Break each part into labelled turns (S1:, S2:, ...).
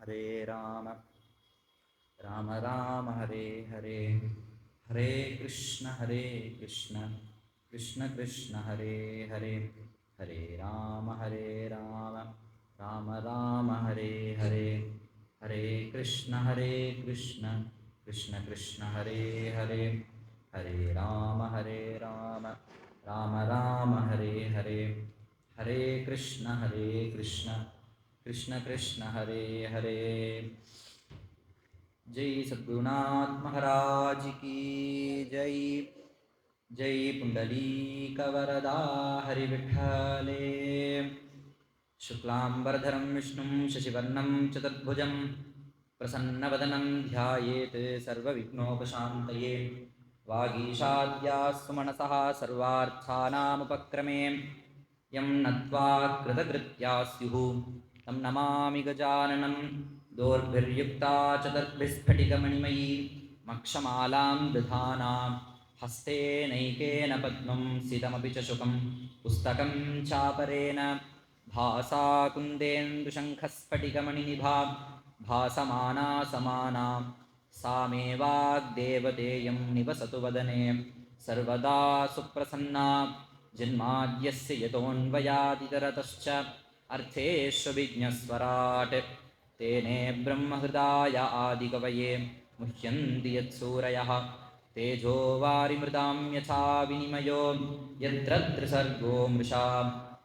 S1: हरे राम राम राम हरे हरे हरे कृष्ण कृष्ण कृष्ण हरे हरे हरे राम राम राम हरे हरे हरे कृष्ण कृष्ण कृष्ण हरे हरे हरे राम राम राम हरे हरे हरे कृष्ण कृष्ण कृष्ण हरे हरे। जय सद्गुरुनाथ महाराज की जय। जय पुंडलीक वरदा हरि विठ्ठले। शुक्लांबरधरं विष्णुं शशिवर्णं चतुर्भुजं प्रसन्नवदनं ध्यायेत् सर्वविघ्नोपशान्तये। वागीशाद्याः सुमनसः सर्वार्थानामुपक्रमे यं नत्वा कृतकृत्या स्युः तं नमामि गजाननं। दोर्भिर्युक्ता चतुर्भिस्फटिकमणिमयी मक्षमालां दधाना हस्तेनैकेन पद्मं सितमपि च शुकं पुस्तकं चापरेण भासा कुन्देन्दुशङ्खस्फटिकमणिनिभा भासमाना समाना सा मे वाग्देवतेयं निवसतु वदने सर्वदा सुप्रसन्ना। जन्माद्यस्य यतोऽन्वयादितरतश्च अर्थेष्वभिज्ञस्वराट् तेने ब्रह्महृदाय आदिकवये मुह्यन्ति यत्सूरयः। तेजो वारिमृदां यथा विनिमयो यत्र त्रिसर्गो मृषा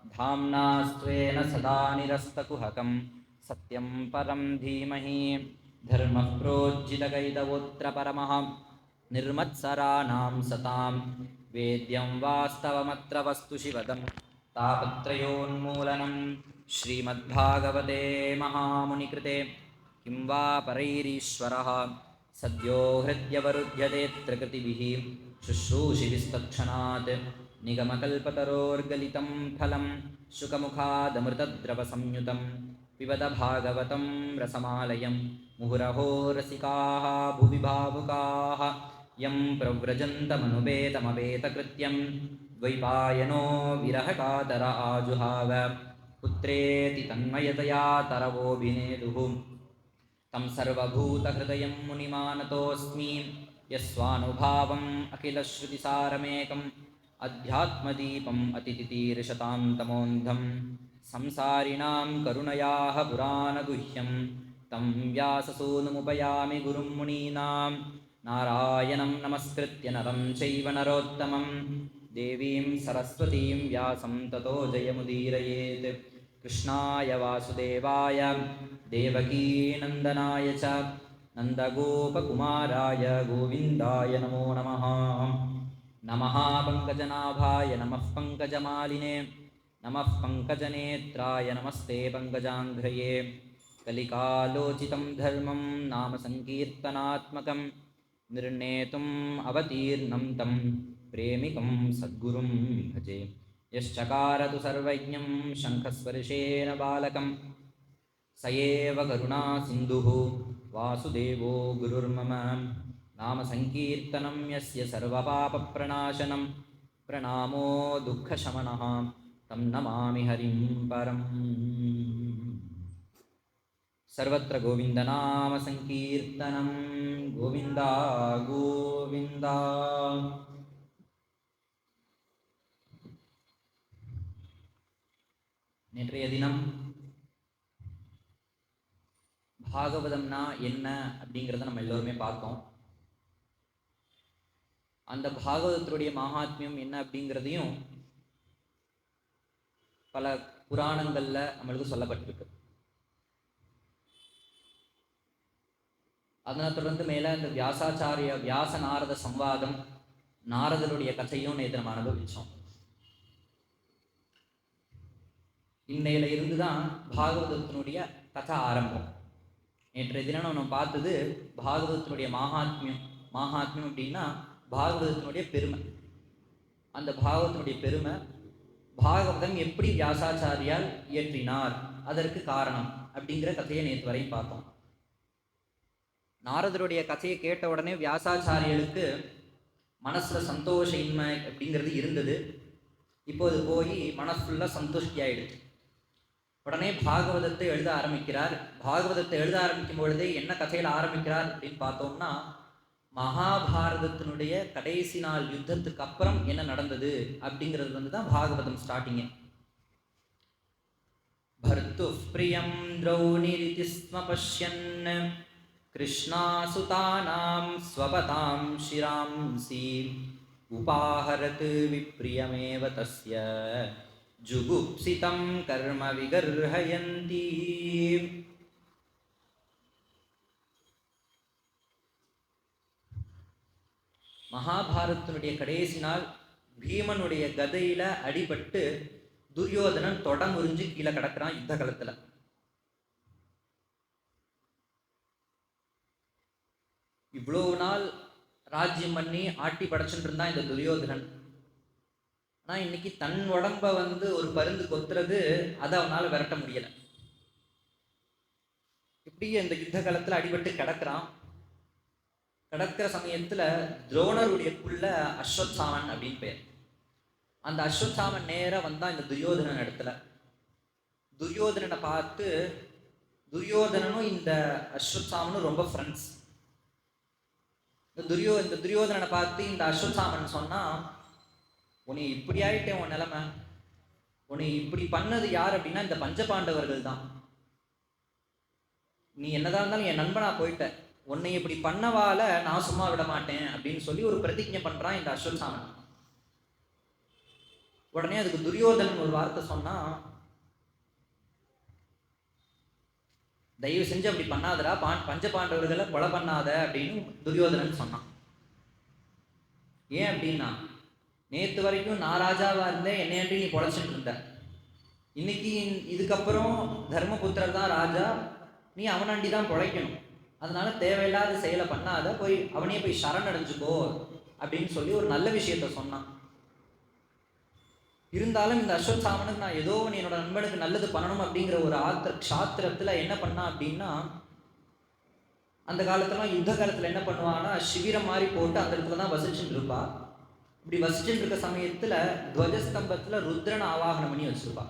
S1: धाम्ना स्त्वेन सदा निरस्तकुहकं सत्यं परं धीमहि। धर्मः प्रोज्झितकैतवोऽत्र परमः निर्मत्सराणां सतां वेद्यं वास्तवमत्र वस्तु शिवदं तापत्रयोन्मूलनं। श्रीमद्भागवते महामुनिकृते किं वा परैरीश्वरः सद्यो हृद्यवरुध्यतेऽत्र कृतिभिः शुश्रूषिभिस्तत्क्षणात्। निगमकल्पतरोर्गलितं फलं शुकमुखादमृतद्रवसंयुतं पिबत भागवतं रसमालयं मुहुरहो रसिकाः भुवि भावुकाः। यं प्रव्रजन्तमनुपेतमपेतकृत्यं द्वैपायनो विरहकातर आजुहाव पुत्रेति तन्मयतया तरवोऽभिनेदुः तं सर्वभूतहृदयं मुनिमानतोऽस्मि। यस्वानुभावम् अखिलश्रुतिसारमेकम् अध्यात्मदीपम् अतितितीर्षतां तमोन्धं संसारिणां करुणयाः पुराणगुह्यं तं व्याससूनुमुपयामि गुरुं मुनीनां। नारायणं नमस्कृत्य नरं चैव नरोत्तमं देवीं सरस्वतीं व्यासं ततो जयमुदीरयेत्। कृष्णाय वासुदेवाय देवकीनन्दनाय च नन्दगोपकुमाराय गोविन्दाय नमो नमः। नमः पङ्कजनाभाय नमः पङ्कजमालिने नमः पङ्कजनेत्राय नमस्ते पङ्कजाङ्घ्रये। कलिकालोचितं धर्मं नाम संकीर्तनात्मकं निर्णेतुम् अवतीर्णं तं प्रेमिकं सद्गुरुं भजे। यश्चकारतु सर्वज्ञं शङ्खस्पर्शेन बालकं स एव करुणासिन्धुः वासुदेवो गुरुर्मम। नाम संकीर्तनं यस्य सर्वपापप्रणाशनं प्रणामो दुःखशमनः तं नमामि हरिं परम्। सर्वत्र गोविन्दनाम संकीर्तनं गोविन्दा गोविन्दा। நேற்றைய தினம் பாகவதம்னா என்ன அப்படிங்கிறத நம்ம எல்லோருமே பார்த்தோம். அந்த பாகவதத்துடைய மகாத்மியம் என்ன அப்படிங்கிறதையும் பல புராணங்கள்ல நம்மளுக்கு சொல்லப்பட்டிருக்கு. அதனை தொடர்ந்து மேல இந்த வியாச நாரத சம்வாதம், நாரதருடைய கதையும் நேற்று நம்ம அனுபவிச்சோம். இன்னையில இருந்துதான் பாகவதத்தினுடைய கதை ஆரம்பம். நேற்றைய தினம் நம்ம பார்த்தது பாகவதத்தினுடைய மகாத்மியம் அப்படின்னா பாகவதத்தினுடைய பெருமை. அந்த பாகவதத்தினுடைய பெருமை, பாகவதம் எப்படி வியாசாச்சாரியால் இயற்றினார், அதற்கு காரணம் அப்படிங்கிற கதையை நேற்று வரையும் பார்த்தோம். நாரதருடைய கதையை கேட்ட உடனே வியாசாச்சாரியர்களுக்கு மனசுல சந்தோஷ இன்மை அப்படிங்கிறது இருந்தது. இப்போது போய் மனசுல சந்துஷ்டி ஆயிடுச்சு. உடனே பாகவதத்தை எழுத ஆரம்பிக்கிறார். பாகவதத்தை எழுத ஆரம்பிக்கும் பொழுதே என்ன கதையில் ஆரம்பிக்கிறார் அப்படின்னு பார்த்தோம்னா, மகாபாரதத்தினுடைய கடைசி நாள் யுத்தத்துக்கு அப்புறம் என்ன நடந்தது அப்படிங்கிறது தான் பாகவதம் ஸ்டார்டிங்கு. பர்த்து பிரியம் திரௌணிரிதி ஸ்ம பஷ்யன் கிருஷ்ணாசுதானாம் ஸ்வபதாம் ஷிராம்சி உபாஹரத் விப்ரியமேவ தஸ்ய ஜுகுப்சிதம் கர்ம விகர்ஹயந்தி. மகாபாரதத்தினுடைய கடைசி நாள் பீமனுடைய கதையில அடிபட்டு துரியோதனன் தொடமுறிஞ்சு கீழே கிடக்கிறான் யுத்த காலத்துல. இவ்வளவு நாள் ராஜ்யம் பண்ணி ஆட்டி படைச்சுட்டு இருந்தான் இந்த துரியோதனன். ஆனா இன்னைக்கு தன் உடம்ப ஒரு பருந்து கொத்துறது அதை அவனால விரட்ட முடியல. இப்படியே இந்த யுத்த காலத்துல அடிபட்டு கிடக்கிறான். கிடக்கிற சமயத்துல துரோணருடைய புள்ள அஸ்வத்சாமன் அப்படின்னு பேர். அந்த அஸ்வத்சாமன் நேர வந்தான் இந்த துரியோதனன் இடத்துல. துரியோதனனை பார்த்து, துரியோதனனும் இந்த அஸ்வத்சாமனும் ரொம்ப ஃப்ரெண்ட்ஸ். இந்த துரியோதனனை பார்த்து இந்த அஸ்வத்சாமன் சொன்னா, உன்னை இப்படி ஆயிட்டேன், உன் நிலைமை, உன்னை இப்படி பண்ணது யார் அப்படின்னா இந்த பஞ்சபாண்டவர்கள் தான். நீ என்னதான் இருந்தாலும் என் நண்பனா போயிட்ட, உன்னை இப்படி பண்ணவால நான் சும்மா விட மாட்டேன் அப்படின்னு சொல்லி ஒரு பிரதிஜை பண்றான் இந்த அஸ்வத்சாமன். உடனே அதுக்கு துரியோதனன் ஒரு வார்த்தை சொன்னா, தயவு செஞ்சு அப்படி பண்ணாதடா, பஞ்ச பாண்டவர்களை கொலை பண்ணாத அப்படின்னு துரியோதனன் சொன்னான். ஏன் அப்படின்னா, நேற்று வரைக்கும் நான் ராஜாவா இருந்தேன், என்னையாண்டி நீ பொழைச்சிட்டு இருந்த, இன்னைக்கு இதுக்கப்புறம் தர்மபுத்திரர் தான் ராஜா, நீ அவனாண்டி தான் பொழைக்கணும், அதனால தேவையில்லாத செயலை பண்ணாத, அவனையே போய் சரணடைஞ்சுக்கோ அப்படின்னு சொல்லி ஒரு நல்ல விஷயத்த சொன்னான். இருந்தாலும் இந்த அஸ்வத்சாமனுக்கு நான் ஏதோ என்னோட நண்பனுக்கு நல்லது பண்ணணும் அப்படிங்கிற ஒரு சாத்திரத்துல என்ன பண்ணா அப்படின்னா, அந்த காலத்துல யுத்த காலத்துல என்ன பண்ணுவான்னா, சிவிரம் மாதிரி போட்டு அந்த இடத்துல தான் வசிச்சுட்டு இருப்பா. இப்படி வசிச்சுட்டு இருக்க சமயத்துல துவஜஸ்தம்பத்துல ருத்ரனை ஆவாகனம் பண்ணி வச்சிருப்பா.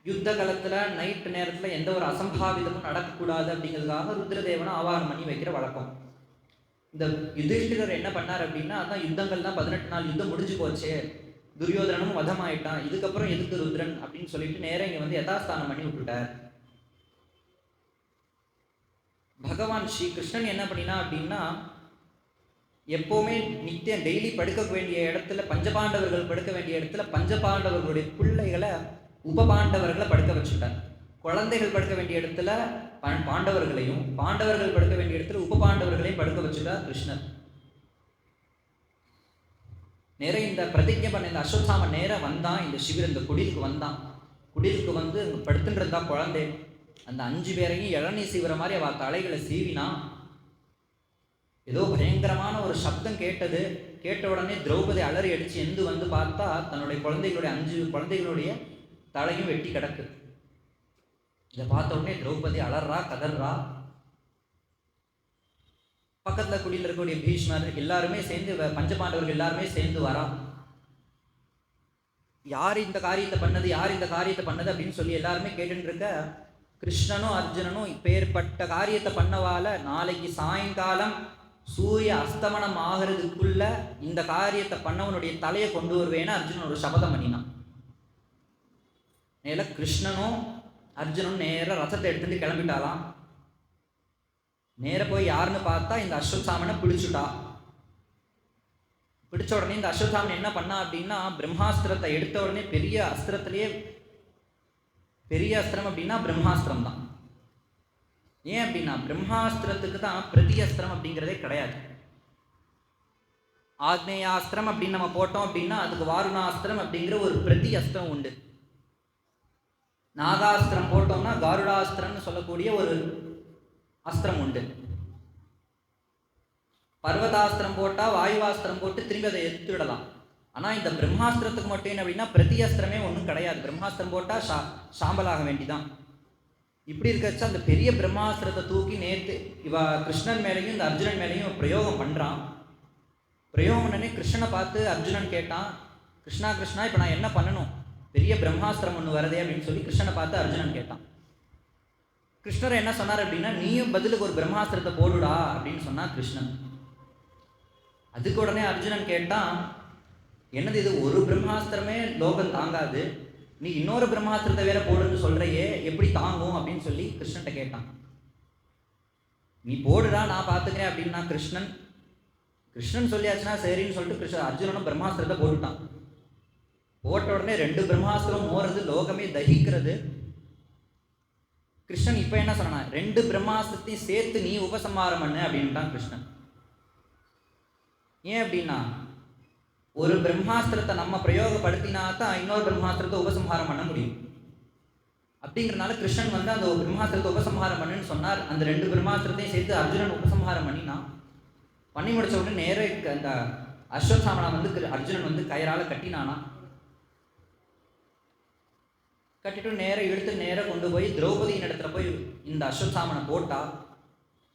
S1: யுத்த காலத்துல நைட்டு நேரத்துல எந்த ஒரு அசம்பாவிதமும் நடக்கக்கூடாது அப்படிங்கிறதுக்காக ருத்ரதேவனை ஆவாகனம் பண்ணி வைக்கிற வழக்கம். இந்த யுதிஷ்டிரர் என்ன பண்ணார் அப்படின்னா, அதான் யுத்தங்கள் தான் 18 நாள் யுத்தம் முடிஞ்சு போச்சே, துரியோதனனும் வதமாயிட்டான், இதுக்கப்புறம் எதுக்கு ருத்ரன் அப்படின்னு சொல்லிட்டு நேரம் இங்க யதாஸ்தானம் பண்ணி விட்டுட்டார். பகவான் ஸ்ரீ கிருஷ்ணன் என்ன பண்ணினா அப்படின்னா, எப்பவுமே நித்தியம் டெய்லி படுக்க வேண்டிய இடத்துல, பஞ்சபாண்டவர்கள் படுக்க வேண்டிய இடத்துல பஞ்சபாண்டவர்களுடைய பிள்ளைகளை உபபாண்டவர்களை படுக்க வச்சுட்டார். குழந்தைகள் படுக்க வேண்டிய இடத்துல பாண்டவர்களையும், பாண்டவர்கள் படுக்க வேண்டிய இடத்துல உபபாண்டவர்களையும் படுக்க வச்சுட்டார் கிருஷ்ணர். நேர இந்த பிரதிஜை பண்ண இந்த அஸ்வத்சாமன் நேரம் வந்தான், இந்த சிவிர் இந்த குடிலுக்கு வந்தான். குடிலுக்கு அங்கே படுத்துட்டு இருந்தா குழந்தை. அந்த 5 பேரையும் இளநீ சீவிர மாதிரி அவ தலைகளை சீவினா. ஏதோ பயங்கரமான ஒரு சப்தம் கேட்டது. கேட்ட உடனே திரௌபதி அலறி அடிச்சு எந்து பார்த்தா தன்னுடைய குழந்தைகளுடைய 5 குழந்தைகளுடைய தலையும் வெட்டி கிடக்கு. இதை பார்த்த உடனே திரௌபதி அலறா, கதறா. பக்கத்துல குடியில் இருக்கக்கூடிய பீஷ்மர் எல்லாருமே சேர்ந்து, பஞ்சபாண்டவர்கள் எல்லாருமே சேர்ந்து வரா. யார் இந்த காரியத்தை பண்ணது, யார் இந்த காரியத்தை பண்ணது அப்படின்னு சொல்லி எல்லாருமே கேட்டுட்டு இருக்க, கிருஷ்ணனும் அர்ஜுனனும் இப்பேற்பட்ட காரியத்தை பண்ணவால நாளைக்கு சாயங்காலம் சூரிய அஸ்தமனம் ஆகிறதுக்குள்ள இந்த காரியத்தை பண்ணவனுடைய தலையை கொண்டு வருவேன்னு அர்ஜுனன் ஒரு சபதம் பண்ணினான். நேர கிருஷ்ணனும் அர்ஜுனனும் நேர ரசத்தை எடுத்துட்டு கிளம்பிட்டாலாம். நேர போய் யாருன்னு பார்த்தா இந்த அஸ்வத்சாமனை பிடிச்சுட்டா. பிடிச்ச உடனே இந்த அஸ்வத்சாமன் என்ன பண்ணா அப்படின்னா, பிரம்மாஸ்திரத்தை எடுத்த உடனே பெரிய அஸ்திரத்திலேயே பெரிய அஸ்திரம் அப்படின்னா பிரம்மாஸ்திரம் தான். ஏன் அப்படின்னா, பிரம்மாஸ்திரத்துக்கு தான் பிரதி அஸ்திரம் அப்படிங்கிறதே கிடையாது. ஆக்னேயாஸ்திரம் அப்படின்னு நம்ம போட்டோம் அப்படின்னா அதுக்கு வாருணாஸ்திரம் அப்படிங்கிற ஒரு பிரதி அஸ்திரம் உண்டு. நாகாஸ்திரம் போட்டோம்னா காருடாஸ்திரம்னு சொல்லக்கூடிய ஒரு அஸ்திரம் உண்டு. பர்வதாஸ்திரம் போட்டா வாயுவாஸ்திரம் போட்டு திரும்பி அதை எடுத்துவிடலாம். ஆனா இந்த பிரம்மாஸ்திரத்துக்கு மட்டும் என்ன அப்படின்னா பிரதி அஸ்திரமே ஒன்றும் கிடையாது. பிரம்மாஸ்திரம் போட்டா சாம்பலாக வேண்டிதான். இப்படி இருக்கச்சு அந்த பெரிய பிரம்மாஸ்திரத்தை தூக்கி நேற்று இவ கிருஷ்ணன் மேலேயும் இந்த அர்ஜுனன் மேலேயும் பிரயோகம் பண்றான். பிரயோகம் பண்ணனே கிருஷ்ணனை பார்த்து அர்ஜுனன் கேட்டான், கிருஷ்ணா கிருஷ்ணா இப்போ நான் என்ன பண்ணணும், பெரிய பிரம்மாஸ்திரம் ஒன்று வருதே அப்படின்னு சொல்லி கிருஷ்ணனை பார்த்து அர்ஜுனன் கேட்டான். கிருஷ்ணர் என்ன சொன்னார் அப்படின்னா, நீயும் பதிலுக்கு ஒரு பிரம்மாஸ்திரத்தை போடுடா அப்படின்னு சொன்னா கிருஷ்ணன். அதுக்கு உடனே அர்ஜுனன் கேட்டான், என்னது இது, ஒரு பிரம்மாஸ்திரமே லோகம் தாங்காது, நீ இன்னொரு பிரம்மாஸ்திரத்தை வேற போடுன்னு சொல்றையே, எப்படி தாங்கும் அப்படின்னு சொல்லி கிருஷ்ணன்ட்ட கேட்டான். நீ போடுடா நான் பார்த்துக்கிறேன் அப்படின்னா கிருஷ்ணன் சொல்லியாச்சுன்னா சரின்னு சொல்லிட்டு அர்ஜுனனும் பிரம்மாஸ்திரத்தை போட்டுட்டான். போட்ட உடனே 2 பிரம்மாஸ்திரம் மோறது, லோகமே தகிக்கிறது. கிருஷ்ணன் இப்ப என்ன சொன்னான், 2 பிரம்மாஸ்திரத்தையும் சேர்த்து நீ உபசம்ஹாரம் பண்ணு அப்படின்ட்டான் கிருஷ்ணன். ஏன் அப்படின்னா, ஒரு பிரம்மாஸ்திரத்தை நம்ம பிரயோகப்படுத்தினா தான் இன்னொரு பிரம்மாஸ்திரத்தை உபசம்ஹாரம் பண்ண முடியும். அப்படிங்கிறனால கிருஷ்ணன் வந்து அந்த பிரம்மாஸ்திரத்தை உபசம்ஹாரம் பண்ணுன்னு சொன்னார். அந்த 2 பிரம்மாஸ்திரத்தையும் சேர்த்து அர்ஜுனன் உபசம்ஹாரம் பண்ணி முடிச்ச உடனே நேர அந்த அஸ்வத்தாமனை வந்து அர்ஜுனன் வந்து கயிறால கட்டினானா. கட்டிட்டு நேர கொண்டு போய் திரௌபதியின் இடத்துல போய் இந்த அஸ்வத்தாமனை போட்டா,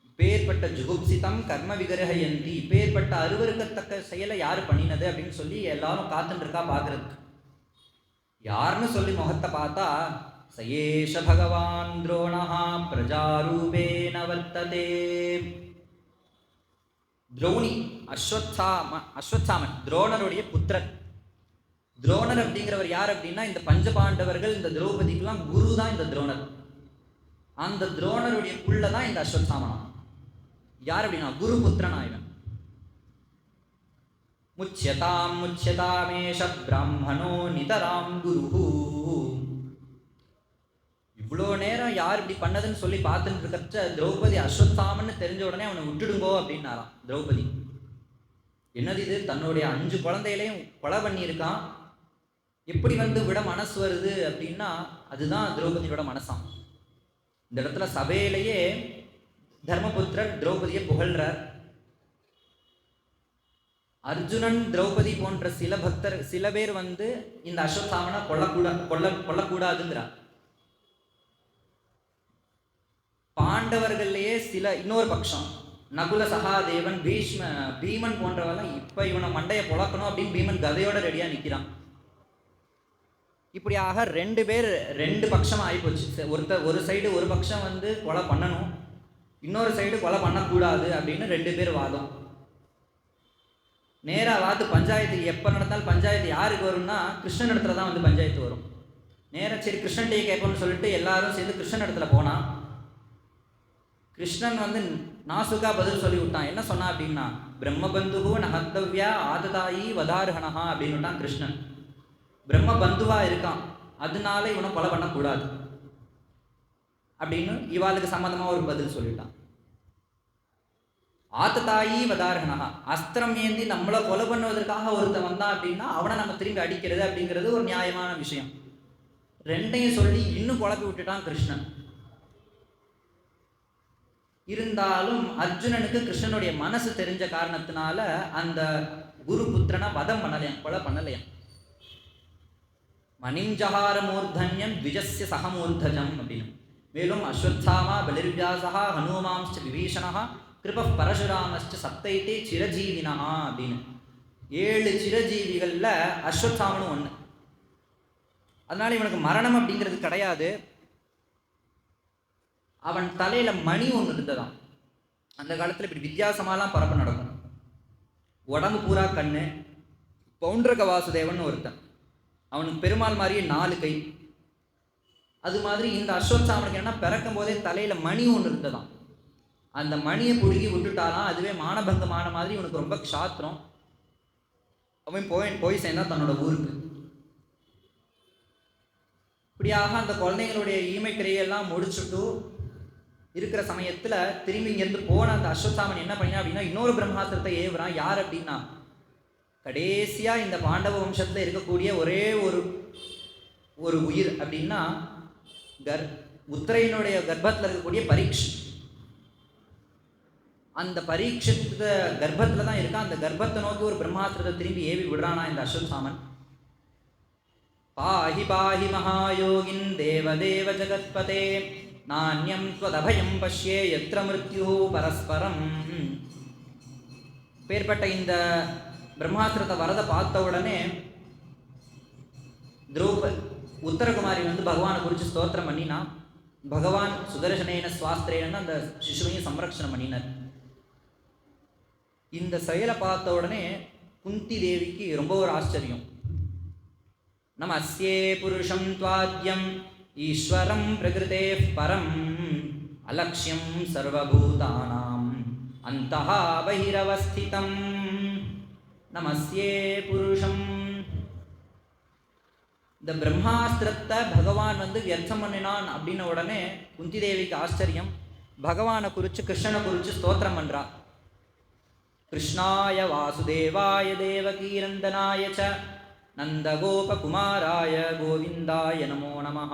S1: இப்பேற்பட்ட ஜுகுப்சிதம் கர்ம விகரஹயந்தி, இப்பேற்பட்ட அருவருக்கத்தக்க செயலை யாரு பண்ணினது அப்படின்னு சொல்லி எல்லாரும் காத்துட்டு இருக்கா பாக்குறதுக்கு. யாருன்னு சொல்லி முகத்தை பார்த்தா, சயேஷ பகவான் துரோணஹா பிரஜாரூபேன வர்த்ததே. துரோணி அஸ்வத்தாமன் துரோணருடைய புத்திரன். துரோணர் அப்படிங்கிறவர் யார் அப்படின்னா, இந்த பஞ்சபாண்டவர்கள் இந்த திரௌபதிக்கெல்லாம் குரு தான் இந்த துரோணர். அந்த துரோணருடைய புள்ள தான் இந்த அஸ்வத்தாமனா. யார் அப்படின்னா குரு புத்திரனா இவன். முச்யதாமேஷ பிராமணோ நிதராம் குரு. இவ்வளோ நேரம் யார் இப்படி பண்ணதுன்னு சொல்லி பார்த்துட்டு இருக்கிற திரௌபதி அஸ்வத்தாமன்னு தெரிஞ்ச உடனே அவனை விட்டுடுங்கோ அப்படின்னாராம் திரௌபதி. என்னது இது, தன்னுடைய 5 குழந்தைகளையும் கொலை பண்ணியிருக்கான், எப்படி வந்து விட மனசு வருது அப்படின்னா, அதுதான் திரௌபதியோட மனசாம். இந்த இடத்துல சபையிலேயே தர்மபுத்திரர் திரௌபதியை புகழ்றார். அர்ஜுனன் திரௌபதி போன்ற சில பேர் வந்து இந்த அஸ்வத்தாமனை கொல்லக்கூடாதுங்கிறார். பாண்டவர்கள்லயே இன்னொரு பட்சம் நகுல சகாதேவன் பீமன் போன்றவெல்லாம் இப்ப இவனை மண்டையை பொழக்கணும் அப்படின்னு பீமன் கதையோட ரெடியா நிக்கிறான். இப்படியாக 2 பேர் 2 பட்சம் ஆகிப்போச்சு. ஒரு சைடு ஒரு பட்சம் வந்து கொலை பண்ணணும், இன்னொரு சைடு கொலை பண்ணக்கூடாது அப்படின்னு 2 பேர் வாதம். நேரா பஞ்சாயத்து எப்போ நடந்தாலும் பஞ்சாயத்து யாருக்கு வரும்னா கிருஷ்ணன் இடத்துல தான் வந்து பஞ்சாயத்து வரும். நேராக சரி கிருஷ்ணன்டையே கேட்போம்னு சொல்லிட்டு எல்லாரும் சேர்ந்து கிருஷ்ணன் இடத்துல போனான். கிருஷ்ணன் வந்து நாசுக்கா பதில் சொல்லி விட்டான். என்ன சொன்னா அப்படின்னா, பிரம்மபந்துகு நகத்தவ்யா ஆததாயி வதார்ஹணஹா அப்படின்னு விட்டான் கிருஷ்ணன். பிரம்ம பந்துவா இருக்கான், அதனால இவனை கொலை பண்ணக்கூடாது அப்படின்னு இவாளுக்கு சம்மந்தமா ஒரு பதில் சொல்லிட்டான். ஆத்ததாயி வதார்ஹணஹா, அஸ்திரம் ஏந்தி நம்மளை கொலை பண்ணுவதற்காக ஒருத்தன் வந்தான் அப்படின்னா அவனை நம்ம திரும்பி அடிக்கிறது அப்படிங்கிறது ஒரு நியாயமான விஷயம். 2ஐயும் சொல்லி இன்னும் குழப்பி விட்டுட்டான் கிருஷ்ணன். இருந்தாலும் அர்ஜுனனுக்கு கிருஷ்ணனுடைய மனசு தெரிஞ்ச காரணத்தினால அந்த குரு புத்திரனை வதம் பண்ணலையாம், கொலை பண்ணலையாம். மணிஞ்சகார மூர்தன்யம் த்விஜஸ்ய சகமூர்தஜம் அப்படின்னு. மேலும் அஸ்வத்தாமா பலிர்வியாசா ஹனுமாம்ச்ச விபீஷணா கிருப பரசுராமஸ்ட சப்தைத்தே சிரஜீவினா அப்படின்னு 7 சிரஜீவிகள்ல அஸ்வத்தாமனும் ஒண்ணு. அதனால இவனுக்கு மரணம் அப்படிங்கிறது கிடையாது. அவன் தலையில மணி ஒன்று இருந்ததான். அந்த காலத்துல இப்படி வித்தியாசமாலாம் பரப்பு நடக்கும். உடம்பு பூரா கண்ணு. பௌண்டரக வாசுதேவன் ஒருத்தன், அவனுக்கு பெருமாள் மாதிரியே 4 கை. அது மாதிரி இந்த அஸ்வத்தாமனுக்கு என்ன, பிறக்கும் போதே தலையில மணி ஒன்று இருந்ததாம். அந்த மணியை பிடுங்கி விட்டுட்டாலாம், அதுவே மானபங்கமான மாதிரி இவனுக்கு ரொம்ப க்ஷாத்திரம். அவன் போய் சேர்ந்தா தன்னோட ஊருக்கு. இப்படியாக அந்த குழந்தைங்களுடைய ஈமைக்கிரையெல்லாம் முடிச்சுட்டு இருக்கிற சமயத்துல திரும்பி இங்கிருந்து போன அந்த அஸ்வத்தாமன் என்ன பண்ணா அப்படின்னா, இன்னொரு பிரம்மாஸ்திரத்தை ஏவுறான். யார் அப்படின்னா, கடைசியா இந்த பாண்டவ வம்சத்துல இருக்கக்கூடிய ஒரே ஒரு உயிர் அப்படின்னா உத்திரையினுடைய கர்ப்பத்துல இருக்கக்கூடிய பரீட்சை. அந்த பரீட்சத்து கர்ப்பத்துல தான் இருக்கான். அந்த கர்ப்பத்தை நோக்கி ஒரு பிரம்மாஸ்திரத்தை திரும்பி ஏவி விடுறானா இந்த அஸ்வத்தாமன். பாஹி பாஹி மகாயோகின் தேவதேவ ஜகத்பதே நான்யம் த்வதபயம் பஷ்யே யத்ர மிருத்யு பரஸ்பரம். பேர்பட்ட இந்த பிரம்மாஸ்திரத்தை வரத பார்த்த உடனே உத்தரகுமாரி வந்து பகவானை குறித்து ஸ்தோத்திரம் பண்ணினா பகவான் சுதர்சனேன சுவாஸ்திரேன்னு அந்த சிசுவையும் சம்ரக்ஷணம் பண்ணினார். இந்த செயலை பார்த்த உடனே குந்தி தேவிக்கு ரொம்ப ஒரு ஆச்சரியம். நமஸ்யே புருஷம் துவாத்யம் ஈஸ்வரம் பிரகிருதே பரம் அலக்ஷ்யம் சர்வபூதானாம் அந்தஹ பஹிரவஸ்திதம் நமஸ்யே புருஷம். இந்த பிரம்மாஸ்திரத்தை பகவான் வந்து வியர்த்தம் பண்ணினான் அப்படின்ன உடனே குந்தி தேவிக்கு ஆச்சரியம். பகவானை குறித்து கிருஷ்ணனை குறித்து ஸ்தோத்திரம் பண்றா. கிருஷ்ணாய வாசுதேவாய தேவகீரந்தனாய ச நந்தகோபகுமாராய கோவிந்தாய நமோ நமஹ.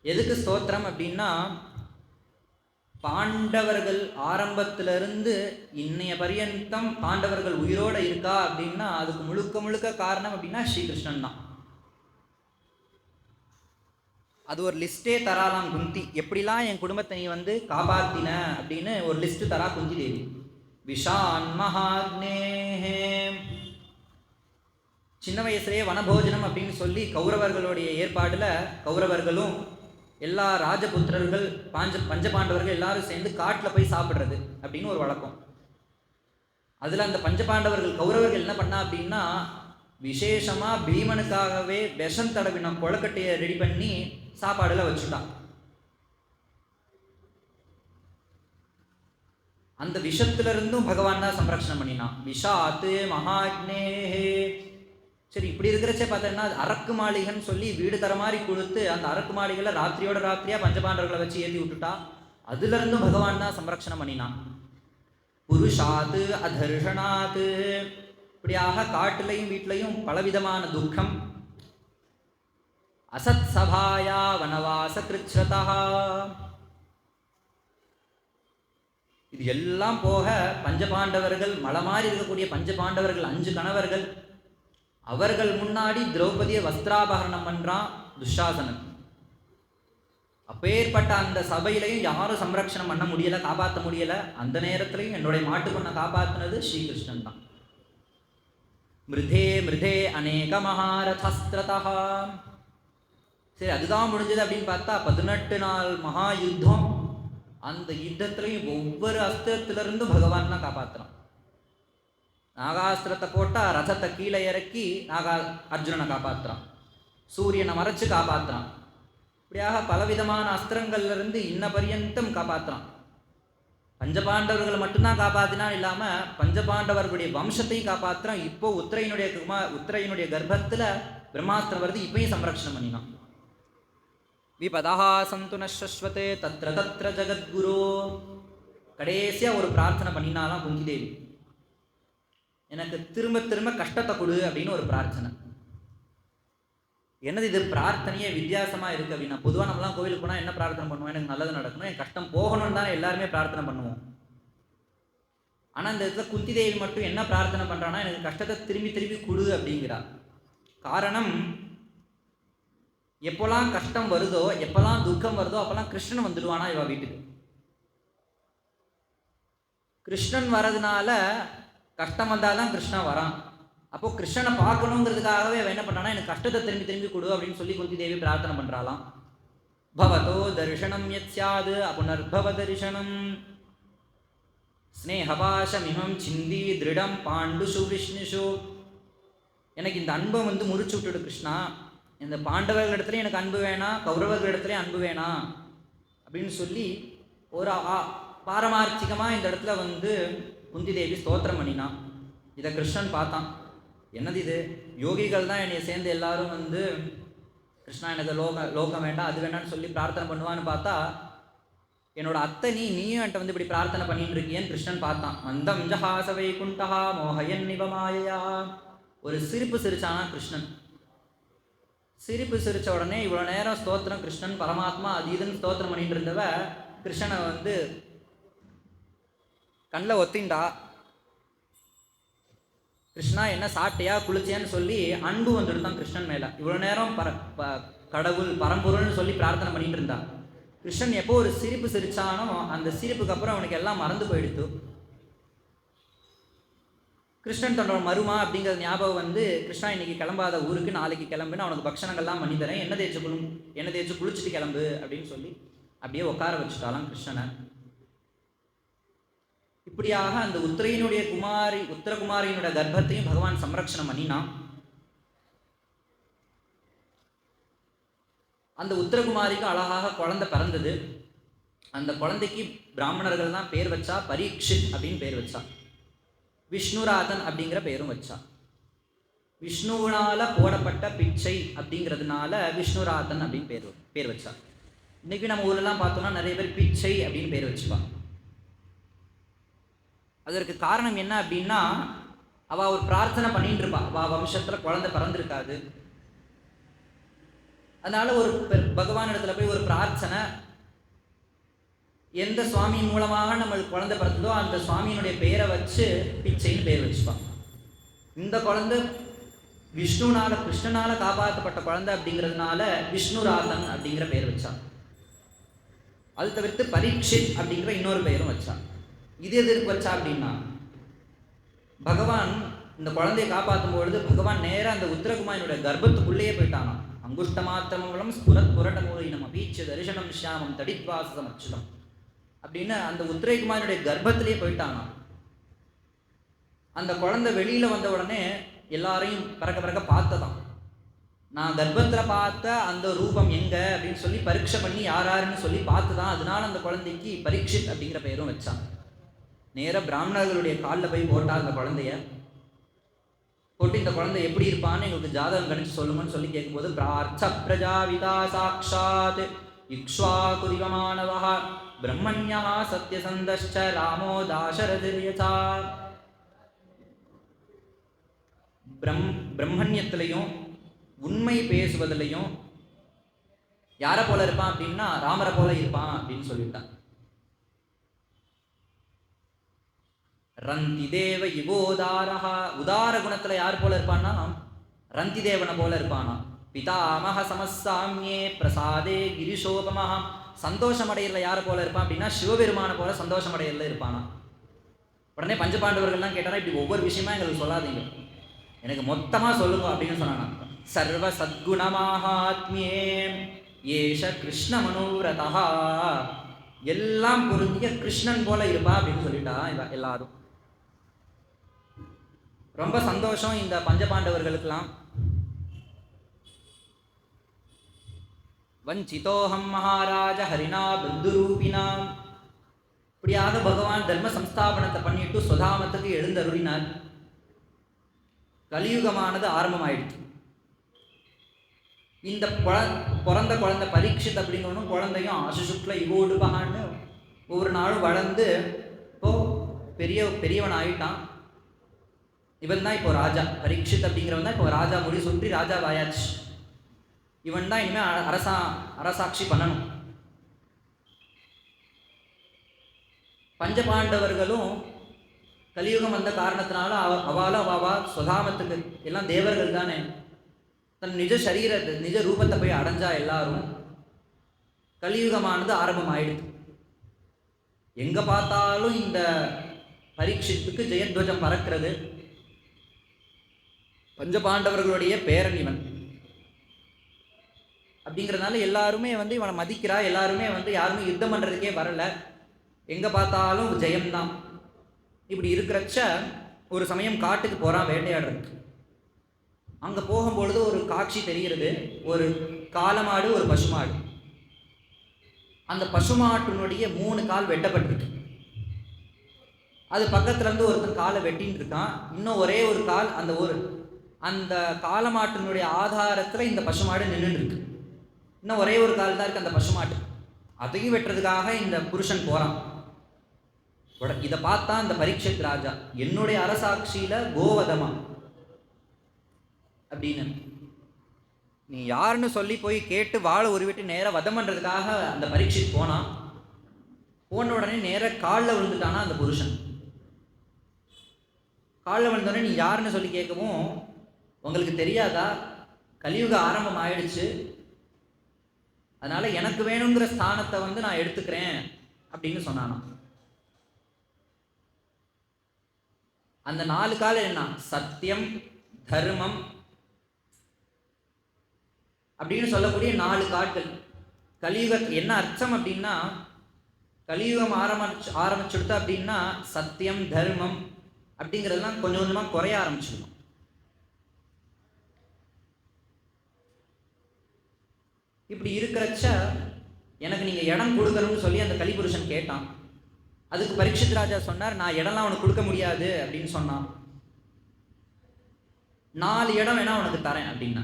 S1: எதுக்கு ஸ்தோத்திரம் அப்படின்னா, பாண்டவர்கள் ஆரம்பத்திலிருந்து இன்னைய பரியந்தம் பாண்டவர்கள் உயிரோட இருக்கா அப்படின்னா அதுக்கு முழுக்க முழுக்க காரணம் அப்படின்னா ஸ்ரீகிருஷ்ணன் தான். அது ஒரு லிஸ்டே தராலாம் குந்தி, எப்படிலாம் என் குடும்பத்தை நீ வந்து காப்பாத்தின அப்படின்னு ஒரு லிஸ்ட் தரா குந்தி தேவி. விஷான் மகாக்னேஹே, சின்ன வயசுலேயே வனபோஜனம் அப்படின்னு சொல்லி கௌரவர்களுடைய ஏற்பாடுல கௌரவர்களும் எல்லா ராஜபுத்திரர்கள் பஞ்சபாண்டவர்கள் எல்லாரும் சேர்ந்து காட்டில் போய் சாப்பிட்றது அப்படின்னு ஒரு வழக்கம். அதில் அந்த பஞ்சபாண்டவர்கள் கௌரவர்கள் என்ன பண்ணா அப்படின்னா, விசேஷமாக பீமனுக்காகவே விஷம் தடவின கொழக்கட்டையை ரெடி பண்ணி சாப்பாடுல வச்சுட்டான். அந்த விஷத்திலிருந்தும் பகவான் தான் சம்ரக்ஷணம் பண்ணினான். விஷாத்து மகாக்னேஹே. சரி, இப்படி இருக்கிறச்சே பார்த்தோன்னா அரக்கு மாளிகைன்னு சொல்லி வீடு தர மாதிரி கொடுத்து அந்த அரக்கு மாளிகையில் ராத்திரியோட ராத்திரியா பஞ்சபாண்டவர்களை வச்சு ஏற்றி விட்டுட்டா. அதுல இருந்தும் பகவான் தான் சம்ரக்ஷணம் பண்ணினான். புருஷாத்து அதர்ஷனாத்து. இப்படியாக காட்டிலையும் வீட்டிலையும் பலவிதமான துக்கம். அசத் சபாயா வனவாச கிருச்ரதா. இது எல்லாம் போக பஞ்சபாண்டவர்கள் மலை மாதிரி இருக்கக்கூடிய பஞ்சபாண்டவர்கள் 5 கணவர்கள், அவர்கள் முன்னாடி திரௌபதியை வஸ்திராபகரணம் பண்றான் துஷாசனன். அப்பேற்பட்ட அந்த சபையிலையும் யாரும் சம்ரக்ஷணம் பண்ண முடியல, காப்பாற்ற முடியல. அந்த நேரத்திலையும் என்னுடைய மாட்டு பண்ண காப்பாற்றினது ஸ்ரீகிருஷ்ணன் தான். மிருதே மிருதே அநேக மகாரதஸ்திரதா. சரி, அதுதான் முடிஞ்சது அப்படின்னு பார்த்தா 18 நாள் மகா யுத்தம். அந்த யுத்தத்திலையும் ஒவ்வொரு அஸ்திரத்திலிருந்தும் பகவான் தான் காப்பாற்றுறான். நாகாஸ்திரத்தை போட்டால் ரதத்தை கீழே இறக்கி அர்ஜுனனை காப்பாற்றுறான். சூரியனை மறைச்சு காப்பாற்றுறான். இப்படியாக பலவிதமான அஸ்திரங்கள்ல இருந்து இன்ன பரியந்தம் காப்பாற்றுறான். பஞ்சபாண்டவர்களை மட்டும்தான் காப்பாற்றினான் இல்லாமல் பஞ்சபாண்டவர்களுடைய வம்சத்தையும் காப்பாற்றுறான். இப்போ உத்திரையினுடைய கர்ப்பத்தில் பிரம்மாஸ்திரம் வருது, இப்பயும் சம்ரக்ஷணம் பண்ணினான். விபதா சந்து நஸ்வத்தே தத்ர தத்ர ஜகத்குரு. கடைசியாக ஒரு பிரார்த்தனை பண்ணினாலாம் குந்தி தேவி, எனக்கு திரும்ப திரும்ப கஷ்டத்தை கொடு அப்படின்னு ஒரு பிரார்த்தனை. என்னது இது, பிரார்த்தனையே வித்தியாசமாக இருக்குது அப்படின்னா. பொதுவாக நம்மளாம் கோவிலுக்கு போனால் என்ன பிரார்த்தனை பண்ணுவோம், எனக்கு நல்லது நடக்கணும், என் கஷ்டம் போகணும்னு தானே எல்லாருமே பிரார்த்தனை பண்ணுவோம். ஆனால் இந்த இடத்துல குந்தி தேவி மட்டும் என்ன பிரார்த்தனை பண்ணுறான்னா, எனக்கு கஷ்டத்தை திரும்பி திரும்பி கொடு அப்படிங்கிறா. காரணம், எப்போல்லாம் கஷ்டம் வருதோ, எப்போல்லாம் துக்கம் வருதோ, அப்போல்லாம் கிருஷ்ணன் வந்துடுவானா இவ வீட்டுக்கு. கிருஷ்ணன் வரதுனால கஷ்டம் வந்தால்தான் கிருஷ்ணன் வரான். அப்போ கிருஷ்ணனை பார்க்கணுங்கிறதுக்காகவே அவன் என்ன பண்ணானா, எனக்கு கஷ்டத்தை திரும்பி திரும்பி கொடு அப்படின்னு சொல்லி குந்தி தேவி பிரார்த்தனை பண்றாளாம். பவதோ தர்ஷனம் யத் ஸ்யாது அபுனர்பவ தரிசனம் ஸ்னேகபாசமிமம் சிந்தி திருடம் பாண்டுஷு விஷ்ணுஷு. எனக்கு இந்த அன்பை வந்து முறிச்சு விட்டுடு கிருஷ்ணா. இந்த பாண்டவர்கள் இடத்துலையும் எனக்கு அன்பு வேணாம், கௌரவர்கள் இடத்துலையும் அன்பு வேணாம் அப்படின்னு சொல்லி ஒரு பாரமார்த்திகமாக இந்த இடத்துல வந்து குந்தி தேவி ஸ்தோத்திரம் பண்ணினான். இதை கிருஷ்ணன் பார்த்தான். என்னது இது, யோகிகள் தான் என்னை சேர்ந்து எல்லாரும் வந்து கிருஷ்ணா எனக்கு லோகம் வேண்டாம் அது வேண்டாம்னு சொல்லி பிரார்த்தனை பண்ணுவான்னு பார்த்தா, என்னோட அத்தை நீயும் என்கிட்ட வந்து இப்படி பிரார்த்தனை பண்ணிட்டு இருக்கியன்னு கிருஷ்ணன் பார்த்தான். மந்தம் ஜஹாச வைகுண்டஹா மோகயன் நிபமாயா. ஒரு சிரிப்பு சிரிச்சானா கிருஷ்ணன். சிரிப்பு சிரிச்ச உடனே இவ்வளோ நேரம் ஸ்தோத்திரம் கிருஷ்ணன் பரமாத்மா அது இதுன்னு ஸ்தோத்திரம் பண்ணிட்டு இருந்தவ கிருஷ்ணனை வந்து கண்ணில் ஒத்திண்டா. கிருஷ்ணா என்ன சாப்பிட்டியா குளிச்சியான்னு சொல்லி அன்பு வந்துடுதான் கிருஷ்ணன் மேலே. இவ்வளோ நேரம் கடவுள் பரம்பொருள்னு சொல்லி பிரார்த்தனை பண்ணிட்டு இருந்தான். கிருஷ்ணன் எப்போ ஒரு சிரிப்பு சிரிச்சானோ அந்த சிரிப்புக்கு அப்புறம் அவனுக்கு எல்லாம் மறந்து போயிடுத்து. கிருஷ்ணன் தன்னோட மருமா அப்படிங்கிற ஞாபகம் வந்து, கிருஷ்ணா இன்னைக்கு கிளம்பாத ஊருக்கு நாளைக்கு கிளம்புன்னு அவனுக்கு பக்ஷணங்கள்லாம் பண்ணி தரேன், எண்ணெய் தேய்ச்சி குளிச்சுட்டு கிளம்பு அப்படின்னு சொல்லி அப்படியே உட்கார வச்சுட்டாலாம் கிருஷ்ணனை. இப்படியாக அந்த உத்தரகுமாரியினுடைய கர்ப்பத்தையும் பகவான் சம்ரக்ஷணம் பண்ணினான். அந்த உத்தரகுமாரிக்கு அழகாக குழந்தை பிறந்தது. அந்த குழந்தைக்கு பிராமணர்கள் தான் பேர் வச்சா. பரீட்சித் அப்படின்னு பேர் வச்சா. விஷ்ணுராதன் அப்படிங்கிற பேரும் வச்சா. விஷ்ணுவினால போடப்பட்ட பிச்சை அப்படிங்கிறதுனால விஷ்ணுராதன் அப்படின்னு பேர் வச்சா. இன்னைக்கு நம்ம ஊர்லாம் பார்த்தோம்னா நிறைய பேர் பிச்சை அப்படின்னு பேர் வச்சுப்பாங்க. அதற்கு காரணம் என்ன அப்படின்னா, அவள் ஒரு பிரார்த்தனை பண்ணிட்டு இருப்பா. அவள் வம்சத்தில் குழந்தை பிறந்திருக்காது. அதனால ஒரு பகவான் இடத்துல போய் ஒரு பிரார்த்தனை, எந்த சுவாமி மூலமாக நம்மளுக்கு குழந்தை பிறந்ததோ அந்த சுவாமியினுடைய பெயரை வச்சு பிச்சைன்னு பேர் வச்சுப்பான். இந்த குழந்தை விஷ்ணுனால கிருஷ்ணனால காப்பாற்றப்பட்ட குழந்தை அப்படிங்கிறதுனால விஷ்ணுராதன் அப்படிங்கிற பெயர் வச்சான். அது தவிர்த்து பரீட்சித் அப்படிங்கிற இன்னொரு பெயரும் வச்சான். இது எதற்கு வச்சா அப்படின்னா, பகவான் இந்த குழந்தையை காப்பாற்றும் பொழுது பகவான் நேராக அந்த உத்தரகுமாரினுடைய கர்ப்பத்துக்குள்ளேயே போயிட்டானா. அங்குஷ்ட மாத்திரமூலம் ஸ்புரத் புரட்ட மூலினம் அபீட்ச தரிசனம் ஷியாமம் தடித்வாசம் அச்சுதம் அப்படின்னு அந்த உத்தரகுமாரினுடைய கர்ப்பத்திலேயே போயிட்டானா. அந்த குழந்தை வெளியில வந்த உடனே எல்லாரையும் பறக்க பார்த்ததான். நான் கர்ப்பத்தில் பார்த்த அந்த ரூபம் எங்க அப்படின்னு சொல்லி பரீட்சை பண்ணி யாருன்னு சொல்லி பார்த்துதான். அதனால அந்த குழந்தைக்கு பரீட்சித் அப்படிங்கிற பெயரும் வச்சான். நேராக பிராமணர்களுடைய காலில் போய் போட்டா அந்த குழந்தைய போட்டு, இந்த குழந்தை எப்படி இருப்பான்னு எங்களுக்கு ஜாதகம் கணிச்சு சொல்லுங்கன்னு சொல்லி கேட்கும்போது, பிரார்த்த பிரஜாவிதா சாட்சாத் இக்ஷ்வாகுதிவமானவஹ பிரம்மண்யா சத்யசந்தஷ்ச ராமோ தாசரதிர்யசா. பிரம்மண்யத்திலையும் உண்மை பேசுவதிலையும் யாரை போல இருப்பான் அப்படின்னா ராமரை போல இருப்பான் அப்படின்னு சொல்லிட்டான். ரந்தி தேவ இவோதாரஹா, உதார குணத்துல யார் போல இருப்பான்னா ரந்தி தேவனை போல இருப்பானா. பிதாமக சமசாமியே பிரசாதே கிரிசோபமஹா, சந்தோஷம் அடையில யாரை போல இருப்பான் அப்படின்னா சிவபெருமான போல சந்தோஷம் அடையில இருப்பானா. உடனே பஞ்சபாண்டவர்கள்லாம் கேட்டாரா, இப்படி ஒவ்வொரு விஷயமா எங்களுக்கு சொல்லாதீங்க, எனக்கு மொத்தமா சொல்லுங்க அப்படின்னு சொன்னானா. சர்வ சத்குணமாஹாத்மியே ஏஷ கிருஷ்ண மனோரதா, எல்லாம் பொருந்திய கிருஷ்ணன் போல இருப்பா அப்படின்னு சொல்லிட்டா எல்லாரும். ரொம்ப சந்தோஷம் இந்த பஞ்சபாண்டவர்களுக்கெல்லாம். வஞ்சிதோஹம் மகாராஜ ஹரிணா பந்துரூபினா, இப்படியாக பகவான் தர்ம சம்ஸ்தாபனத்தை பண்ணிட்டு சுதாமத்துக்கு எழுந்தருளினார். கலியுகமானது ஆரம்பமாயிடுச்சு. இந்த பிறந்த குழந்தை பரீட்சித் அப்படிங்கணும் குழந்தையும் ஆசுசுக்ல இவோடுபகான்னு ஒவ்வொரு நாளும் வளர்ந்து இப்போ பெரியவன் ஆயிட்டான். இவன் தான் இப்போ ராஜா. பரீட்சித் அப்படிங்கிறவன் தான் இப்போ ராஜா முடி சுற்றி ராஜா வாயாச்சு. இவன் தான் இனிமேல் அரசாட்சி பண்ணணும். பஞ்சபாண்டவர்களும் கலியுகம் வந்த காரணத்தினால அவா சுதாமத்துக்கு எல்லாம் தேவர்கள் தானே, தன் நிஜ சரீரத்தை நிஜ ரூபத்தை போய் அடைஞ்சா எல்லாரும். கலியுகமானது ஆரம்பம் ஆயிடுது. எங்க பார்த்தாலும் இந்த பரீட்சித்துக்கு ஜெயத்வஜம் பறக்கிறது. பஞ்சபாண்டவர்களுடைய பேரன் இவன் அப்படிங்கிறதுனால எல்லாருமே இவனை மதிக்கிறா. எல்லாருமே யாருமே யுத்தம் பண்றதுக்கே வரல, எங்க பார்த்தாலும் ஜெயம்தான். இப்படி இருக்கிறச்ச ஒரு சமயம் காட்டுக்கு போறான் வேட்டையாடுறதுக்கு. அங்க போகும்பொழுது ஒரு காட்சி தெரிகிறது. ஒரு காளமாடு, ஒரு பசுமாடு. அந்த பசுமாட்டினுடைய 3 கால் வெட்டப்பட்டிருக்கு. அது பக்கத்துல இருந்து ஒருத்தன் காலை வெட்டின்னு இருக்கான். இன்னும் ஒரே ஒரு கால் அந்த காளமாட்டினுடைய ஆதாரத்துல இந்த பசுமாடு நின்றுட்டு இருக்கு. இன்னும் ஒரே ஒரு கால் தான் இருக்கு அந்த பசுமாட்டு. அதையும் வெட்டுறதுக்காக இந்த புருஷன் போறான். இதை பார்த்தா அந்த பரீட்சித் ராஜா, என்னுடைய அரசாட்சியில கோவதமா அப்படின்னு நீ யாருன்னு சொல்லி போய் கேட்டு வாழை உருவிட்டு நேராக வதம் பண்ணுறதுக்காக அந்த பரீட்சித் போனான். போன உடனே நேராக காலில் விழுந்துட்டானா அந்த புருஷன். காலில் விழுந்தோடனே நீ யாருன்னு சொல்லி கேட்கவும், உங்களுக்கு தெரியாதா கலியுக ஆரம்பம் ஆயிடுச்சு, அதனால எனக்கு வேணுங்கிற ஸ்தானத்தை நான் எடுத்துக்கிறேன் அப்படின்னு சொன்னானா. அந்த 4 கால் என்ன? சத்தியம், தர்மம் அப்படின்னு சொல்லக்கூடிய 4 கால்கள். கலியுகத்துக்கு என்ன அர்த்தம் அப்படின்னா, கலியுகம் ஆரம்பிச்சுடுத்து அப்படின்னா சத்தியம், தர்மம் அப்படிங்கிறதெல்லாம் கொஞ்சம் கொஞ்சமா குறைய ஆரம்பிச்சிடும். இப்படி இருக்கிறச்ச எனக்கு நீங்க இடம் கொடுக்கணும்னு சொல்லி அந்த கலிபுருஷன் கேட்டான். அதுக்கு பரீட்சித் ராஜா சொன்னார், நான் இடம்லாம் அவனுக்கு கொடுக்க முடியாது அப்படின்னு சொன்னான். 4 இடம் வேணா உனக்கு தரேன் அப்படின்னா.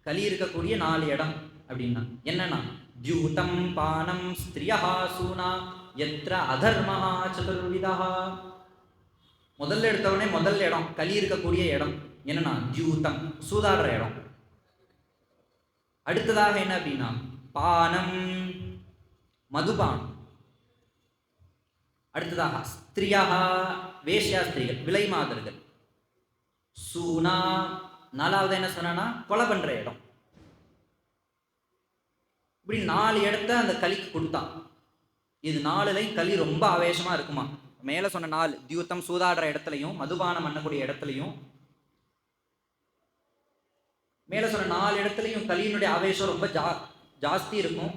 S1: கலி இருக்கக்கூடிய 4 இடம் அப்படின்னா என்னன்னா, தியூதம் பானம் ஸ்திரியா சூனா எத்ர அதர்மஹா சதுர்விதா. முதல்ல எடுத்தவனே முதல் இடம் கலி இருக்கக்கூடிய இடம் என்னன்னா தியூதம், சூதாடுற இடம். அடுத்ததாக என்ன அப்படின்னா பானம், மதுபானம். அடுத்ததாக ஸ்திரியா, வேஷ்யா ஸ்திரீகள், விலை மாதர்கள். சூனா, 4வது என்ன சொன்னா கொலை பண்ற இடம். இப்படி 4 இடத்த அந்த கலிக்கு கொடுத்தான். இது 4லையும் கலி ரொம்ப ஆவேசமா இருக்குமா. மேல சொன்ன 4 தியூத்தம் சூதாடுற இடத்துலையும், மதுபானம் பண்ணக்கூடிய இடத்துலையும், மேல சொன்ன 4 இடத்துலையும் கலியினுடைய ஆவேசம் ரொம்ப ஜாஸ்தி இருக்கும்.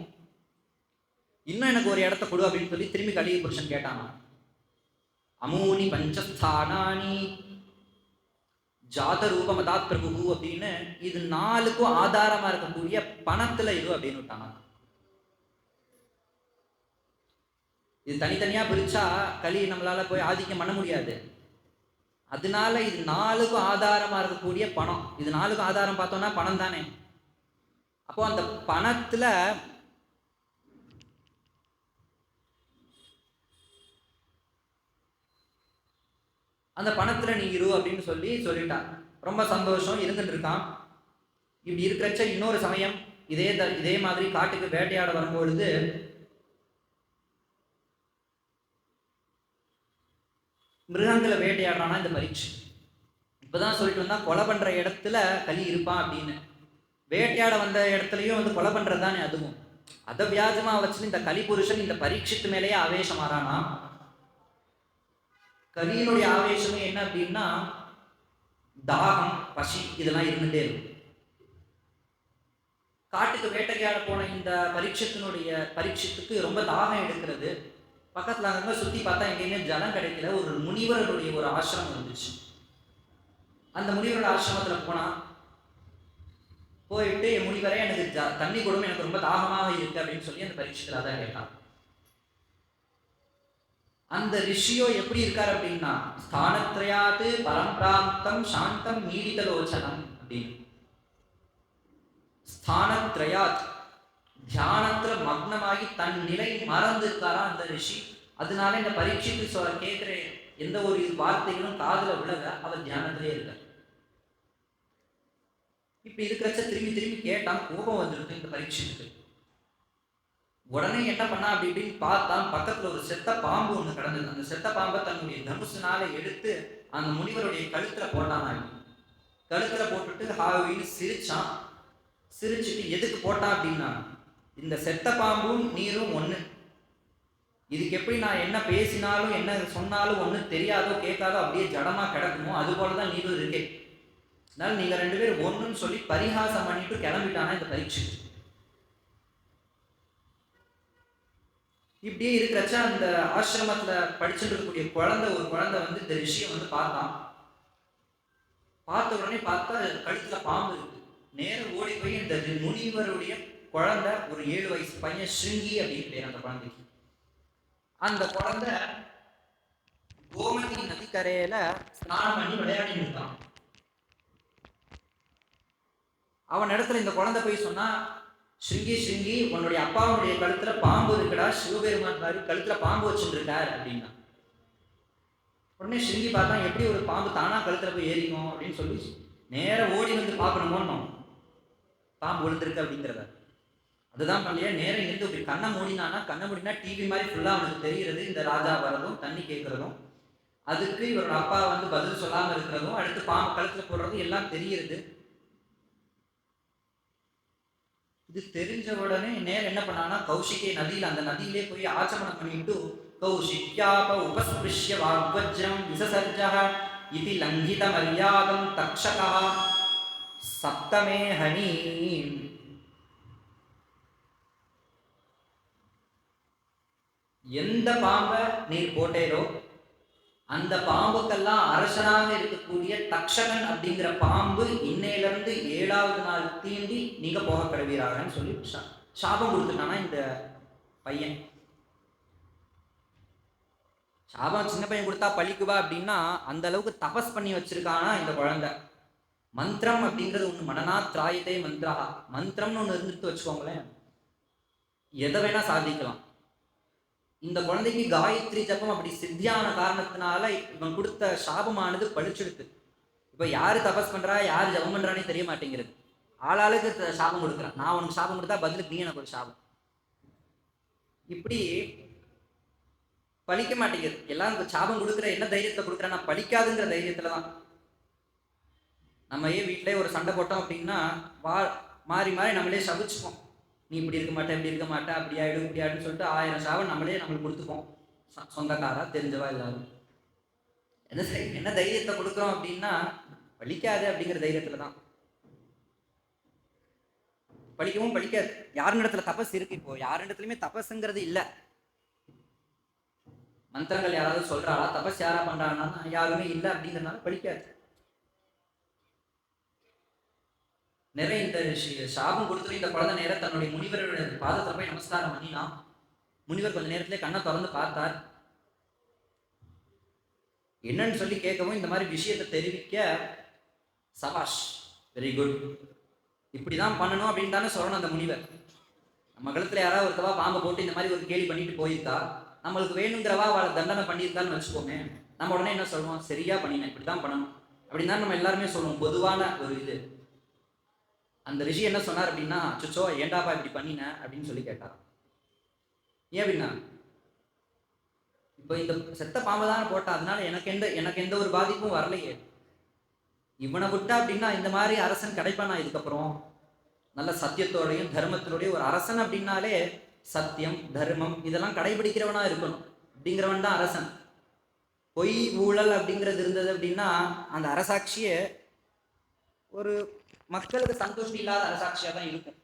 S1: இன்னும் எனக்கு ஒரு இடத்த கொடு அப்படின்னு சொல்லி திரும்பி கலி புருஷன் கேட்டானா. அமூனி பஞ்சஸ்தானானி ஜாத ரூப மதாத் பிரபு அப்படின்னு இது 4க்கும் ஆதாரமா இருக்கக்கூடிய பணத்துல இது அப்படின்னு விட்டானா. இது தனித்தனியா பிரிச்சா கலி நம்மளால போய் ஆதிக்கம் பண்ண முடியாது. அதனால இது 4க்கும் ஆதாரமா இருக்கக்கூடிய பணம். இது 4க்கும் ஆதாரம் பார்த்தோம்னா பணம் தானே. அப்போ அந்த பணத்துல நீ இரு அப்படின்னு சொல்லிட்டான். ரொம்ப சந்தோஷம் இருந்துட்டு இருக்கான். இப்படி இருக்கிறச்ச இன்னொரு சமயம் இதே மாதிரி காட்டுக்கு வேட்டையாட வரும்பொழுது மிருகங்களை வேட்டையாடுறானா இந்த பரீட்சை. இப்பதான் சொல்லிட்டு வந்தா கொலை பண்ற இடத்துல கலி இருப்பான் அப்படின்னு. வேட்டையாட வந்த இடத்துலயும் கொலை பண்றது தானே அதுவும். அதை வியாஜமா வச்சு இந்த கலி புருஷன் இந்த பரீட்சித்து மேலேயே ஆவேசமாறானா. கலியினுடைய ஆவேசமே என்ன அப்படின்னா தாகம், பசி இதெல்லாம் இருந்துட்டே இருக்கும். காட்டுக்கு வேட்டையாட போன இந்த பரீட்சித்துக்கு ரொம்ப தாகம் எடுக்கிறது. பக்கத்துல அங்க சுத்தி பார்த்தா எங்கேயுமே ஜலம் கிடைக்கல. ஒரு முனிவருடைய ஒரு ஆசிரமம் இருந்துச்சு. அந்த முனிவரோட ஆசிரமத்துல போயிட்டு முனிவரே எனக்கு தண்ணி கொடுமை, எனக்கு ரொம்ப தாகமாக இருக்கு அப்படின்னு சொல்லி அந்த பரீட்சித்துல அதான் கேட்டான். அந்த ரிஷியோ எப்படி இருக்காரு அப்படின்னா ஸ்தானத்ரயாத்து பரம்பிராந்தம் சாந்தம் நீடிதலோச்சனம் அப்படின்னு. ஸ்தானத்ரயாத் தியானத்துல மக்னமாகி தன் நிலை மறந்து இருக்காரா அந்த ரிஷி. அதனால இந்த பரீட்சித்து கேட்கிற எந்த ஒரு வார்த்தைகளும் காதுல விழல, அவர் தியானத்திலே இருக்கார். இப்ப இருக்கிறச்ச திரும்பி கேட்டான். கோபம் வந்துருக்கு இந்த பரீட்சித்துக்கு. உடனே என்ன பண்ணா அப்படி இப்படின்னு பார்த்தான். பக்கத்துல ஒரு செத்த பாம்பு ஒண்ணு கிடந்தது. அந்த செத்த பாம்பை தன்னுடைய தனுசுனால எடுத்து அந்த முனிவருடைய கழுத்துல போட்டான். கழுத்துல போட்டுட்டு ஹாவின்னு சிரிச்சான். சிரிச்சுட்டு எதுக்கு போட்டான் அப்படின்னா, இந்த செத்த பாம்பும் நீரும் ஒண்ணு. இதுக்கு எப்படி நான் என்ன பேசினாலும் என்ன சொன்னாலும் ஒண்ணு தெரியாதோ கேட்காதோ அப்படியே ஜடமா கிடக்குமோ அது போலதான் நீரும் இருக்கே. அதனால நீங்க 2 பேரும் ஒண்ணுன்னு சொல்லி பரிகாசம் பண்ணிட்டு கிளம்பிட்டானா இந்த பரீட்சை. இப்படியே இருக்கிறச்ச அந்த ஆசிரமத்துல படிச்சுட்டு இருக்கக்கூடிய ஒரு குழந்தை இந்த ரிஷியை பார்த்தான். பார்த்த உடனே பார்த்தா கழுத்துல பாம்பு இருக்கு. நேரம் ஓடி போய் இந்த முனிவருடைய குழந்தை, ஒரு 7 வயசு பையன், ஸ்ருங்கி அப்படின்னு பேர் அந்த குழந்தைக்கு. அந்த குழந்தை கோமதி நதிக்கரையில ஸ்நானம் பண்ணி விளையாடி இருக்கான். அவன் இடத்துல இந்த குழந்தை போய் சொன்னா, ஸ்ருங்கி உன்னுடைய அப்பாவுடைய கழுத்துல பாம்பு இருக்குடா, சிவபெருமான் மாதிரி கழுத்துல பாம்பு வச்சுட்டு இருக்கார் அப்படின்னா. உடனே ஸ்ருங்கி பார்த்தா எப்படி ஒரு பாம்பு தானா கழுத்துல போய் ஏறிக்கும் அப்படின்னு சொல்லி நேரம் ஓடி பார்க்கணுமோ பாம்பு விழுந்திருக்கு அப்படிங்கிறத. அதுதான் பண்ணலையா, நேரம் இருந்து இப்படி கண்ணை மூடினா டிவி மாதிரி ஃபுல்லா அவனுக்கு தெரிகிறது. இந்த ராஜா வரதும் தண்ணி கேட்கறதும், அதுக்கு இவரோட அப்பா பதில் சொல்லாம இருக்கிறதும், அடுத்து பாம்பு கழுத்துல போடுறதும் எல்லாம் தெரிகிறது. இது தெரிஞ்ச உடனே நேரம் என்ன பண்ணானா, கௌஷிகை நதியில அந்த நதியிலே போய் ஆச்சமனம் பண்ணிட்டு கௌஷிக்யாப உபஸ்பிருஷ்ய வாக்வஜ்ரம் விசசர்ஜஹ இது லங்கித மரியாதம் தக்ஷகா சப்தமே ஹனி. எந்த பாம்பை நீர் போட்டேரோ அந்த பாம்புக்கெல்லாம் அரசனாக இருக்கக்கூடிய தக்ஷகன் அப்படிங்கிற பாம்பு இன்னையிலிருந்து 7வது நாள் தீண்டி நீங்க போக கடவீராகன்னு சொல்லி சாபம் கொடுத்துட்டானா இந்த பையன். சாபம் சின்ன பையன் கொடுத்தா பழிக்குவா அப்படின்னா அந்த அளவுக்கு தபஸ் பண்ணி வச்சிருக்கானா இந்த குழந்தை. மந்திரம் அப்படிங்கிறது ஒண்ணு, மனநா திராயதே மந்திரா. மந்திரம்னு ஒண்ணு இருந்துட்டு வச்சுக்கோங்களேன், எதை வேணா சாதிக்கலாம். இந்த குழந்தைக்கு காயத்ரி ஜபம் அப்படி சித்தியான காரணத்தினால இவன் கொடுத்த சாபமானது பழிச்செடுத்து. இப்ப யாரு தபஸ் பண்றா யாரு ஜபம் பண்றானே தெரிய மாட்டேங்கிறது. ஆளாளுக்கு சாபம் கொடுக்குறான். நான் உனக்கு சாபம் கொடுத்தா பதிலுக்கு நீ எனக்கு ஒரு சாபம். இப்படி பழிக்க மாட்டேங்குது. எல்லாம் சாபம் கொடுக்குற என்ன தைரியத்தை கொடுக்குறேன், நான் பழிக்காதுங்கிற தைரியத்துலதான். நம்ம வீட்டிலே ஒரு சண்டை போட்டோம் அப்படின்னா மாறி மாறி நம்மளே சபிச்சுப்போம். நீ இப்படி இருக்க மாட்டேன் இப்படி இருக்க மாட்டேன் அப்படி ஆயிடும் இப்படி ஆயிடுன்னு சொல்லிட்டு 1000 சாபம் நம்மளுக்கு கொடுத்துப்போம். சொந்தக்காரா தெரிஞ்சவா எல்லாரும். என்ன தைரியத்தை கொடுக்குறோம் அப்படின்னா பழிக்காது அப்படிங்கிற தைரியத்துல தான். பழிக்கவும் பழிக்காது. யாருன்னிடத்துல தபஸ் இருக்கு? இப்போ யாருன்றதுலயுமே தபஸ்ங்கிறது இல்ல. மந்திரங்கள் யாராவது சொல்றாளா? தபஸ் யாரா பண்றாங்கன்னா யாருமே இல்லை அப்படிங்கிறதுனால பழிக்காது. நிறைய இந்த சாபம் கொடுத்துட்டு இந்த குழந்தை நேரம் தன்னுடைய முனிவருடைய பாதத்தை போய் நமஸ்காரம் பண்ணினா. முனிவர் கொஞ்ச நேரத்திலே கண்ணை திறந்து பார்த்தார். என்னன்னு சொல்லி கேட்கவும் இந்த மாதிரி விஷயத்தை தெரிவிக்க, சபாஷ் வெரி குட், இப்படிதான் பண்ணணும் அப்படின்னு தானே சொல்லணும் அந்த முனிவர். நம்ம கழுத்துல யாராவது ஒருத்தவா பாம்பை போட்டு இந்த மாதிரி ஒரு கேலி பண்ணிட்டு போயிருக்கா, நம்மளுக்கு வேணுங்கிறவா அவளை தண்டனை பண்ணியிருக்கான்னு வச்சுக்கோங்க, நம்ம உடனே என்ன சொல்லுவோம், சரியா பண்ணினேன் இப்படிதான் பண்ணணும் அப்படின்னு தான் நம்ம எல்லாருமே சொல்லுவோம். பொதுவான ஒரு இது. அந்த ரிஷி என்ன சொன்னார் அப்படின்னா, சுச்சோ ஏண்டாப்பா இப்படி பண்ணின அப்படின்னு சொல்லி கேட்டார். ஏன் அப்படின்னா, இப்போ இந்த செத்த பாம்பை தான் போட்டா, அதனால எனக்கு எந்த ஒரு பாதிப்பும் வரலையே. இவனை விட்டா அப்படின்னா இந்த மாதிரி அரசன் கிடைப்பானா இதுக்கப்புறம்? நல்ல சத்தியத்தோடையும் தர்மத்தோடையும் ஒரு அரசன் அப்படின்னாலே சத்தியம் தர்மம் இதெல்லாம் கடைபிடிக்கிறவனா இருக்கணும் அப்படிங்கிறவன் தான் அரசன். பொய் ஊழல் அப்படிங்கிறது இருந்தது அப்படின்னா அந்த அரசாட்சியே ஒரு மக்களுக்கு சந்தோஷம் இல்லாத அரசாட்சியா தான் இருக்கும்.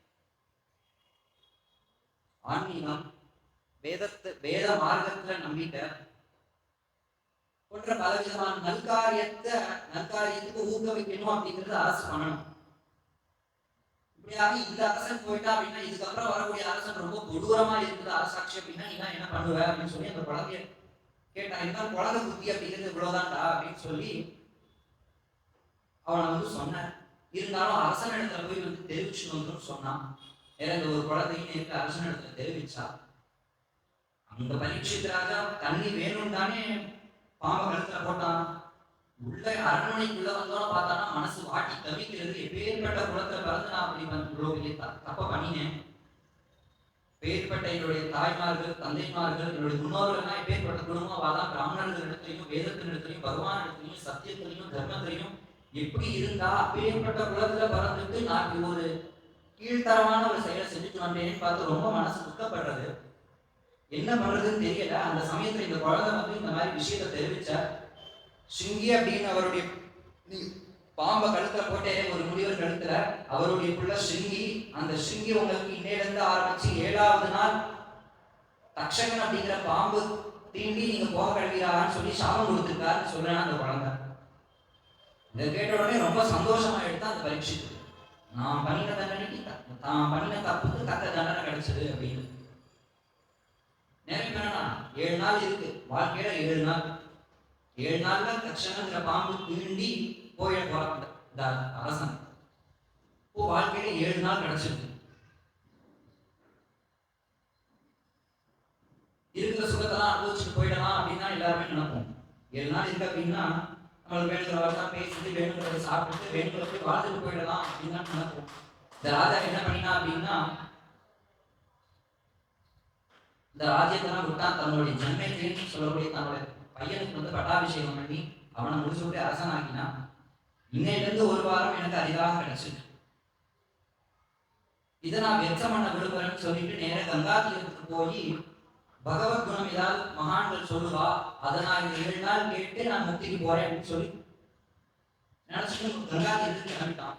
S1: ஆன்மீகம் வேத மார்க்கத்துல நம்பிட்ட போன்ற பல விதமான நல்காரியத்துக்கு ஊக்குவிக்கணும் அப்படிங்கிறது அரசு பண்ணணும். இப்படியாக இந்த அரசன் போயிட்டா அப்படின்னா இதுக்கப்புறம் வரக்கூடிய அரசன் ரொம்ப கொடூரமா இருக்குது அரசாட்சி அப்படின்னா நீ என்ன பண்ணுவ அப்படின்னு சொல்லி அந்த குழந்தைய கேட்டான். என்ன குழந்தை புத்தி அப்படிங்கிறது இவ்வளவுதான்டா அப்படின்னு சொல்லி அவனை சொன்ன. இருந்தாலும் அரசன் இடத்துல போய் தெரிவிச்சு வந்துடும் சொன்னான். வேற இந்த ஒரு குழந்தையும் எனக்கு அரசன் இடத்துல தெரிவிச்சா. அந்த பரீட்சித்தராக தண்ணி வேணும் தானே பாம்பை கழுத்துல போட்டான். உள்ள அரண்மனைக்குள்ள வந்தோன்னு பார்த்தானா மனசு வாட்டி தவிக்கிறது. எப்பேற்பட்ட குளத்துல பிறந்து நான் அப்படி இவ்வளவு பெரிய தப்ப பண்ணினேன். பேர்பட்ட என்னுடைய தாய்மார்கள் தந்தைமார்கள் என்னுடைய முன்னோர்கள்லாம் எப்பேற்பட்ட குடும்பம் வாதான் பிராமணர்கள் இடத்துலையும் வேதத்தின் இடத்துலையும் பகவான் இடத்துலையும் சத்தியத்திலையும் தர்மத்திலையும் எப்படி இருந்தா அப்பேற்பட்ட குலத்துல பறந்துட்டு நான் ஒரு கீழ்த்தரமான ஒரு செயலை செஞ்சுட்டு வந்தேன்னு பார்த்து ரொம்ப மனசு துக்கப்படுறது. என்ன பண்றதுன்னு தெரியல. அந்த சமயத்துல இந்த குழந்தை இந்த மாதிரி விஷயத்த தெரிவிச்ச. சிங்கி அப்படின்னு அவருடைய பாம்பை கழுத்துல போட்டே ஒரு முனிவர் கழுத்துல அவருடைய புள்ள சிங்கி. அந்த சிங்கி உங்களுக்கு இன்னையிலிருந்து ஆரம்பிச்சு 7வது நாள் தக்ஷகன் அப்படிங்கிற பாம்பு தீண்டி நீங்க போக கழுவீரான்னு சொல்லி சாபம் கொடுத்துருக்காருன்னு சொல்றேன் அந்த குழந்தை. இதை கேட்ட உடனே ரொம்ப சந்தோஷமா எடுத்தா அந்த பரீட்சித்து. நான் பண்ணின தண்டனைக்கு தான் பண்ணின தப்புக்கு தக்க தண்டனை கிடைச்சது அப்படின்னு. நேரம் என்னன்னா 7 நாள் இருக்கு வாழ்க்கையில. 7 நாள் 7 நாள்ல தக்ஷகங்கிற பாம்பு தீண்டி போயிட போறாங்க இந்த அரசன். இப்போ வாழ்க்கையில 7 நாள் கிடைச்சிருக்கு. இருக்கிற சுகத்தெல்லாம் அனுபவிச்சுட்டு போயிடலாம் அப்படின்னா எல்லாருமே நினைப்போம். 7 நாள் இருக்கு அப்படின்னா நம்மளுக்கு வேணுங்கிறவெல்லாம் பேசிட்டு வேணுங்கிறத சாப்பிட்டு வேணுங்கிற போய் வாழ்ந்துட்டு போயிடலாம் அப்படின்னு தான் நினைப்போம். இந்த ராஜா என்ன பண்ணினா அப்படின்னா இந்த ராஜ்யத்தெல்லாம் விட்டா தன்னுடைய ஜன்மத்தையும் சொல்லக்கூடிய தன்னுடைய பையனுக்கு பட்டாபிஷேகம் பண்ணி அவனை முடிச்சு விட்டு அரசன் ஆக்கினா. இன்னையிலிருந்து 1 வாரம் எனக்கு அரிதாக கிடைச்சிருக்கு. இதை நான் வெச்சம் பண்ண விரும்புறேன்னு சொல்லிட்டு நேர கங்கா தீரத்துக்கு போய் பகவத் குணம் ஏதாவது மகான்கள் சொல்லுவா, அதை நான் 7 நாள் கேட்டு நான் முக்திக்கு போறேன் அப்படின்னு சொல்லி நினைச்சுட்டு கங்கா தீர்த்துக்கு கிளம்பிட்டான்.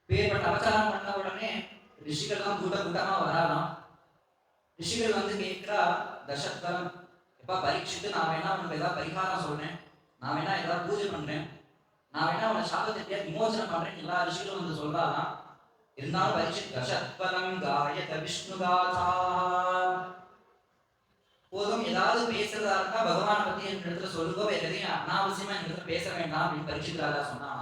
S1: பேர்பட்ட அபச்சாரம் பண்ண உடனே ரிஷிகள்லாம் கூட்டமா வராதான். ரிஷிகள் வந்து கேட்கிறா, தசரதன் எப்பா பரீட்சித்து, நான் வேணா உனக்கு ஏதாவது பரிகாரம் சொல்றேன், நான் வேணா ஏதாவது பூஜை பண்றேன், நான் வேணா உன சாபத்தை விமோசனம் பண்றேன், எல்லா ரிஷிகளும் வந்து சொல்றாதான். இருந்தாலும் பரீட்சித் தசத்வரம் காயத விஷ்ணுகாதா, போதும் ஏதாவது பேசுறதா இருந்தா பகவானை பத்தி என் இடத்துல சொல்லுங்க, வேற எதையும் அனாவசியமா என் இடத்துல பேச வேண்டாம் அப்படின்னு பரீட்சித் ராஜா சொன்னா.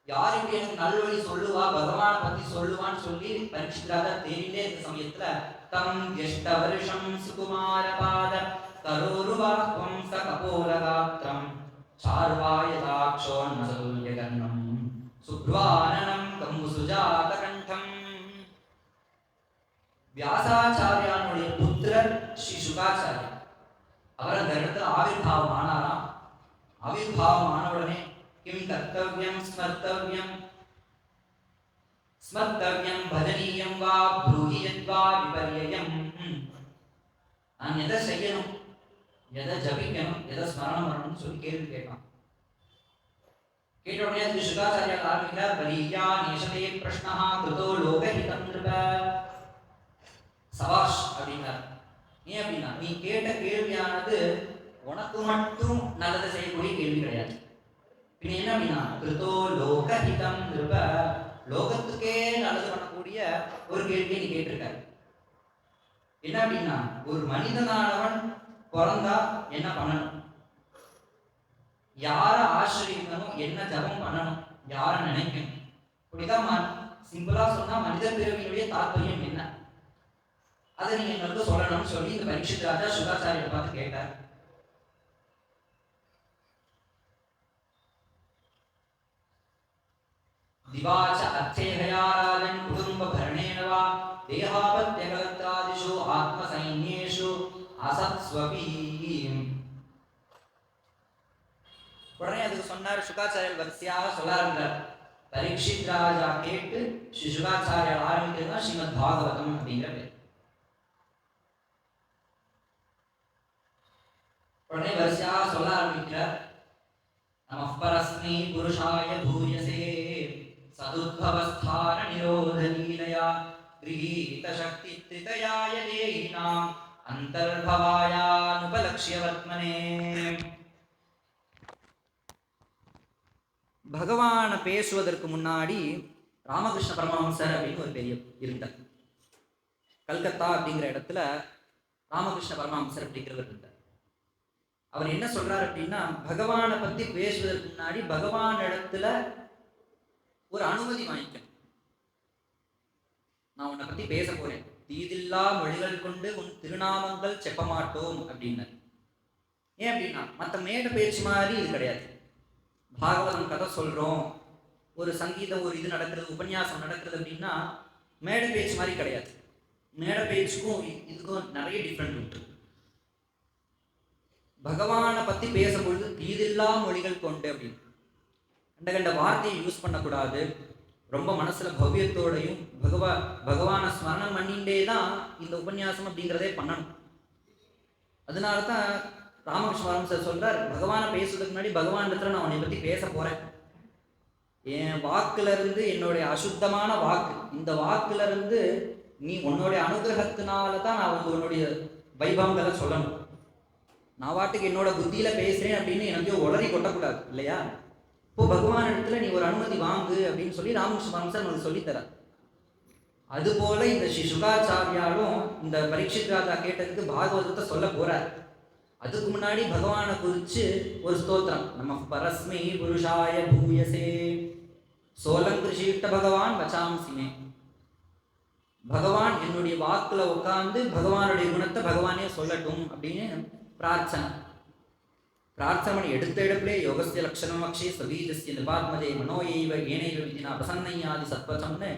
S1: யார் இப்படி எனக்கு நல்வழி சொல்லுவா, பகவானை பத்தி சொல்லுவான்னு சொல்லி பரீட்சித் ராஜா தேடிட்டே இருக்க சமயத்துல தம் எஷ்ட வருஷம் சுகுமார பாத கரோருவாக்வம் ச கபோலகாத்ரம் சார்வாயதாக்ஷோன்மதுல்யகர்ணம் சுப்ரவானனம் கம்புசுஜாத கண்டம். வியாசாச்சாரியானுடைய புத்திரர் ஸ்ரீ சுகாச்சாரியர். அவர் அந்த இடத்துல ஆவிர்பாவம் ஆனாராம். ஆவிர்பாவம் ஆன உடனே கிம் கர்த்தவ்யம் ஸ்மர்த்தவ்யம் ஸ்மர்த்தவ்யம் பஜனீயம் வா ப்ரூஹி யத்வா விபர்யயம். நான் எதை செய்யணும், எதை ஜபிக்கணும், எதை ஸ்மரணம் பண்ணணும்னு சொல்லி கேள்வி கேட்கலாம். கேட்ட உடனே ஸ்ரீ சுகாச்சாரியார் ஆரம்பிக்கிறார், பலீயா நேஷதே பிரஷ்னஹ கிருதோ லோகஹிதம் நிருப. சபாஷ் அப்படின்னார். ஏன் அப்படின்னா, நீ கேட்ட கேள்வியானது உனக்கு மட்டும் நல்லதை செய்யக்கூடிய கேள்வி கிடையாது. பின்ன என்ன அப்படின்னா, கிருதோ லோகஹிதம் நிருப, லோகத்துக்கே நல்லது பண்ணக்கூடிய ஒரு கேள்வியை நீ கேட்டிருக்க. என்ன அப்படின்னா, ஒரு மனிதனானவன் பிறந்தா என்ன பண்ணணும், யாரை ஆசிரியக்கணும், என்ன ஜபம் பண்ணணும், யாரை நினைக்கணும், இப்படிதான் சிம்பிளா சொன்னா மனித பிறவியுடைய தாற்பயம் என்ன, அதை நீங்க எங்களுக்கு சொல்லணும்னு சொல்லி இந்த பரீட்சித் ராஜா சுகாச்சாரியரை பார்த்து கேட்டார். திவாச்ச அர்ச்சேஹயா ராஜன் குடும்ப பரணேன வா தேகாபத்யகலத்ராதிஷு ஆத்ம சைன்யேஷு அசத்ஸ்வபீம். உடனே அதுக்கு சொன்னார் சுகாச்சாரியர், வரிசையாக சொல்ல ஆரம்பித்தார். பரீட்சித் ராஜா கேட்டு ஸ்ரீ சுகாச்சாரியர் ஆரம்பிக்கிறதுனா ஸ்ரீமத் பாகவதம் அப்படிங்கிற பேர். உடனே வரிசையாக சொல்ல ஆரம்பிக்கிறார். நமः பரஸ்மை புருஷாய பூயசே சதுத்பவஸ்தான நிரோத லீலயா கிரஹீத சக்தி த்ரிதயாய தேஹினாம் அந்தர்பவாயானுபலக்ஷ்ய வர்த்மனே. பகவான பேசுவதற்கு முன்னாடி ராமகிருஷ்ண பரமஹம்சர் அப்படின்னு ஒரு பெரிய இருந்தார். கல்கத்தா அப்படிங்கிற இடத்துல ராமகிருஷ்ண பரமஹம்சர் அப்படிங்கிறவர் இருந்தார். அவர் என்ன சொல்றாரு அப்படின்னா, பகவானை பத்தி பேசுவதற்கு முன்னாடி பகவான் இடத்துல ஒரு அனுமதி வாங்கிக்கணும். நான் உன்னை பத்தி பேச போறேன், தீதில்லா மொழிகள் கொண்டு உன் திருநாமங்கள் செப்ப மாட்டோம் அப்படின்னாரு. ஏன் அப்படின்னா, மற்ற மேடை பேச்சு மாதிரி இது கிடையாது. பாகவதம் கதை சொல்றோம், ஒரு சங்கீதம் ஒரு இது நடக்கிறது, உபன்யாசம் நடக்கிறது அப்படின்னா மேடை பேச்சு மாதிரி கிடையாது. மேடை பேச்சுக்கும் இதுக்கும் நிறைய டிஃப்ரெண்ட் உண்டு. பகவானை பத்தி பேசும்பொழுது தீதில்லா மொழிகள் கொண்டு அப்படின்னு கண்ட வார்த்தையை யூஸ் பண்ணக்கூடாது. ரொம்ப மனசுல பவ்யத்தோடையும் பகவானை ஸ்மரணம் பண்ணிட்டே தான் இந்த உபன்யாசம் அப்படிங்கிறதே பண்ணணும். அதனால தான் ராமகிருஷ்ண பரமஹம்சர் சொல்றார், பகவானை பேசுறதுக்கு முன்னாடி பகவான் இடத்துல நான் உன்னை பத்தி பேச போறேன். என் வாக்குல இருந்து, என்னுடைய அசுத்தமான வாக்கு, இந்த வாக்குல இருந்து நீ உன்னுடைய அனுகிரகத்தினாலதான் நான் உன்னுடைய வைபவங்களை சொல்லணும். நான் வாட்டுக்கு என்னோட புத்தியில பேசுறேன் அப்படின்னு எனக்கு உளறி கொட்டக்கூடாது இல்லையா? இப்போ பகவான் இடத்துல நீ ஒரு அனுமதி வாங்கு அப்படின்னு சொல்லி ராமகிருஷ்ண பரமஹம்சர் உங்களுக்கு சொல்லித்தரார். அதுபோல இந்த ஸ்ரீ சுகாச்சாரியாலும் இந்த பரீட்சித் ராஜா கேட்டதுக்கு பாகவதத்தை சொல்ல போறார். அதுக்கு முன்னாடி பகவானை குறிச்சு ஒரு ஸ்தோத்திரம், நம்ம பரஸ்மை புருஷாய பூயசே சோலங்கிருஷிட்ட பகவான் வச்சாம்சிமே. பகவான் என்னுடைய வாக்குல உட்கார்ந்து பகவானுடைய குணத்தை பகவானே சொல்லட்டும் அப்படின்னு பிரார்த்தனை பண்ணி எடுத்த இடத்திலே யோகஸ்ய லட்சணம் அக்ஷே ஸ்வபீஜஸ்ய நிபாத்மஜே மனோயைவ ஏனைவ விதினா பிரசன்னையாதி சத்வசம்னு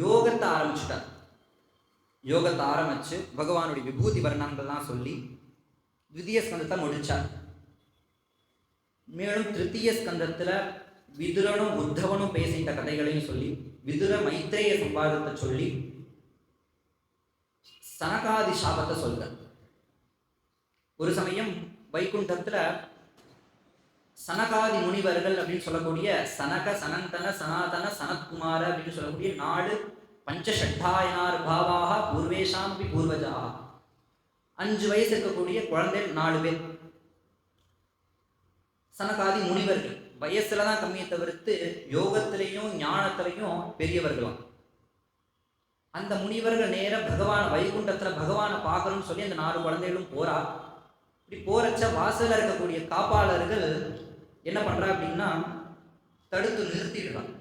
S1: யோகத்தை ஆரம்பிச்சுட்டார். யோகத்தை ஆரம்பிச்சு பகவானுடைய விபூதி வர்ணங்கள்லாம் சொல்லி த்விதீய ஸ்கந்தத்தை முடிச்சார். மேலும் திருத்தீய ஸ்கந்தத்துல விதுரனும் உத்தவனும் பேசிட்ட கதைகளையும் சொல்லி, விதுர மைத்ரேய சம்பாதத்தை சொல்லி, சனகாதி சாபத்தை சொல்ற. ஒரு சமயம் வைகுண்டத்துல சனகாதி முனிவர்கள் அப்படின்னு சொல்லக்கூடிய சனக, சனந்தன, சனாதன, சனத்குமார அப்படின்னு சொல்லக்கூடிய 4 பஞ்சஷட்டாயனார் பாவாக பூர்வேஷாம்பி பூர்வஜா. 5 வயசு இருக்கக்கூடிய குழந்தைகள் 4 பேர் சனகாதி முனிவர்கள். வயசுலதான் கம்மியை தவிர்த்து யோகத்திலையும் ஞானத்திலையும் பெரியவர்களும். அந்த முனிவர்கள் நேர பகவான் வைகுண்டத்துல பகவானை பார்க்கணும்னு சொல்லி அந்த 4 குழந்தைகளும் போறா. இப்படி போறச்ச வாசல்ல இருக்கக்கூடிய காப்பாளர்கள் என்ன பண்றா அப்படின்னா தடுத்து நிறுத்திடுறான்.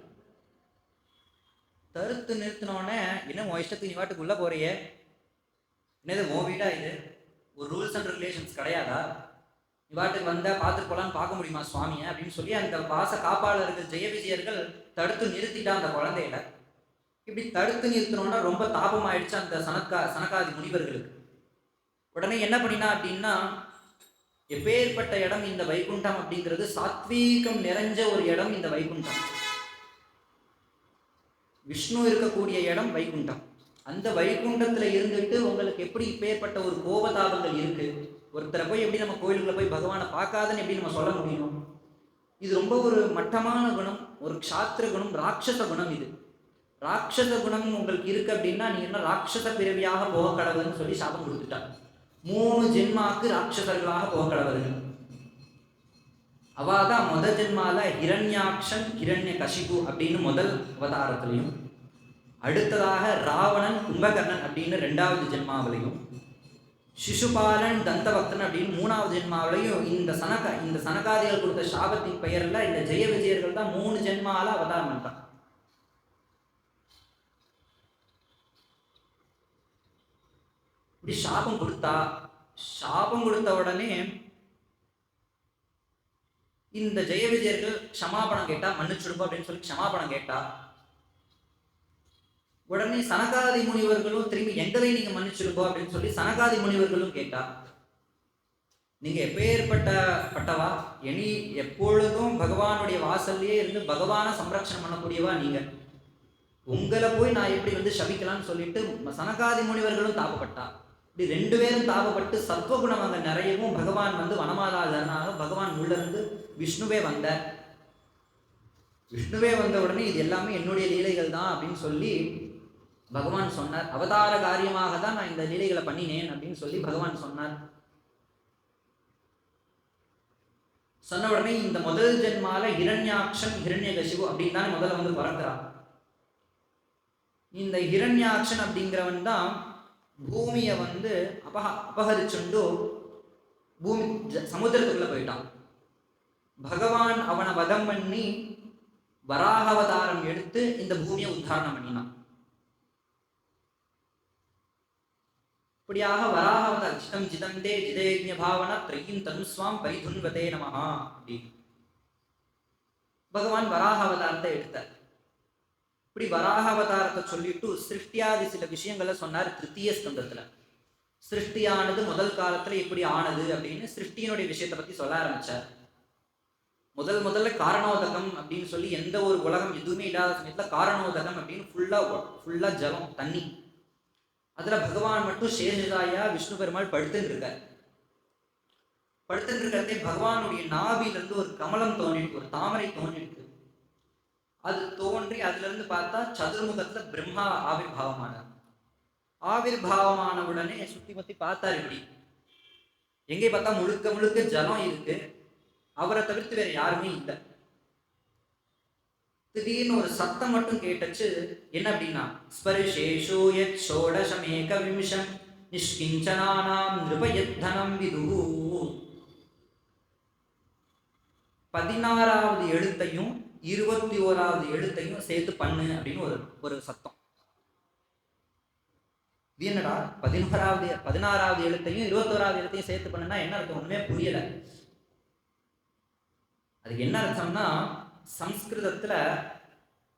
S1: தடுத்து நிறுத்தினோடனே, என்ன உன் இஷ்டத்துக்கு நீ வாட்டுக்குள்ள போறியே, என்னது உன் வீடா இது, ஒரு ரூல்ஸ் அண்ட் ரெகுலேஷன்ஸ் கிடையாதா, நீ வாட்டுக்கு வந்தா பார்த்துட்டு போலான்னு பார்க்க முடியுமா சுவாமியை அப்படின்னு சொல்லி அந்த வாச காப்பாளர்கள் ஜெய விஜயர்கள் தடுத்து நிறுத்திட்டா அந்த குழந்தையில. இப்படி தடுத்து நிறுத்தினோன்னா ரொம்ப தாபம் ஆயிடுச்சு அந்த சனகாதி முனிவர்களுக்கு. உடனே என்ன பண்ணினா அப்படின்னா, எப்பேற்பட்ட இடம் இந்த வைகுண்டம் அப்படிங்கிறது, சாத்வீகம் நிறைஞ்ச ஒரு இடம் இந்த வைகுண்டம். விஷ்ணு இருக்கக்கூடிய இடம் வைகுண்டம். அந்த வைகுண்டத்துல இருந்துட்டு உங்களுக்கு எப்படி இப்பேற்பட்ட ஒரு கோபதாபங்கள் இருக்கு, ஒருத்தரை போய் எப்படி நம்ம கோயிலுக்குள்ள போய் பகவானை பார்க்காதன்னு எப்படி நம்ம சொல்ல முடியும்? இது ரொம்ப ஒரு மட்டமான குணம், ஒரு க்ஷாத்திர குணம், ராட்சச குணம். இது ராட்சச குணம் உங்களுக்கு இருக்கு அப்படின்னா நீங்க என்ன ராட்சச பிறவியாக போக கடவுள்னு சொல்லி சாபம் கொடுத்துட்டார். 3 ஜென்மாக்கு ராட்சசர்களாக போக கடவுள். அவாதான் முதல் ஜென்மால ஹிரண்யாக்ஷன் ஹிரண்ய கசிபு அப்படின்னு முதல் அவதாரத்திலையும், அடுத்ததாக ராவணன் கும்பகர்ணன் அப்படின்னு 2வது ஜென்மாவிலையும், சிசுபாலன் தந்தபக்தன் அப்படின்னு 3வது ஜென்மாவிலையும் இந்த சனகாதிகள் கொடுத்த சாபத்தின் பெயர்ல இந்த ஜெய விஜயர்கள் தான் 3 ஜென்மால அவதாரம் பண்ணிட்டான். இப்படி சாபம் கொடுத்த உடனே இந்த ஜெய விஜயர்கள் க்ஷமாபணம் கேட்டா, மன்னிச்சுடுப்போம் அப்படின்னு சொல்லி க்ஷமாபணம் கேட்டா, உடனே சனகாதி முனிவர்களும் திரும்பி எங்களை நீங்க மன்னிச்சிருக்கோ அப்படின்னு சொல்லி சனகாதி முனிவர்களும் கேட்டா, நீங்க எப்பேற்பட்டவா, எப்பொழுதும் பகவானுடைய வாசல்லையே இருந்து பகவானை சம்ரட்சணம் பண்ணக்கூடியவா நீங்க, உங்களை போய் நான் எப்படி வந்து சபிக்கலாம்னு சொல்லிட்டு சனகாதி முனிவர்களும் தாபப்பட்டா. இப்படி 2 பேரும் தாபப்பட்டு சத்வகுணம் அங்க நிறையவும் பகவான் வந்து வனமாதாரனாக பகவான் உள்ள இருந்து விஷ்ணுவே வந்த உடனே இது எல்லாமே என்னுடைய லீலைகள் தான் அப்படின்னு சொல்லி பகவான் சொன்னார். அவதார காரியமாக தான் நான் இந்த லீலைகளை பண்ணினேன் அப்படின்னு சொல்லி பகவான் சொன்னார். சொன்ன உடனே இந்த முதல் ஜென்மால ஹிரண்யாக்ஷன் ஹிரண்யகசிபு அப்படின்னு தான் முதல்ல வந்து பிறக்கிறான். இந்த ஹிரண்யாக்ஷன் அப்படிங்கிறவன் தான் பூமியை வந்து அபகரிச்சுண்டு பூமி சமுத்திரத்துக்குள்ள போயிட்டான். பகவான் அவனை வதம் பண்ணி வராகாவதாரம் எடுத்து இந்த பூமியை உத்தாரணம் பண்ணினான். இப்படியாக வராகாவதாரம் ஜிதம் ஜிதந்தே ஜிதேஜ்ஞ பாவனா த்ரயீம் தனுஸ்வாம் பரிதுன்வதே நமஹா அப்படி பகவான் வராகாவதாரத்தை எடுத்தார். இப்படி வராகாவதாரத்தை சொல்லிட்டு சிருஷ்டியாதி சில விஷயங்களை சொன்னார். 3ய ஸ்கந்தத்துல சிருஷ்டியானது முதல் காலத்துல எப்படி ஆனது அப்படின்னு சிருஷ்டியினுடைய விஷயத்தை பத்தி சொல்ல ஆரம்பிச்சார். முதல்ல காரணோதகம் அப்படின்னு சொல்லி எந்த ஒரு உலகம் எதுவுமே இல்லாத சமயத்துல காரணோதகம் அப்படின்னு ஃபுல்லா ஜலம் தண்ணி, அதுல பகவான் மட்டும் சேஷதாயா விஷ்ணு பெருமாள் படுத்துன்னு இருக்கார். படுத்துட்டு இருக்கிறதே பகவானுடைய நாபிலிருந்து ஒரு கமலம் தோன்றிருக்கு, ஒரு தாமரை தோன்றிருக்கு. அது தோன்றி அதுல இருந்து பார்த்தா சதுர்முகத்துல பிரம்மா ஆவிர்பாவமான உடனே சுத்தி பத்தி பார்த்தாரு. இப்படி எங்கே பார்த்தா முழுக்க ஜலம் இருக்கு, அவரை தவிர்த்து வேற யாருமே இல்லை. திடீர்னு ஒரு சத்தம் மட்டும் கேட்டுச்சு. என்ன அப்படின்னா, ஸ்பரிஷேஷோ யத் ஷோடசமேக விம்சம் நிஷ்கிஞ்சனானாம் நிருபயத்தனம் விதுஹு. 16வது எழுத்தையும் 21வது எழுத்தையும் சேர்த்து பண்ணு அப்படின்னு ஒரு சத்தம். இது என்னடா 16வது எழுத்தையும் 21வது எழுத்தையும் சேர்த்து பண்ணுனா என்ன அர்த்தம்? ஒண்ணுமே புரியல. அதுக்கு என்ன அர்த்தம்னா, சம்ஸ்கிருதத்துல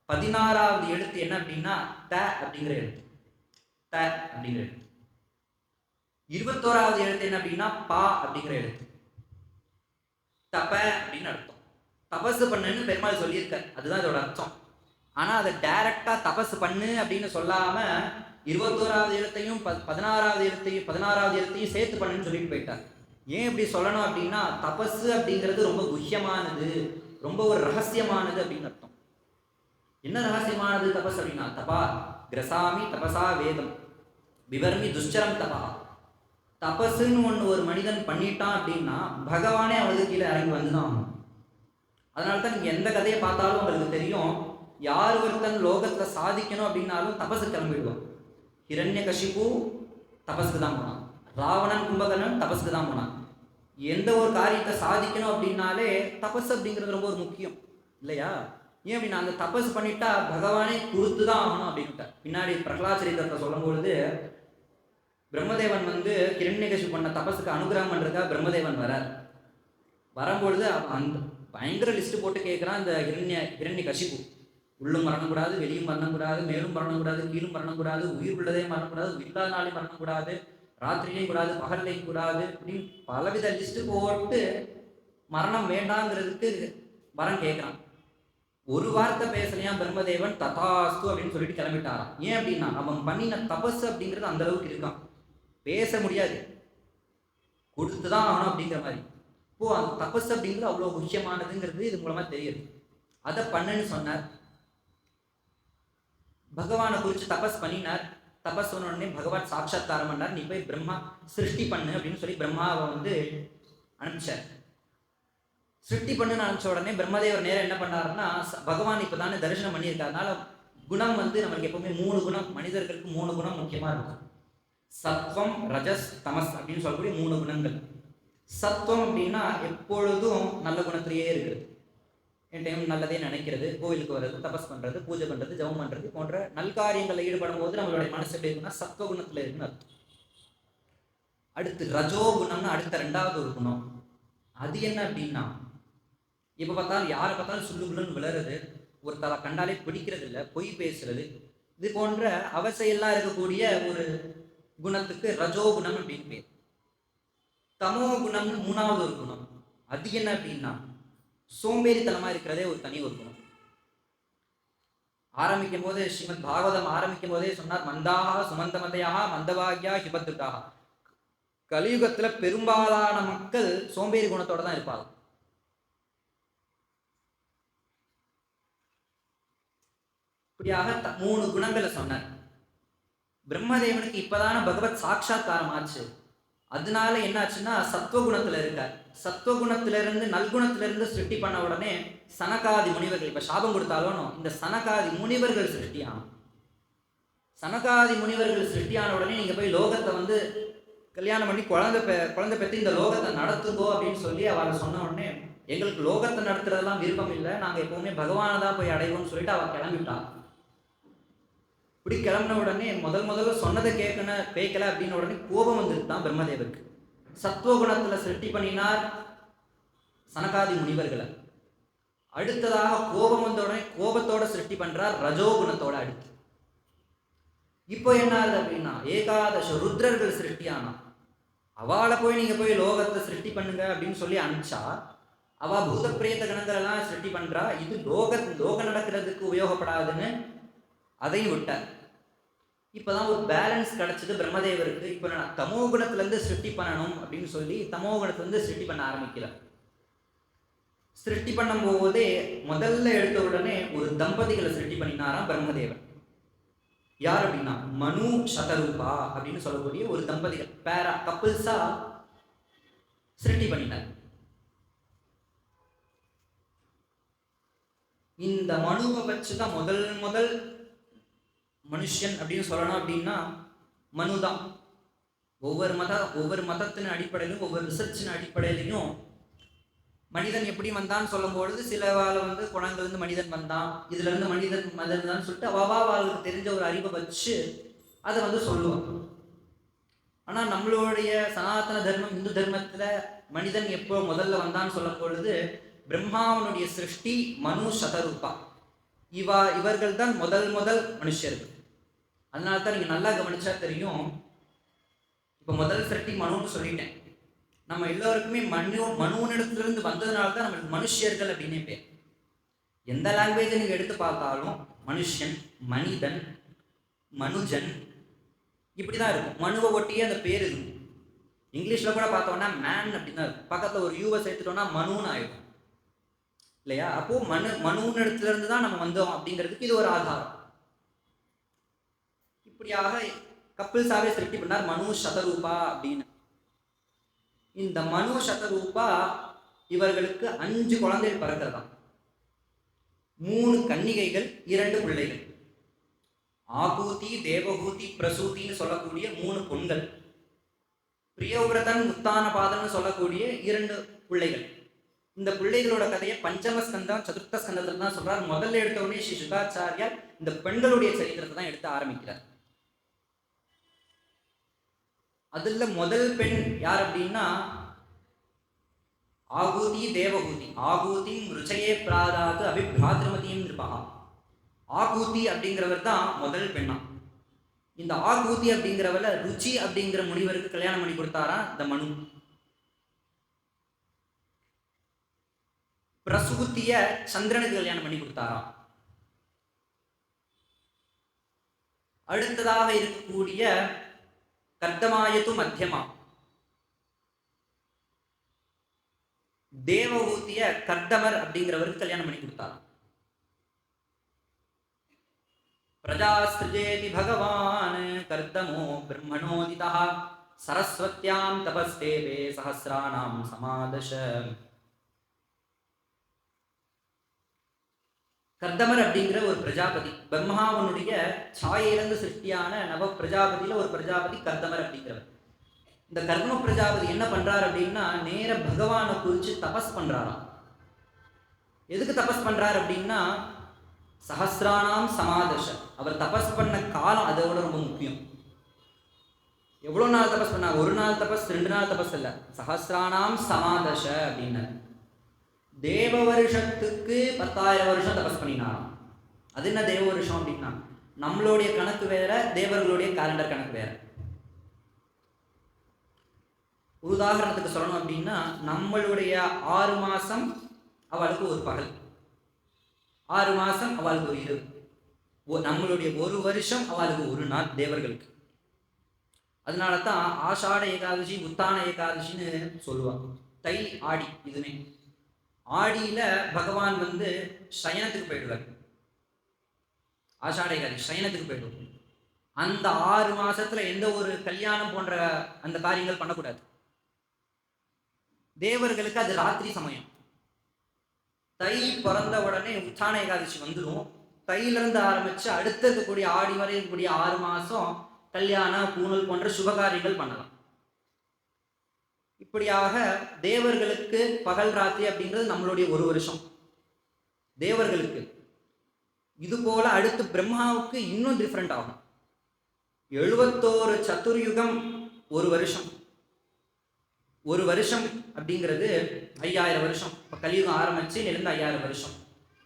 S1: 16வது எழுத்து என்ன அப்படின்னா த அப்படிங்கிற எழுத்து. த அப்படிங்கிற எழுத்து. 21வது எழுத்து என்ன அப்படின்னா பா அப்படிங்கிற எழுத்து. தப அப்படின்னு அர்த்தம். தபசு பண்ணுன்னு பெருமாள் சொல்லியிருக்கார், அதுதான் இதோட அர்த்தம். ஆனா அதை டைரக்டா தபசு பண்ணு அப்படின்னு சொல்லாம 21வது எழுத்தையும் 16வது எழுத்தையும் சேர்த்து பண்ணுன்னு சொல்லிட்டு போயிட்டார். ஏன் இப்படி சொல்லணும் அப்படின்னா, தபசு அப்படிங்கிறது ரொம்ப குஹ்யமானது, ரொம்ப ஒரு ரகசியமானது அப்படின்னு அர்த்தம். என்ன ரகசியமானது தபஸ் அப்படின்னா, தபா கிரசாமி தபசா வேதம் விவர்மி துஷ்சரம் தபா. தபசுன்னு ஒன்று ஒரு மனிதன் பண்ணிட்டான் அப்படின்னா பகவானே அவனுக்கு கீழே இறங்கி வந்துதான். அதனால தான் நீங்கள் எந்த கதையை பார்த்தாலும் உங்களுக்கு தெரியும், யார் ஒருத்தன் லோகத்தில் சாதிக்கணும் அப்படின்னாலும் தபசு கிளம்பிடுவான். ஹிரண்யகசிபு தபஸுக்கு தான் போனான், ராவணன் கும்பகர்ணன் தபஸுக்கு தான் போனான். எந்த ஒரு காரியத்தை சாதிக்கணும் அப்படின்னாலே தபஸ் அப்படிங்கிறது ரொம்ப ஒரு முக்கியம் இல்லையா? ஏன் அப்படின்னா அந்த தபஸ் பண்ணிட்டா பகவானே கொடுத்து தான் ஆகணும் அப்படின்ட்டு. பின்னாடி பிரகலாத் சரித்திரத்தை சொல்லும் பொழுது பிரம்மதேவன் வந்து ஹிரண்யகசிபு பண்ண தபஸுக்கு அனுகிரகம் பண்ணுறதுக்காக பிரம்மதேவன் வரார். வரும்பொழுது அந்த பயங்கர லிஸ்ட் போட்டு கேட்குறான் இந்த ஹிரண்யகசிபு. உள்ளும் மரணக்கூடாது, வெளியும் மரணக்கூடாது, மேலும் மரணக்கூடாது, கீழும் மரணக்கூடாது, உயிர் உள்ளதே மரணக்கூடாது, உயிர்லாத நாளையும் மரணக்கூடாது, ராத்திரிலையும் கூடாது, பகல்லையும் கூடாது, அப்படின்னு பலவித லிஸ்ட்டு போட்டு மரணம் வேண்டாங்கிறதுக்கு வரம் கேட்குறான். ஒரு வார்த்தை பேசலையா பிரம்மதேவன், ததாஸ்து அப்படின்னு சொல்லிட்டு கிளம்பிட்டாரான். ஏன் அப்படின்னா அவன் பண்ணின தபஸ் அப்படிங்கிறது அந்த அளவுக்கு இருக்கான், பேச முடியாது, கொடுத்துதான் ஆகணும் அப்படிங்கிற மாதிரி. இப்போ அந்த தபஸ் அப்படிங்கிறது அவ்வளோ முக்கியமானதுங்கிறது இது மூலமா தெரியுது. அதை பண்ணுன்னு சொன்னார். பகவானை குறித்து தபஸ் பண்ணினார். தபஸ் சொன்ன உடனே பகவான் சாட்சாத்காரம் பண்ணார். நீ போய் பிரம்மா சிருஷ்டி பண்ணு அப்படின்னு சொல்லி பிரம்மாவை வந்து அனுப்பிச்சார். சிருஷ்டி பண்ணுன்னு அனுப்பிச்ச உடனே பிரம்மதேவர் நேரம் என்ன பண்ணாருன்னா, பகவான் இப்போ தானே தரிசனம் பண்ணியிருக்காருனால குணம் வந்து நம்மளுக்கு எப்பவுமே 3 குணம், மனிதர்களுக்கு 3 குணம் முக்கியமாக இருக்கும். சத்வம் ரஜஸ் தமஸ் அப்படின்னு சொல்லக்கூடிய 3 குணங்கள். சத்வம் அப்படின்னா எப்பொழுதும் நல்ல குணத்திலேயே இருக்குது, என் டைம் நல்லதே நினைக்கிறது, கோவிலுக்கு வர்றது, தபஸ் பண்ணுறது, பூஜை பண்ணுறது, ஜபம் பண்ணுறது போன்ற நல்காரியங்களில் ஈடுபடும் போது நம்மளுடைய மனசு எப்படி இருக்குன்னா சத்வகுணத்தில் இருக்குன்னு அர்த்தம். அடுத்து ரஜோகுணம்னு அடுத்த 2வது ஒரு குணம். அது என்ன அப்படின்னா, இப்போ பார்த்தாலும் யாரை பார்த்தாலும் சுள்ளுகுள்ளுன்னு விளறது, ஒருத்தரை கண்டாலே பிடிக்கிறது இல்லை, பொய் பேசுறது, இது போன்ற அவசையெல்லாம் இருக்கக்கூடிய ஒரு குணத்துக்கு ரஜோகுணம் அப்படின்னு பேர். தமோ குணம்னு 3வது ஒரு குணம். அது என்ன அப்படின்னா சோம்பேறித்தனமா இருக்கிறதே ஒரு தனி ஒரு குணம். ஆரம்பிக்கும் போதே ஸ்ரீமத் பாகவதம் ஆரம்பிக்கும் போதே சொன்னார், மந்தாக சுமந்தமதையாக மந்தபாகியா ஹிபத்துக்காக. கலியுகத்துல பெரும்பாலான மக்கள் சோம்பேறி குணத்தோட தான் இருப்பாங்க. இப்படியாக 3 குணங்களை சொன்னார். பிரம்மதேவனுக்கு இப்பதான பகவத் சாட்சாத்காரம் ஆச்சு. அதனால என்ன ஆச்சுன்னா சத்வகுணத்துல இருக்கார். சத்வகுணத்திலிருந்து நல்குணத்திலிருந்து சிருஷ்டி பண்ண உடனே சனகாதி முனிவர்கள், இப்ப சாபம் கொடுத்தாலும் இந்த சனகாதி முனிவர்கள் சிருஷ்டியானோம். சனகாதி முனிவர்கள் சிருஷ்டியான உடனே நீங்க போய் லோகத்தை வந்து கல்யாணம் பண்ணி குழந்தை பெற்று இந்த லோகத்தை நடத்துங்கோ அப்படின்னு சொல்லி அவளை சொன்ன உடனே, எங்களுக்கு லோகத்தை நடத்துறதெல்லாம் விருப்பம் இல்லை, நாங்க எப்பவுமே பகவானை தான் போய் அடைவோம்னு சொல்லிட்டு அவ கிளம்பிட்டான். இப்படி கிளம்பின உடனே முதல்ல சொன்னதை கேட்கல அப்படின்னு உடனே கோபம் வந்துருதான் பிரம்மதேவருக்கு. சத்வகுணத்துல சிருஷ்டி பண்ணினார் சனகாதி முனிவர்களை. அடுத்ததாக கோபம் வந்த உடனே கோபத்தோட சிருஷ்டி பண்றார் ரஜோகுணத்தோட. அடுத்து இப்போ என்ன ஆகுது அப்படின்னா ஏகாதச ருத்ரர்கள் சிருஷ்டியானா. அவளை போய் நீங்க போய் லோகத்தை சிருஷ்டி பண்ணுங்க அப்படின்னு சொல்லி அனுப்பிச்சா, அவ பூத பிரேத கணங்கள் எல்லாம் சிருஷ்டி பண்றா. இது லோகம் நடக்கிறதுக்கு உபயோகப்படாதுன்னு அதையும் விட்டார். இப்போதான் ஒரு பேலன்ஸ் கிடைச்சது பிரம்மதேவருக்கு. இப்போ நான் தமோ குணத்திலேருந்து சிருஷ்டி பண்ணணும் அப்படின்னு சொல்லி தமோ குணத்திலேருந்து சிருஷ்டி பண்ண ஆரம்பிக்கிறேன். சிருஷ்டி பண்ணும் போதே முதல்ல எடுத்த உடனே ஒரு தம்பதிகளை சிருஷ்டி பண்ணினாராம் பிரம்மதேவன். யார் அப்படின்னா மனு சதரூபா அப்படின்னு சொல்லக்கூடிய ஒரு தம்பதிகள், பேரா கப்பிள்ஸா சிருஷ்டி பண்ணினார். இந்த மனுவை வச்சுதான் முதல் மனுஷன் அப்படின்னு சொல்லணும் அப்படின்னா மனுதான். ஒவ்வொரு மதத்தின் அடிப்படையிலும் ஒவ்வொரு ரிசர்ச்சின் அடிப்படையிலையும் மனிதன் எப்படி வந்தான்னு சொல்லும்பொழுது சில வந்து குணங்கள் இருந்து மனிதன் வந்தான், இதுல இருந்து மனிதன் தான் சொல்லிட்டு அவளுக்கு தெரிஞ்ச ஒரு அறிவை வச்சு அதை வந்து சொல்லுவான். ஆனா நம்மளுடைய சனாதன தர்மம் இந்து தர்மத்துல மனிதன் எப்போ முதல்ல வந்தான்னு சொல்லும் பொழுது பிரம்மாவனுடைய சிருஷ்டி மனு சதரூபா. இவர்கள் தான் முதல் மனுஷர்கள். அதனால தான் நீங்க நல்லா கவனிச்சா தெரியும். இப்ப முதல் சிருஷ்டி மனுன்னு சொல்லிட்டேன். நம்ம எல்லோருக்குமே மனுவனிடத்திலிருந்து வந்ததுனால தான் நம்மளுக்கு மனுஷியர்கள் அப்படின்னே பேர். எந்த லாங்குவேஜை நீங்க எடுத்து பார்த்தாலும் மனுஷன், மனிதன், மனுஜன் இப்படிதான் இருக்கும். மனுவை ஒட்டியே அந்த பேர் இருக்கும். இங்கிலீஷ்ல கூட பார்த்தோம்னா மேன் அப்படின்னு பக்கத்துல ஒரு யூவை சேர்த்துட்டோம்னா மனுன்னு ஆயிடும் இல்லையா? அப்போ மனுன்னு இடத்துல இருந்து தான் நம்ம வந்தோம் அப்படிங்கிறதுக்கு இது ஒரு ஆதாரம். இப்படியாக கப்பிள்ஸாவே சிருஷ்டி பண்ணார் மனு சதரூபா அப்படின்னு. இந்த மனு சதரூபா இவர்களுக்கு 5 குழந்தைகள் பிறக்கிறதா, 3 கன்னிகைகள், 2 பிள்ளைகள். ஆகூதி, தேவகூதி, பிரசூதின்னு சொல்லக்கூடிய 3 பொண்கள், பிரியவிரதன், உத்தானபாதன் சொல்லக்கூடிய 2 பிள்ளைகள். இந்த பிள்ளைகளோட கதையை பஞ்சமஸ்கந்தம் சதுர்த்த ஸ்கந்தத்தில் தான் சொல்றார். முதல்ல எடுத்த உடனே ஸ்ரீ சுகாச்சாரியார் இந்த பெண்களுடைய சரித்திரத்தை தான் எடுத்து ஆரம்பிக்கிறார். அதுல முதல் பெண் யார் அப்படின்னா ஆகூதி தேவகூதி. ஆகூதி ருச்சையே பிராதாது அபிபிராதிருமதியும் இருப்பா. ஆகூதி அப்படிங்கிறவர் தான் முதல் பெண்ணா. இந்த ஆகூதி அப்படிங்கிறவர்ல ருச்சி அப்படிங்கிற முனிவருக்கு கல்யாணம் பண்ணி கொடுத்தாரா இந்த மனு. பிரசூத்திய சந்திரனுக்கு கல்யாணம் பண்ணி கொடுத்தாராம். அடுத்ததாக இருக்கக்கூடிய கர்தமாயத்து மத்தியமா தேவகூத்திய கர்தமர் அப்படிங்கிறவருக்கு கல்யாணம் பண்ணி கொடுத்தாராம். பிரஜாஸ்திருஜேதி பகவான் கர்தமோ பிரம்மணோதிதா சரஸ்வத்யாம் தபஸ்தேவே சஹஸ்ராணாம் சமாதச. கர்தமர் அப்படிங்கிற ஒரு பிரஜாபதி, பிரம்மாவனுடைய சாயிலிருந்து சிருஷ்டியான நவ பிரஜாபதியில ஒரு பிரஜாபதி கர்தமர் அப்படிங்கிறவர். இந்த கர்ம பிரஜாபதி என்ன பண்றாரு அப்படின்னா நேர பகவானை குறிச்சு தபஸ் பண்றாராம். எதுக்கு தபஸ் பண்றாரு அப்படின்னா சஹஸ்ராணாம் சமாதச. அவர் தபஸ் பண்ண காலம் அதோட ரொம்ப முக்கியம். எவ்வளவு நாள் தபஸ் பண்ணா? ஒரு நாள் தபஸ், 2 நாள் தபஸ் இல்ல, சஹஸ்ராணாம் சமாதச அப்படின்னு. தேவ வருஷத்துக்கு 10,000 வருஷம் தபஸ் பண்ணினாராம். அது என்ன தேவ வருஷம் அப்படின்னா நம்மளுடைய கணக்கு வேற, தேவர்களுடைய காலண்டர் கணக்கு வேற. உதாரணத்துக்கு சொல்லணும் அப்படின்னா நம்மளுடைய 6 மாசம் அவளுக்கு ஒரு பகல், 6 மாசம் அவளுக்கு ஒரு இரவு. நம்மளுடைய ஒரு வருஷம் அவளுக்கு ஒரு நாள் தேவர்களுக்கு. அதனால தான் ஆஷாட ஏகாதசி, உத்தான ஏகாதசின்னு சொல்லுவாங்க. தை ஆடி இதுமே. ஆடியில பகவான் சயனத்துக்கு போயிடுவார். ஆஷாட ஏகாதசி சயனத்துக்கு போயிடுவார். அந்த 6 மாசத்துல எந்த ஒரு கல்யாணம் போன்ற அந்த காரியங்கள் பண்ணக்கூடாது. தேவர்களுக்கு அது ராத்திரி சமயம். தை பிறந்த உடனே உத்தான ஏகாதசி வந்துடும். தையிலிருந்து ஆரம்பிச்சு அடுத்த இருக்கக்கூடிய ஆடி வரை இருக்கக்கூடிய 6 மாசம் கல்யாணம், பூணல் போன்ற சுபகாரியங்கள் பண்ணலாம். இப்படியாக தேவர்களுக்கு பகல் ராத்திரி அப்படிங்கிறது நம்மளுடைய ஒரு வருஷம் தேவர்களுக்கு. இது போல அடுத்து பிரம்மாவுக்கு இன்னும் டிஃப்ரெண்ட் ஆகும். 71 சதுர்யுகம் ஒரு வருஷம். ஒரு வருஷம் அப்படிங்கிறது 5000 வருஷம். இப்போ கலியுகம் ஆரம்பிச்சு இருந்து 5000 வருஷம்.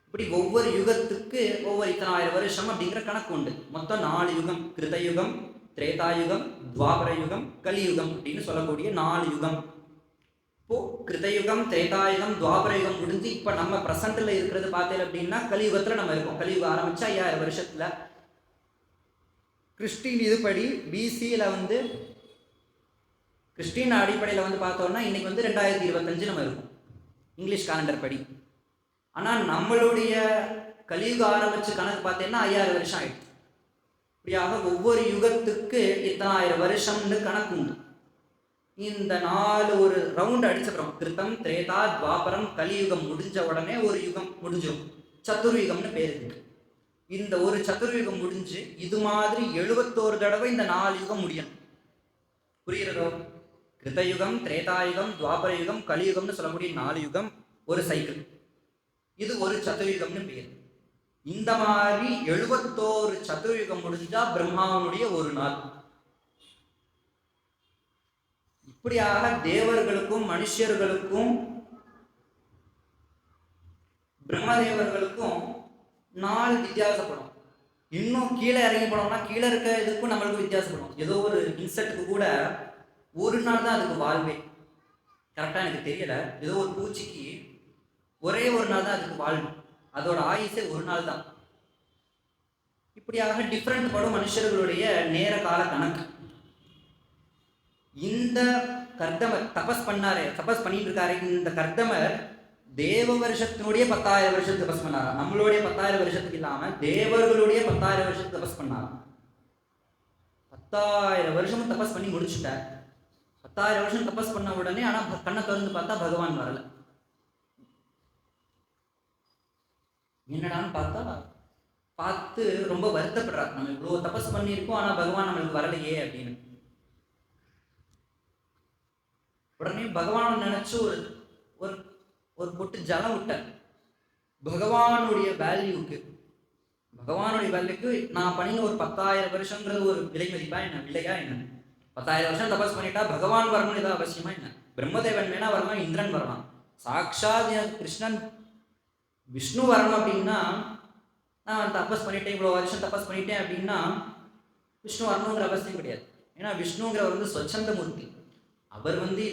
S1: இப்படி ஒவ்வொரு யுகத்துக்கு ஒவ்வொரு இத்தனை 1000 வருஷம் அப்படிங்கிற கணக்கு உண்டு. மொத்தம் 4 யுகம், கிருதயுகம், திரேதாயுகம், துவாபர யுகம், கலியுகம் அப்படின்னு சொல்லக்கூடிய 4 யுகம். இப்போ கிருதயுகம், திரேதாயுகம், துவாபர யுகம் முடிஞ்சு இப்ப நம்ம பிரசன்ட்ல இருக்கிறது பார்த்தேன் அப்படின்னா கலியுகத்துல நம்ம இருக்கோம். கலியுகம் ஆரம்பிச்சா 5000 வருஷத்துல. கிறிஸ்டின் இதுபடி பிசியில கிறிஸ்டின் அடிப்படையில் பார்த்தோம்னா இன்னைக்கு 2025 நம்ம இருக்கும் இங்கிலீஷ் காலண்டர் படி. ஆனால் நம்மளுடைய கலியுகம் ஆரம்பிச்சு கணக்கு பார்த்தீங்கன்னா 5000 வருஷம் ஆயிடுச்சு. இப்படியாக ஒவ்வொரு யுகத்துக்கு இத்தனை 1000 வருஷம்னு கணக்கு உண்டு. இந்த 4 ஒரு ரவுண்ட் அடிச்சப்புறம் கிருத்தம், திரேதா, துவாபரம், கலியுகம் முடிஞ்ச உடனே ஒரு யுகம் முடிஞ்சிடும். சதுர்யுகம்னு பேர் இருக்கு. இந்த ஒரு சதுர்யுகம் முடிஞ்சு இது மாதிரி 71 தடவை இந்த 4 யுகம் முடியணும். புரியுறதோ? கிருதயுகம், திரேதாயுகம், துவாபர யுகம், கலியுகம்னு சொல்லக்கூடிய 4 யுகம் ஒரு சைக்கிள். இது ஒரு சதுர்யுகம்னு பேர். இந்த மாதிரி 71 சதுர்யுகம் முடிஞ்சா பிரம்மாவனுடைய ஒரு நாள். இப்படியாக தேவர்களுக்கும் மனுஷர்களுக்கும் பிரம்மதேவர்களுக்கும் நாள் வித்தியாசப்படும். இன்னும் கீழே இறங்கி போனோம்னா கீழே இருக்க இதுக்கும் நம்மளுக்கு வித்தியாசப்படும். ஏதோ ஒரு இன்செக்டுக்கு கூட ஒரு நாள் தான் அதுக்கு வாழ்வே. கரெக்டாக எனக்கு தெரியல. ஏதோ ஒரு பூச்சிக்கு ஒரே ஒரு நாள் தான் அதுக்கு வாழ்வு. அதோட ஆயுசே ஒரு நாள் தான். இப்படியாக டிஃப்ரெண்ட் படும் மனுஷர்களுடைய நேர கால கணக்கு. இந்த கர்தமர் தபஸ் பண்ணிட்டு இருக்காரு. இந்த கர்தமர் தேவ வருஷத்தினுடைய 10,000 வருஷம் தபஸ் பண்ணாரா. நம்மளுடைய 10,000 வருஷத்துக்கு இல்லாம தேவர்களுடைய 10,000 வருஷம் தபஸ் பண்ணாரா. 10,000 வருஷமும் தபஸ் பண்ணி முடிச்சுட்டார். 10,000 வருஷம் தபஸ் பண்ண உடனே ஆனா கண்ணை திறந்து பார்த்தா பகவான் வரல. என்னடான்னு பார்த்து ரொம்ப வருத்தப்படுறார். நம்ம இவ்வளவு தபஸ் பண்ணியிருக்கோம், ஆனா பகவான் நம்மளுக்கு வரலையே அப்படின்னு. உடனே பகவான் நினைச்சு ஒரு ஒரு பொட்டு ஜலம் விட்டார். பகவானுடைய வேல்யூக்கு நான் பண்ணின ஒரு 10,000 வருஷங்கிறது ஒரு விலை மதிப்பா என்ன, இல்லையா என்ன? 10,000 வருஷம் தபஸ் பண்ணிட்டா பகவான் வரணும்னு ஏதாவது அவசியமா என்ன? பிரம்மதேவன் வேணா வரலாம், இந்திரன் வரலாம், சாட்சாத் கிருஷ்ணன் விஷ்ணு வரணும் அப்படின்னா நான் தபஸ் பண்ணிட்டேன், இவ்வளோ வருஷம் தபஸ் பண்ணிட்டேன் அப்படின்னா விஷ்ணு வரணுங்கிற அவசியம் கிடையாது. ஏன்னா விஷ்ணுங்கிறவர் வந்து ஸ்வச்சந்த மூர்த்தி. அவர் வந்து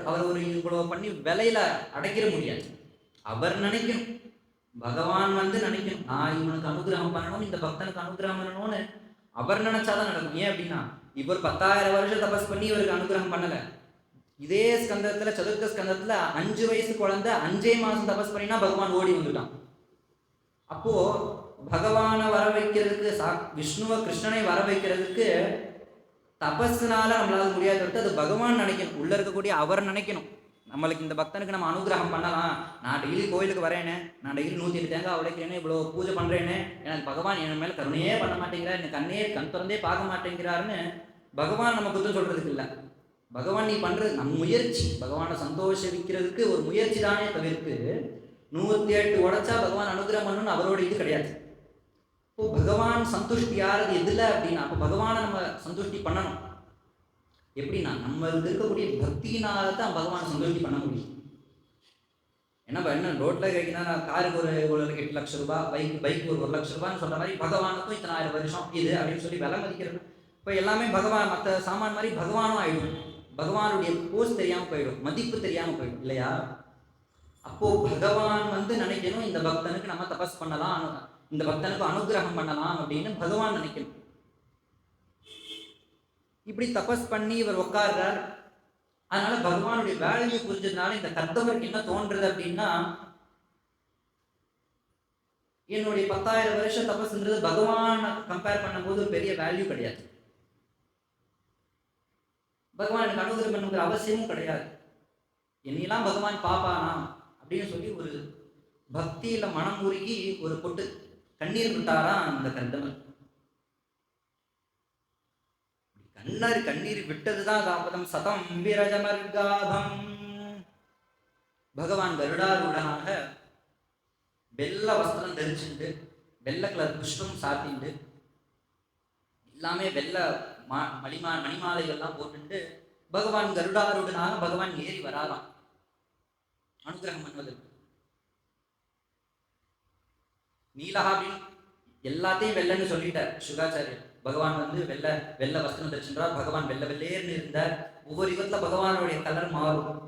S1: அவர் ஒரு இவ்வளோ பண்ணி விலையில அடைக்கிற முடியாது. அவர் நினைக்கணும், பகவான் வந்து நினைக்கணும், நான் இவனுக்கு அனுகிரகம் பண்ணணும், இந்த பக்தனுக்கு அனுகிரகம் பண்ணணும்னு அவர் நினைச்சாதான் நடக்கும். ஏன் அப்படின்னா இவர் 10,000 வருஷம் தபஸ் பண்ணி இவருக்கு அனுகிரகம் பண்ணல. இதே ஸ்கந்தத்துல சதுர்த்த ஸ்கந்தத்துல 5 வயசு குழந்தை 5 மாசம் தபஸ் பண்ணினா பகவான் ஓடி வந்துட்டான். அப்போ பகவானை வர வைக்கிறதுக்கு விஷ்ணுவை கிருஷ்ணனை வர வைக்கிறதுக்கு தபஸ்னால நம்மளால முடியாது. அது பகவான் நினைக்கணும், உள்ள இருக்கக்கூடிய அவர் நினைக்கணும், நம்மளுக்கு இந்த பக்தனுக்கு நம்ம அனுகிரகம் பண்ணலாம். நான் டெய்லி கோயிலுக்கு வரேனே, நான் டெய்லி 108 தேங்காய் உடைக்கிறேனே, இவ்வளோ பூஜை பண்றேனே, எனக்கு பகவான் என் மேல கருணையே பண்ண மாட்டேங்கிறார், எனக்கு கண் திறந்தே பார்க்க மாட்டேங்கிறாருன்னு பகவான் நம்ம குத்தம் சொல்றதுக்கு இல்லை. பகவான் நீ பண்றது நம் முயற்சி, பகவானை சந்தோஷிக்கிறதுக்கு ஒரு முயற்சி தானே தவிர்த்து 108 உடைச்சா பகவான் அனுகிரகம் பண்ணணும்னு அவரோட இது கிடையாது. இப்போ பகவான் சந்துஷ்டி யாரது எதுல அப்படின்னா, அப்போ பகவானை நம்ம சந்துஷ்டி பண்ணணும். எப்படின்னா நம்ம இருக்கக்கூடிய பக்தியினால தான் பகவானை சந்துஷ்டி பண்ண முடியும். என்ன ரோட்ல கேட்கினா காருக்கு ஒரு 8 லட்சம் ரூபாய், பைக்கு ஒரு 1 லட்சம் ரூபான்னு சொல்ற மாதிரி பகவானுக்கும் இத்தனை 1000 வருஷம் இது அப்படின்னு சொல்லி விலை மதிக்கிறது. இப்போ எல்லாமே பகவான் மற்ற சாமான் மாதிரி பகவானும் ஆயிடும். பகவானுடைய போஸ் தெரியாம போயிடும், மதிப்பு தெரியாம போயிடும், இல்லையா? அப்போ பகவான் வந்து நினைக்கணும், இந்த பக்தனுக்கு நம்ம தபஸ் பண்ணலாம், இந்த பக்தனுக்கு அனுகிரகம் பண்ணலாம் அப்படின்னு பகவான் நினைக்கணும். இப்படி தபஸ் பண்ணி இவர் உட்கார்றார். அதனால பகவானுடைய வேலையை புரிஞ்சதுனால இந்த கர்த்தவருக்கு என்ன தோன்றது அப்படின்னா, என்னுடைய 10,000 வருஷம் தபஸ்ன்றது பகவான் கம்பேர் பண்ணும்போது பெரிய வேல்யூ கிடையாது. பகவான் எனக்கு அனுகிரகம் பண்ணுங்கிற அவசியமும் கிடையாது. என்னையெல்லாம் பகவான் பாப்பானா அப்படின்னு சொல்லி ஒரு பக்தியில மனம் உருகி ஒரு பொட்டு கண்ணீர் விட்டாரா அந்த கர்தமர். கண்ணீர் விட்டதுதான் தாபதம் சதம் விரஜமர்காபம். பகவான் கருடாரூடனாக வெள்ள வஸ்திரம் தரிச்சுட்டு, வெள்ளை கலர் புஷ்பம் சாத்திண்டு, எல்லாமே வெள்ள மணிமாலைகள்லாம் போட்டுட்டு பகவான் கருடாரூடனாக பகவான் ஏறி வராராம் அனுகிரகம் பண்ணுவதற்கு. நீலகா அப்படின்னு எல்லாத்தையும் வெள்ளன்னு சொல்லிட்டார் சுகாச்சாரியர். பகவான் வந்து வெள்ளை வஸ்திரம் தரிச்சுன்றார். பகவான் வெள்ளேர்னு இருந்தார். ஒவ்வொரு யுகத்துல பகவானுடைய கலர் மாறும்.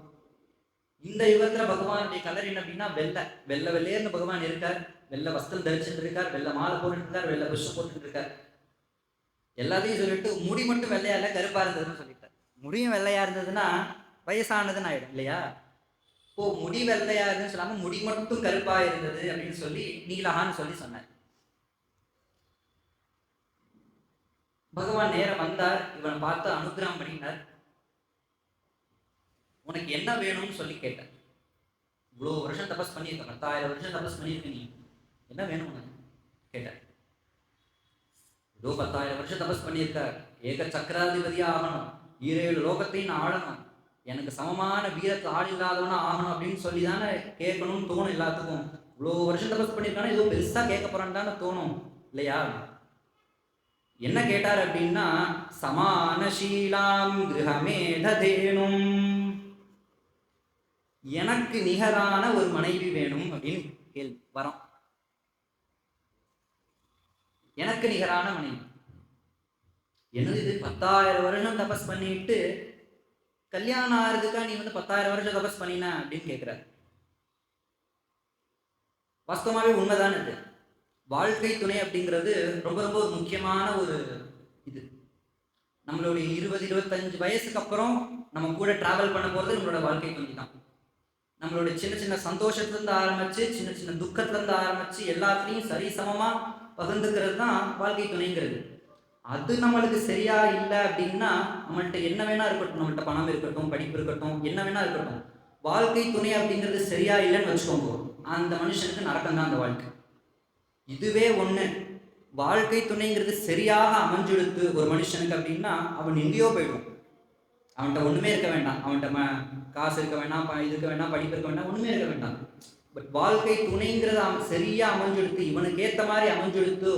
S1: இந்த யுகத்துல பகவானுடைய கலர் என்ன அப்படின்னா வெள்ளேர்னு பகவான் இருக்கார். வெள்ளை வஸ்திரம் தரிச்சுட்டு இருக்கார், வெள்ளை மாலை போட்டுட்டு இருக்கார், வெள்ளை புஷ்பம் போட்டுட்டு இருக்கார். எல்லாத்தையும் சொல்லிட்டு முடி மட்டும் வெள்ளையா இல்லை கருப்பா இருந்ததுன்னு சொல்லிட்டார். முடியும் வெள்ளையா இருந்ததுன்னா வயசானதுன்னு ஆயிடும், இல்லையா? இப்போ முடி வெள்ளையா இருந்துன்னு சொல்லாம முடி மட்டும் கருப்பா இருந்தது அப்படின்னு சொல்லி நீலகான்னு சொல்லி சொன்னார். பகவான் நேரம் வந்தார், இவனை பார்த்து அனுகிரகம் பண்ணினார். உனக்கு என்ன வேணும்னு சொல்லி கேட்டார். இவ்வளோ வருஷம் தபஸ் பண்ணியிருக்க, 10,000 வருஷம் தபஸ் பண்ணியிருக்க, நீ என்ன வேணும் உனக்கு கேட்டார். ஏதோ 10,000 வருஷம் தபஸ் பண்ணியிருக்கார், ஏக சக்கராதிபதியா ஆகணும், 7 லோகத்தையும் ஆளணும், எனக்கு சமமான வீரத்தை ஆள் இல்லாதவனா ஆகணும் அப்படின்னு சொல்லி தானே கேட்கணும்னு தோணும் எல்லாத்துக்கும். இவ்வளோ வருஷம் தபஸ் பண்ணியிருக்கானே ஏதோ பெருசா கேட்க போறான்னு தோணும், இல்லையா? என்ன கேட்டார் அப்படின்னா, சமானசீலாம் கிரகமேதேனும், எனக்கு நிகரான ஒரு மனைவி வேணும் அப்படின்னு கேள்வி வரோம். எனக்கு நிகரான மனைவி என்னது இது? 10,000 வருஷம் தபஸ் பண்ணிட்டு கல்யாணம் ஆகிறதுக்கா நீ வந்து 10,000 வருஷம் தபஸ் பண்ணின அப்படின்னு கேட்கிற. வாஸ்தவமாவே உண்மைதான். இது வாழ்க்கை துணை அப்படிங்கிறது ரொம்ப ரொம்ப ஒரு முக்கியமான ஒரு இது. நம்மளுடைய 20-25 வயசுக்கு அப்புறம் நம்ம கூட டிராவல் பண்ண போகிறது நம்மளோட வாழ்க்கை துணை தான். நம்மளோட சின்ன சின்ன சந்தோஷத்துலேருந்து ஆரம்பிச்சு, சின்ன சின்ன துக்கத்துலேருந்து ஆரம்பிச்சு, எல்லாத்துலேயும் சரிசமமா பகிர்ந்துக்கிறது தான் வாழ்க்கை துணைங்கிறது. அது நம்மளுக்கு சரியா இல்லை அப்படின்னா, நம்மள்ட்ட என்ன வேணா இருக்கட்டும், நம்மள்ட்ட பணம் இருக்கட்டும், படிப்பு இருக்கட்டும், என்ன வேணா இருக்கட்டும், வாழ்க்கை துணை அப்படிங்கிறது சரியா இல்லைன்னு வச்சுக்கோங்க, அந்த மனுஷனுக்கு நடக்கம் தான் அந்த வாழ்க்கை. இதுவே ஒண்ணு, வாழ்க்கை துணைங்கிறது சரியாக அமைஞ்செடுத்து ஒரு மனுஷனுக்கு அப்படின்னா, அவன் எங்கேயோ போயிடும். அவன்கிட்ட ஒண்ணுமே இருக்க வேண்டாம், அவன்கிட்ட காசு இருக்க வேண்டாம், இது இருக்க வேண்டாம், படிப்பு இருக்க வேண்டாம், ஒண்ணுமே இருக்க வேண்டாம். பட் வாழ்க்கை துணைங்கிறது அவன் சரியா அமைஞ்செடுத்து, இவனுக்கு ஏத்த மாதிரி அமைஞ்செடுத்து,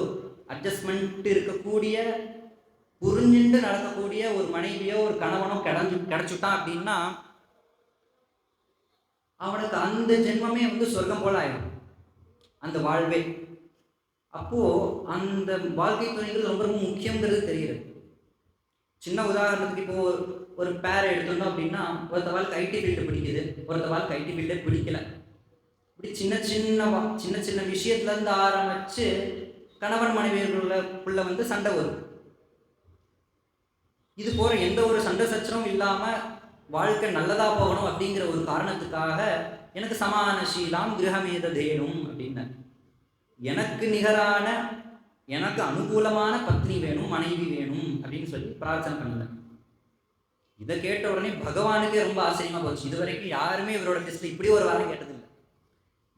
S1: அட்ஜஸ்ட்மெண்ட் இருக்கக்கூடிய, புரிஞ்சுட்டு நடக்கக்கூடிய ஒரு மனைவியோ ஒரு கணவனோ கிடைச்சுட்டான் அப்படின்னா, அவனுக்கு அந்த ஜென்மமே சொர்க்கம் போல ஆயிடும், அந்த வாழ்வே. அப்போ அந்த வாழ்க்கை துணைங்கிறது ரொம்ப ரொம்ப முக்கியங்கிறது தெரியுது. சின்ன உதாரணத்துக்கு இப்போ ஒரு பேரை எடுத்துட்டோம் அப்படின்னா, ஒருத்த வாழ்க்கை ஐடி ஃபீல்டு பிடிக்குது, ஒருத்த வாழ்க்கை ஐடி ஃபீல்டே பிடிக்கல. இப்படி சின்ன சின்ன விஷயத்துல இருந்து ஆரம்பிச்சு கணவன் மனைவியர்களுக்குள்ள சண்டை வரும். இது போற எந்த ஒரு சண்டை சச்சரவும் இல்லாம வாழ்க்கை நல்லதா போகணும் அப்படிங்கிற ஒரு காரணத்துக்காக எனக்கு சமான சீலாம் கிரகமேத தேனும் அப்படின்னு, எனக்கு நிகரான, எனக்கு அனுகூலமான பத்னி வேணும், மனைவி வேணும் அப்படின்னு சொல்லி பிரார்த்தனை பண்ணல. இதை கேட்ட உடனே பகவானுக்கே ரொம்ப ஆச்சரியமா போச்சு. இது வரைக்கும் யாருமே இவரோட லிஸ்ட்ல இப்படி ஒரு வாரம் கேட்டதில்லை.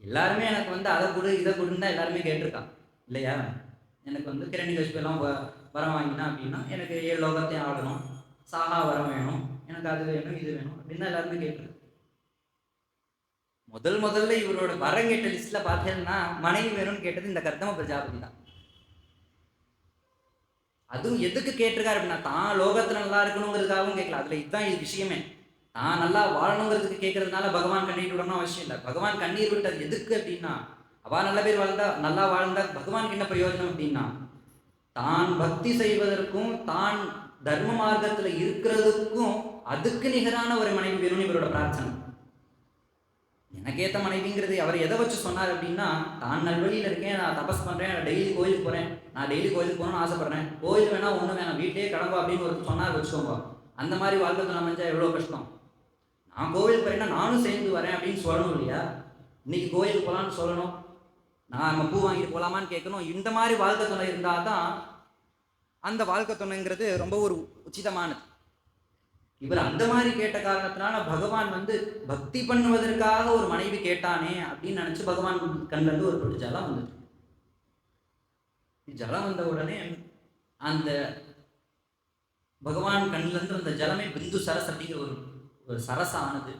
S1: எல்லாருமே எனக்கு அதை கொடு இதை கொடுன்னு தான் எல்லாருமே கேட்டிருக்கான் இல்லையா? எனக்கு கிரண்யகசிபெல்லாம் வரம் வாங்கினா அப்படின்னா, எனக்கு 7 லோகத்தையும் ஆடணும், சாகா வரம் வேணும், எனக்கு அது வேணும் இது வேணும் அப்படின்னு தான் எல்லாருமே கேட்டிருக்கு. முதல்ல இவரோட வரம் கேட்ட லிஸ்ட்ல பார்த்தேன்னா மனைவி வேணும்னு கேட்டது இந்த கர்தம பிரஜாபதி தான். அதுவும் எதுக்கு கேட்டிருக்காரு அப்படின்னா, தான் லோகத்துல நல்லா இருக்கணுங்கிறதுக்காகவும் கேட்கல. அதுல இதுதான் இது விஷயமே. தான் நல்லா வாழணுங்கிறதுக்கு கேட்கறதுனால பகவான் கண்ணீர் விடணும் அவசியம் இல்லை. பகவான் கண்ணீர் விட்டது எதுக்கு அப்படின்னா, அவ நல்ல பேர் நல்லா வாழ்ந்தா பகவானுக்கு என்ன பிரயோஜனம் அப்படின்னா, தான் பக்தி செய்வதற்கும் தான் தர்ம மார்க்கத்துல இருக்கிறதுக்கும் அதுக்கு நிகரான ஒரு மனைவி வேணும்னு இவரோட பிரார்த்தனை. எனக்கேற்ற மனைவிங்கிறது அவர் எதை வச்சு சொன்னார் அப்படின்னா, தான் நல்வழியில் இருக்கேன், நான் தபஸ் பண்ணுறேன், நான் டெய்லி கோயிலுக்கு போகிறேன், நான் டெய்லி கோயிலுக்கு போகணும்னு ஆசைப்பட்றேன், கோயில் வேணா ஒன்றும் வேணாம், வீட்டிலே கடம்பா அப்படின்னு ஒரு சொன்னார் வச்சுக்கோங்க. அந்த மாதிரி வாழ்க்கை துணை அமைஞ்சா எவ்வளோ கஷ்டம். நான் கோவிலுக்கு போகிறேன்னா நானும் சேர்ந்து வரேன் அப்படின்னு சொல்லணும் இல்லையா? இன்னைக்கு கோயிலுக்கு போகலான்னு சொல்லணும், நம்ம பூ வாங்கிட்டு போகலாமான்னு கேட்கணும். இந்த மாதிரி வாழ்க்கை துணை இருந்தால் தான் அந்த வாழ்க்கை துணைங்கிறது ரொம்ப ஒரு உச்சிதமானது. இவர் அந்த மாதிரி கேட்ட காரணத்தினால பகவான் பக்தி பண்ணுவதற்காக ஒரு மனைவி கேட்டானே அப்படின்னு நினைச்சு பகவான் கண்ணில் இருந்து ஒரு பொட்டு ஜலம் வந்துட்டு, ஜலம் வந்த உடனே அந்த பகவான் கண்ணில் இருந்து அந்த ஜலமே பிந்து சரஸ் அப்படிங்கிற ஒரு சரச ஆனது.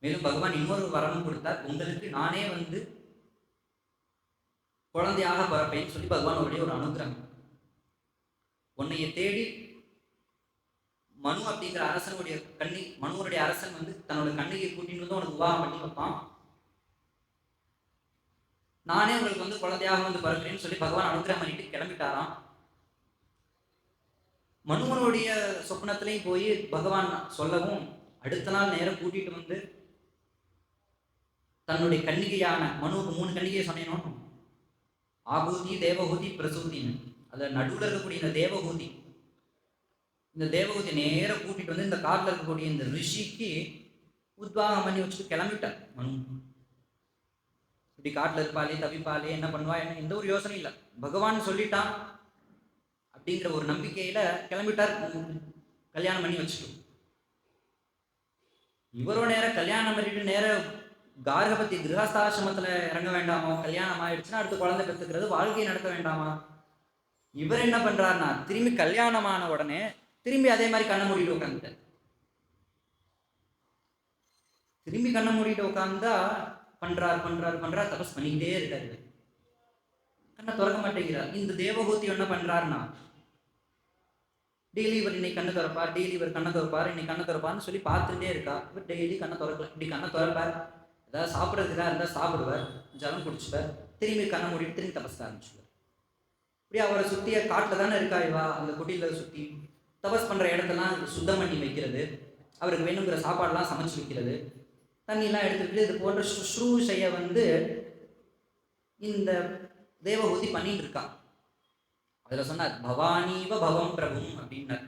S1: மேலும் பகவான் இன்னொரு வரமும் கொடுத்தார், உங்களுக்கு நானே குழந்தையாக பிறப்பேன்னு சொல்லி பகவானுடைய ஒரு அனுகிரகம். உன்னைய தேடி மனு அப்படிங்கிற அரசனுடைய மனுவனுடைய அரசன் தன்னோட கண்ணிகை கூட்டிட்டு உனக்கு விவாகம் பண்ணி வைப்பான். நானே உங்களுக்கு குழந்தையாக பிறக்கிறேன்னு சொல்லி பகவான் அனுகிரகம் பண்ணிட்டு கிளம்பிட்டாராம். மனுவனுடைய சொப்னத்திலையும் போய் பகவான் சொல்லவும், அடுத்த நாள் நேரம் கூட்டிட்டு தன்னுடைய கன்னிகையான மனுவுக்கு 3 கன்னிகையை சொன்னேன், ஆபூதி, தேவகூதி, பிரசூதின்னு. அதுல நடுவில் இருக்கக்கூடிய இந்த தேவகூதி நேரம் கூட்டிட்டு இந்த காட்டில் இருக்கக்கூடிய இந்த ரிஷிக்கு உத்வாகம் பண்ணி வச்சுட்டு கிளம்பிட்டார் மனு. இப்படி காட்டில் இருப்பாளே, தவிப்பாளே, என்ன பண்ணுவா, என்ன எந்த ஒரு யோசனை இல்லை, பகவான் சொல்லிட்டான் அப்படிங்கிற ஒரு நம்பிக்கையில கிளம்பிட்டார். கல்யாணம் பண்ணி வச்சுட்டு இவரோ நேரம் கல்யாணம் பண்ணிட்டு நேரம் கார்கபத்தி கிரகஸ்தாசிரமத்துல இறங்க வேண்டாமோ? கல்யாணம் ஆயிடுச்சுன்னா அடுத்து குழந்தை பெற்றுக்கிறது, வாழ்க்கையை நடத்த வேண்டாமா? இவர் என்ன பண்றாருன்னா, திரும்பி கல்யாணமான உடனே திரும்பி அதே மாதிரி கண்ணை மூடிட்டு உட்காந்துட்டார். திரும்பி கண்ணை மூடிட்டு உட்காந்தா பண்றார் தபஸ் பண்ணிக்கிட்டே இருக்காரு, கண்ணை திறக்க மாட்டேங்கிறார். இந்த தேவகூதி என்ன பண்றாருன்னா, டெய்லி இவர் இன்னைக்கு கண்ணை திறப்பார், டெய்லி இவர் கண்ணை திறப்பார், இன்னைக்கு கண்ணை திறப்பார்னு சொல்லி பார்த்துட்டே இருக்கா. இவர் டெய்லி கண்ணை திறக்கல, இப்படி கண்ணை திறப்பார், ஏதாவது சாப்பிட்றதுக்காக இருந்தால் சாப்பிடுவார், ஜலம் குடிச்சுப்பார், திரும்பி கண்ணை மூடிட்டு திரும்பி தபஸ் ஆரம்பிச்சுவார். இப்படி அவரை சுற்றிய காட்டில் தானே இருக்கா இவா, அந்த குட்டியில சுற்றி தபஸ் பண்ணுற இடத்தெல்லாம் சுத்தம் பண்ணி வைக்கிறது, அவருக்கு வேணுங்கிற சாப்பாடெல்லாம் சமைச்சு வைக்கிறது, தண்ணியெல்லாம் எடுத்துக்கிட்டு இது போன்ற சுஷ்ரூஷையை இந்த தேவகூதி பண்ணிட்டு இருக்கா. அதில் சொன்னார், பவானீவ பவம் பிரபும் அப்படின்னார்.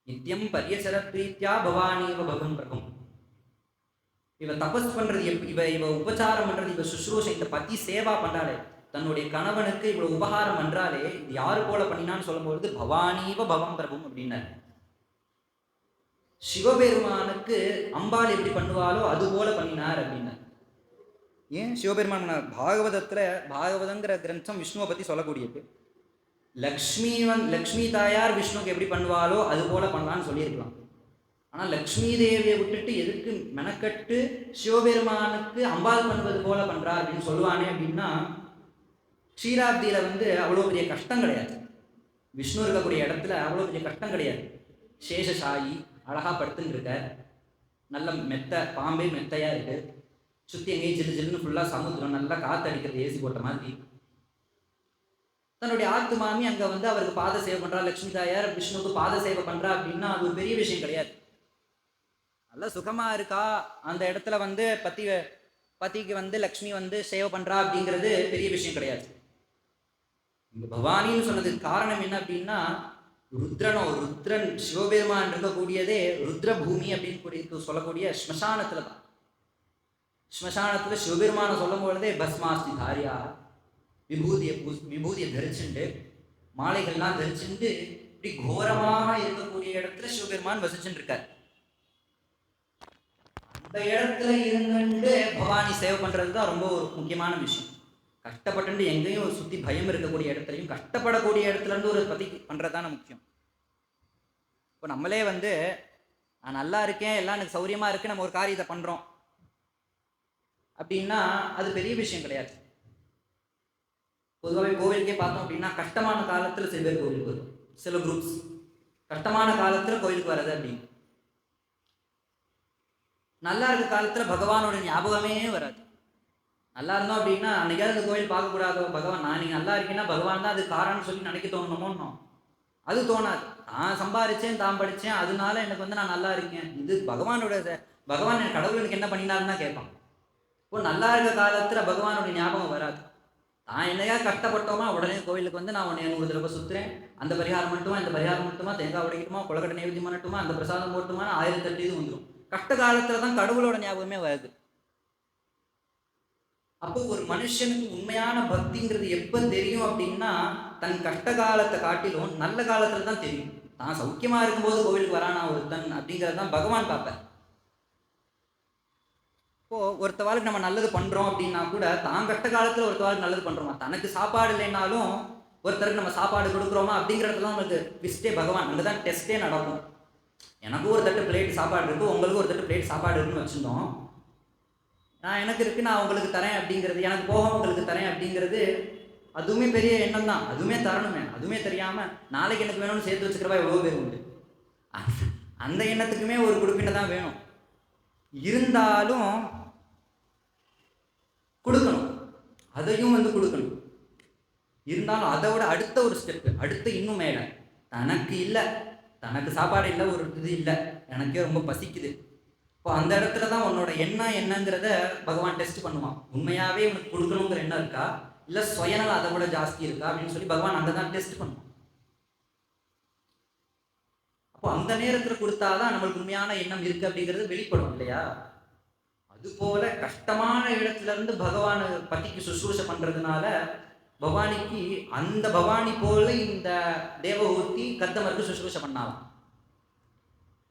S1: நித்தியம் பரியசர பிரீத்தியா பவானீவ பகம் பிரகம். இவ தபஸ் பண்றது, இவ உபச்சாரம் பண்றது, இவ சுஷ்ரூஷை, இந்த பத்தி சேவா பண்றாளே, தன்னுடைய கணவனுக்கு இவ்வளவு உபகாரம் பண்றாளே, இது யாரு போல பண்ணினான்னு சொல்லும்போது பவானீவ பவம் பிரபும் அப்படின்னாரு. சிவபெருமானுக்கு அம்பாள் எப்படி பண்ணுவாளோ அது போல பண்ணினார் அப்படின்னார். ஏன் சிவபெருமான் பாகவதத்துல, பாகவதங்கிற கிரந்தம் விஷ்ணுவை பத்தி சொல்லக்கூடியது. லக்ஷ்மி தாயார் விஷ்ணுக்கு எப்படி பண்ணுவாளோ அது போல பண்ணலான்னு சொல்லியிருக்கலாம். ஆனால் லக்ஷ்மி தேவியை விட்டுட்டு எதுக்கு மெனக்கட்டு சிவபெருமானுக்கு அம்பாள் பண்ணுவது போல பண்றா அப்படின்னு சொல்லுவானே அப்படின்னா, க்ஷீராப்தியில அவ்வளோ பெரிய கஷ்டம் கிடையாது. விஷ்ணு இருக்கக்கூடிய இடத்துல அவ்வளோ பெரிய கஷ்டம் கிடையாது. சேஷசாயி அழகா படுத்துன்னு இருக்க, நல்ல மெத்த பாம்பே மெத்தையா இருக்கு, சுத்தி எங்கேயும் ஜில்லு ஜில்லுன்னு ஃபுல்லா சமுத்திரம், நல்லா காத்து அடிக்கிறது, ஏசி போட்ட மாதிரி. தன்னுடைய ஆத்து மாமி அங்க அவருக்கு பாத சேவை பண்றா, லட்சுமி தாயார் விஷ்ணுவுக்கு பாத சேவை பண்றா அப்படின்னா அது ஒரு பெரிய விஷயம் கிடையாது. நல்லா சுகமா இருக்கா அந்த இடத்துல பத்திக்கு லக்ஷ்மி சேவை பண்றா அப்படிங்கிறது பெரிய விஷயம் கிடையாது. இந்த பவானின்னு சொன்னதுக்கு காரணம் என்ன அப்படின்னா, ருத்ரன் சிவபெருமான் இருக்கக்கூடியதே ருத்ர பூமி அப்படின்னு சொல்லக்கூடிய ஸ்மசானத்துல தான். ஸ்மசானத்துல சிவபெருமான சொல்லும் பொழுதே பஸ்மாஸ்தி தாரியா, விபூதியை தரிச்சுண்டு மாலைகள்லாம் தரிச்சுண்டு இப்படி கோரமாக இருக்கக்கூடிய இடத்துல சிவபெருமான் வசிச்சுட்டு இருக்கார். அந்த இடத்துல இருந்து பவானி சேவை பண்றதுதான் ரொம்ப ஒரு முக்கியமான விஷயம். கஷ்டப்பட்டு எங்கேயும் சுத்தி பயம் இருக்கக்கூடிய இடத்துலையும் கஷ்டப்படக்கூடிய இடத்துல இருந்து ஒரு பதி பண்றதுதான முக்கியம். இப்போ நம்மளே நான் நல்லா இருக்கேன், எல்லாம் எனக்கு சௌரியமா இருக்கு, நம்ம ஒரு காரியத்தை பண்றோம் அப்படின்னா அது பெரிய விஷயம் கிடையாது. பொதுவாகவே கோவிலுக்கே பார்த்தோம் அப்படின்னா கஷ்டமான காலத்துல சில பேர் கோவிலுக்கு வரும், சில குரூப்ஸ் கஷ்டமான காலத்துல கோவிலுக்கு வர்றது அப்படின்னு. நல்லா இருக்க காலத்துல பகவானோட ஞாபகமே வராது. நல்லா இருந்தோம் அப்படின்னா அன்னைக்காவது அந்த கோயில் பார்க்கக்கூடாதோ, பகவான் நான் நீங்க நல்லா இருக்கேன்னா பகவான் தான் அது காரணம்னு சொல்லி நினைக்க தோணணுமோ, அது தோணாது. நான் சம்பாதிச்சேன், தான் படித்தேன், அதனால எனக்கு நான் நல்லா இருக்கேன், இது பகவான் என் கடவுள் எனக்கு என்ன பண்ணினாருன்னு தான் கேட்பான். இப்போ நல்லா இருக்க காலத்துல பகவானுடைய ஞாபகம் வராது. நான் என்னையா கஷ்டப்பட்டோமா உடனே கோவிலுக்கு நான் உன்னை 100 தடவை சுத்துறேன், அந்த பரிகாரம் மட்டுமா, இந்த பரிகாரம் மட்டுமா, தேங்காய் உடைக்கணுமா, கொலக்கட்டை நைவேத்தியம் பண்ணட்டுமா, அந்த பிரசாதம் போட்டுமா, 1008 இது வந்துடும். கஷ்ட காலத்துல தான் கடவுளோட ஞாபகமே வருது. அப்போ ஒரு மனுஷனுக்கு உண்மையான பக்திங்கிறது எப்ப தெரியும் அப்படின்னா, தன் கஷ்ட காலத்தை காட்டிலும் நல்ல காலத்துல தான் தெரியும். தான் சௌக்கியமா இருக்கும்போது கோவிலுக்கு வரானா ஒருத்தன் அப்படிங்கிறது தான் பகவான் பார்ப்பேன். இப்போ ஒருத்தவாளுக்கு நம்ம நல்லது பண்றோம் அப்படின்னா கூட, தான் கஷ்ட காலத்துல ஒருத்தவாளுக்கு நல்லது பண்றோமா, தனக்கு சாப்பாடு இல்லைன்னாலும் ஒருத்தருக்கு நம்ம சாப்பாடு கொடுக்குறோமா அப்படிங்கிறதுலாம் நம்மளுக்கு விஸ்டே பகவான். அங்கதான் டெஸ்டே நடக்கும். எனக்கும் ஒரு தட்டு பிளேட் சாப்பாடு இருக்கு, உங்களுக்கு ஒரு தட்டு பிளேட் சாப்பாடு இருக்குன்னு வச்சிருந்தோம். நான் எனக்கு இருக்கு, நான் உங்களுக்கு தரேன் அப்படிங்கிறது, எனக்கு போக உங்களுக்கு தரேன் அப்படிங்கிறது அதுவுமே பெரிய எண்ணம் தான். அதுவுமே தரணுமே, அதுவுமே தெரியாம நாளைக்கு எனக்கு வேணும்னு சேர்த்து வச்சுக்கிறவா எவ்வளோ பேர் உண்டு. அந்த எண்ணத்துக்குமே ஒரு குறிப்பிட்ட தான் வேணும். இருந்தாலும் கொடுக்கணும், அதையும் கொடுக்கணும். இருந்தாலும் அதை விட அடுத்த ஒரு ஸ்டெப்பு, அடுத்த இன்னும் மேல, தனக்கு இல்லை, தனக்கு சாப்பாடு இல்லை, ஒரு இது இல்லை, எனக்கே ரொம்ப பசிக்குது. இப்போ அந்த இடத்துல தான் உன்னோட எண்ணம் என்னங்கிறத பகவான் டெஸ்ட் பண்ணுவான். உண்மையாவே உனக்கு கொடுக்கணுங்கிற எண்ணம் இருக்கா, இல்லை சுயநலம் அதை விட ஜாஸ்தி இருக்கா அப்படின்னு சொல்லி பகவான் அங்கே தான் டெஸ்ட் பண்ணுவான். அப்போ அந்த நேரத்தில் கொடுத்தாதான் நம்மளுக்கு உண்மையான எண்ணம் இருக்கு அப்படிங்கிறது வெளிப்படும் இல்லையா? அது போல கஷ்டமான இடத்துல இருந்து பகவான் பத்திக்கு சுசுரூஷை பண்றதுனால பவானிக்கு, அந்த பவானி போல இந்த தேவஹூதி கர்தமருக்கு சுசுரூஷை பண்ணாலாம்.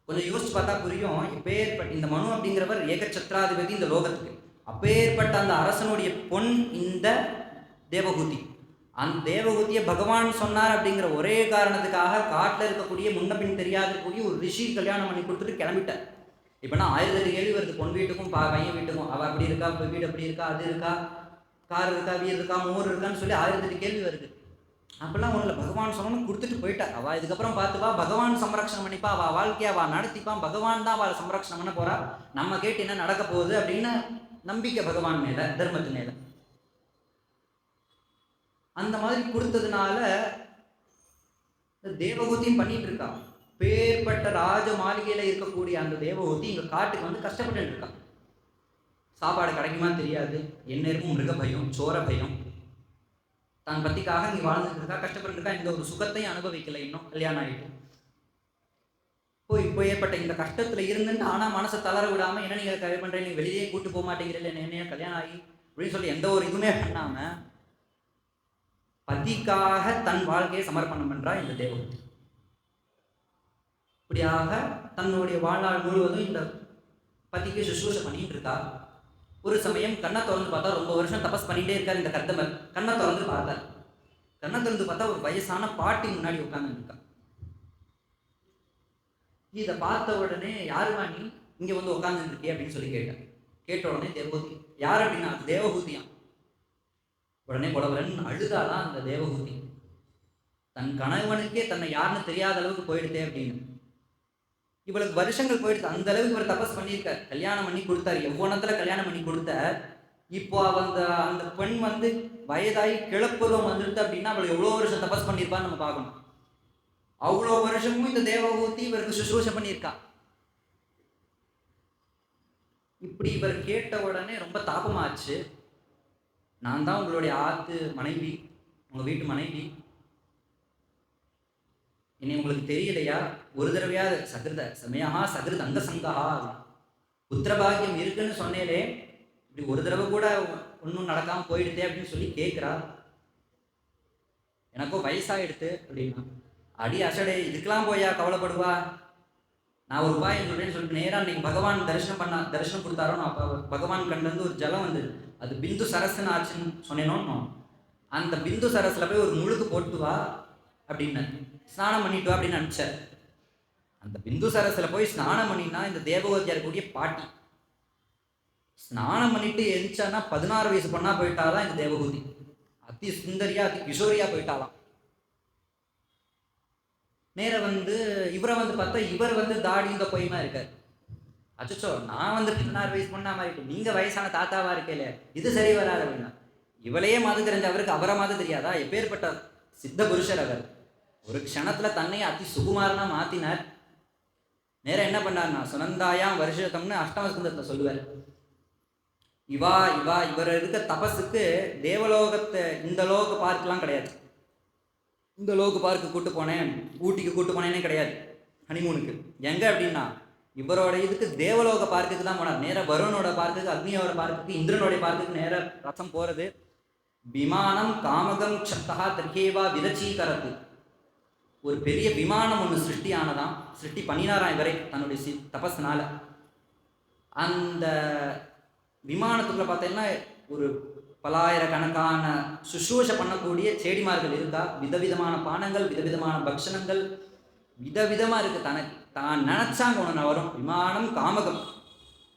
S1: கொஞ்சம் யோசிச்சு பார்த்தா புரியும். இப்பேற்பட்ட இந்த மனு அப்படிங்கிறவர் ஏகச்சத்ராதிபதி இந்த லோகத்துக்கு. அப்பேற்பட்ட அந்த அரசனுடைய பொன் இந்த தேவஹூதி. அந்த தேவஹூதியை பகவான் சொன்னார் அப்படிங்கிற ஒரே காரணத்துக்காக காட்டில் இருக்கக்கூடிய முன்ன பின் தெரியாதக்கூடிய ஒரு ரிஷி கல்யாணம் பண்ணி கொடுத்துட்டு கிளம்பிட்டார். இப்போ நான் 1008 கேள்வி வருது, பொன் வீட்டுக்கும் பையன் வீட்டுக்கும். அவள் அப்படி இருக்கா, வீடு அப்படி இருக்கா, அது இருக்கா, கார் இருக்கா, வீடு இருக்கா, மோர் இருக்கான்னு சொல்லி 1008 கேள்வி வருது. அப்பெல்லாம் ஒன்றும் இல்லை, பகவான் சொன்னோன்னு கொடுத்துட்டு போயிட்டா. அவள் இதுக்கப்புறம் பார்த்துப்பா, பகவான் சம்ரக்ஷணம் பண்ணிப்பா, அவள் வாழ்க்கையை அவள் நடத்திப்பான், பகவான் தான் அவளை சம்ரக்ஷணம் பண்ண போறா, நம்ம கேட்டு என்ன நடக்க போகுது அப்படின்னு நம்பிக்கை பகவான் மேல, தர்மத்து மேல. அந்த மாதிரி கொடுத்ததுனால தேவகூதியும் பண்ணிட்டு இருக்கா. பேர்பட்ட ராஜ மாளிகையில இருக்கக்கூடிய அந்த தேவகூதி இங்க காட்டுக்கு கஷ்டப்பட்டு இருக்கா. சாப்பாடு கிடைக்குமா தெரியாது, என்ன இருக்கும், மிருக பயம், சோர பயம். தன் பத்திக்காக நீ வாழ்ந்துட்டு இருக்கா, கஷ்டப்பட்டு இருக்கா, இந்த ஒரு சுகத்தையும் அனுபவிக்கல, இன்னும் கல்யாணம் ஆகிட்டு. இப்போ ஏற்பட்ட இந்த கஷ்டத்துல இருந்துட்டு ஆனா மனசை தளர விடாம என்ன நீங்க கல்யாணம் பண்றீங்க, நீங்க வெளியே கூட்டு போக மாட்டேங்கிறீங்க, என்ன கல்யாணம் ஆகி அப்படின்னு சொல்லி எந்த ஒரு இதுவுமே பண்ணாம பதிக்காக தன் வாழ்க்கையை சமர்ப்பணம் பண்றா இந்த தேவகூதி. இப்படியாக தன்னுடைய வாழ்நாள் முழுவதும் இந்த பதிக்கு சுஷ்ரூஷை பண்ணிட்டு இருக்கா. ஒரு சமயம் கண்ணை திறந்து பார்த்தா, ரொம்ப வருஷம் தபஸ் பண்ணிட்டே இருக்காரு இந்த கர்தமர். கண்ணை திறந்து பார்த்தார். கண்ணை திறந்து பார்த்தா ஒரு வயசான பாட்டி முன்னாடி உட்கார்ந்து இருக்கா. இதை பார்த்த உடனே, யாருமா நீ இங்க வந்து உட்கார்ந்து இருக்கே அப்படின்னு சொல்லி கேட்டேன். கேட்ட உடனே தேவகூதி. யார் அப்படின்னா அது தேவகூதியாம். உடனே புலவரன் அழுதாதான் அந்த தேவகூதி. தன் கணவனுக்கே தன்னை யாருன்னு தெரியாத அளவுக்கு போயிடுதே அப்படின்னு. இவளுக்கு வருஷங்கள் போயிடுது. அந்த அளவுக்கு இவர் தபஸ் பண்ணியிருக்கார். கல்யாணம் பண்ணி கொடுத்தாரு, எவ்வளத்துல கல்யாணம் பண்ணி கொடுத்தார். இப்போ அந்த பெண் வந்து வயதாகி கிளப்பதும் வந்துடுது அப்படின்னா அவள் எவ்வளோ வருஷம் தபஸ் பண்ணியிருப்பான்னு நம்ம பார்க்கணும். அவ்வளோ வருஷமும் இந்த தேவகூதி இவருக்கு சுஷ்ரூஷை பண்ணியிருக்கா. இப்படி இவர் கேட்ட உடனே ரொம்ப தாபமாச்சு. நான் தான் உங்களுடைய ஆத்து மனைவி, உங்க வீட்டு மனைவி, என்னை உங்களுக்கு தெரியலையா? ஒரு தடவையாவது சகிருத சமயா சகிருத அங்க சங்கா புத்திரபாகியம் இருக்குன்னு சொன்னேலே, இப்படி ஒரு தடவை கூட ஒன்றும் நடக்காம போயிடுதே அப்படின்னு சொல்லி கேட்குறா. எனக்கும் வயசாகிடுது அப்படின்னா, அடி அசடே இதுக்கெல்லாம் போயா கவலைப்படுவா? நான் ஒரு உபாயம் சொல்றேன்னு சொல்லிட்டு நேராக அன்னைக்கு பகவான் தரிசனம் கொடுத்தாரோ, நான் அப்போ பகவான் கண்ணிலேருந்து ஒரு ஜலம் வந்து அது பிந்து சரஸ்ன்னு ஆச்சுன்னு சொன்னேனோ, அந்த பிந்து சரஸ்ல போய் ஒரு முழுக்கு போட்டு வா அப்படின்னு, ஸ்நானம் பண்ணிட்டு வா அப்படின்னு அனுப்பிச்சார். அந்த பிந்து சரஸ்ல போய் ஸ்நானம் பண்ணினா இந்த தேவகூதியா இருக்கக்கூடிய பாட்டி ஸ்நானம் பண்ணிட்டு எரிச்சானா 16 வயசு பொண்ணா போயிட்டாலாம் இந்த தேவகூதி. அதி சுந்தரியா அதி கிஷோரியா போயிட்டாலாம். நேர வந்து இவரை வந்து பார்த்தா இவர் வந்து தாடி இந்த பொய்மா இருக்காரு. அச்சோ, நான் வந்து 16 வயசு பொண்ணா மாறிட்டேன், நீங்க வயசான தாத்தாவா இருக்கல, இது சரி வராது அப்படின்னா. இவளையே மாத தெரிஞ்ச அவருக்கு அவரை மாத தெரியாதா? எப்பேற்பட்ட சித்த புருஷர் அவர். ஒரு க்ஷணத்துல தன்னை அதி சுகுமாரனா மாத்தினார். நேரம் என்ன பண்ணார்னா, சுனந்தாயாம் வருஷத்தம்னு அஷ்டமஸ்கந்தத்துல சொல்லுவார். இவர் இருக்க தபஸுக்கு தேவலோகத்தை இந்த லோக பார்க்கலாம் கிடையாது. இந்த லோக பார்க்கு கூட்டு போனேன், ஊட்டிக்கு கூட்டு போனேன்னே கிடையாது ஹனிமூனுக்கு. எங்க அப்படின்னா இவரோட இதுக்கு தேவலோக பார்க்குக்கு தான் போனார். நேராக வருணோட பார்க்குக்கு, அக்னியோட பார்க்குக்கு, இந்திரனுடைய பார்க்குக்கு நேர ரசம் போறது. விமானம் காமகம் சப்தா தர்கேவா விரச்சீகரத்து. ஒரு பெரிய விமானம் ஒன்று சிருஷ்டி ஆனதான், சிருஷ்டி பண்ணினாராம் இவரை தன்னுடைய தபஸ்னால. அந்த விமானத்துக்குள்ள பார்த்தீங்கன்னா ஒரு பலாயிரக்கணக்கான சுஷ்ரூஷை பண்ணக்கூடிய செடிமார்கள் இருக்கா. விதவிதமான பானங்கள், விதவிதமான பக்ஷணங்கள், விதவிதமா இருக்கு. தனக்கு தான் நினைச்சாங்க ஒன்று வரும். விமானம் காமகம்,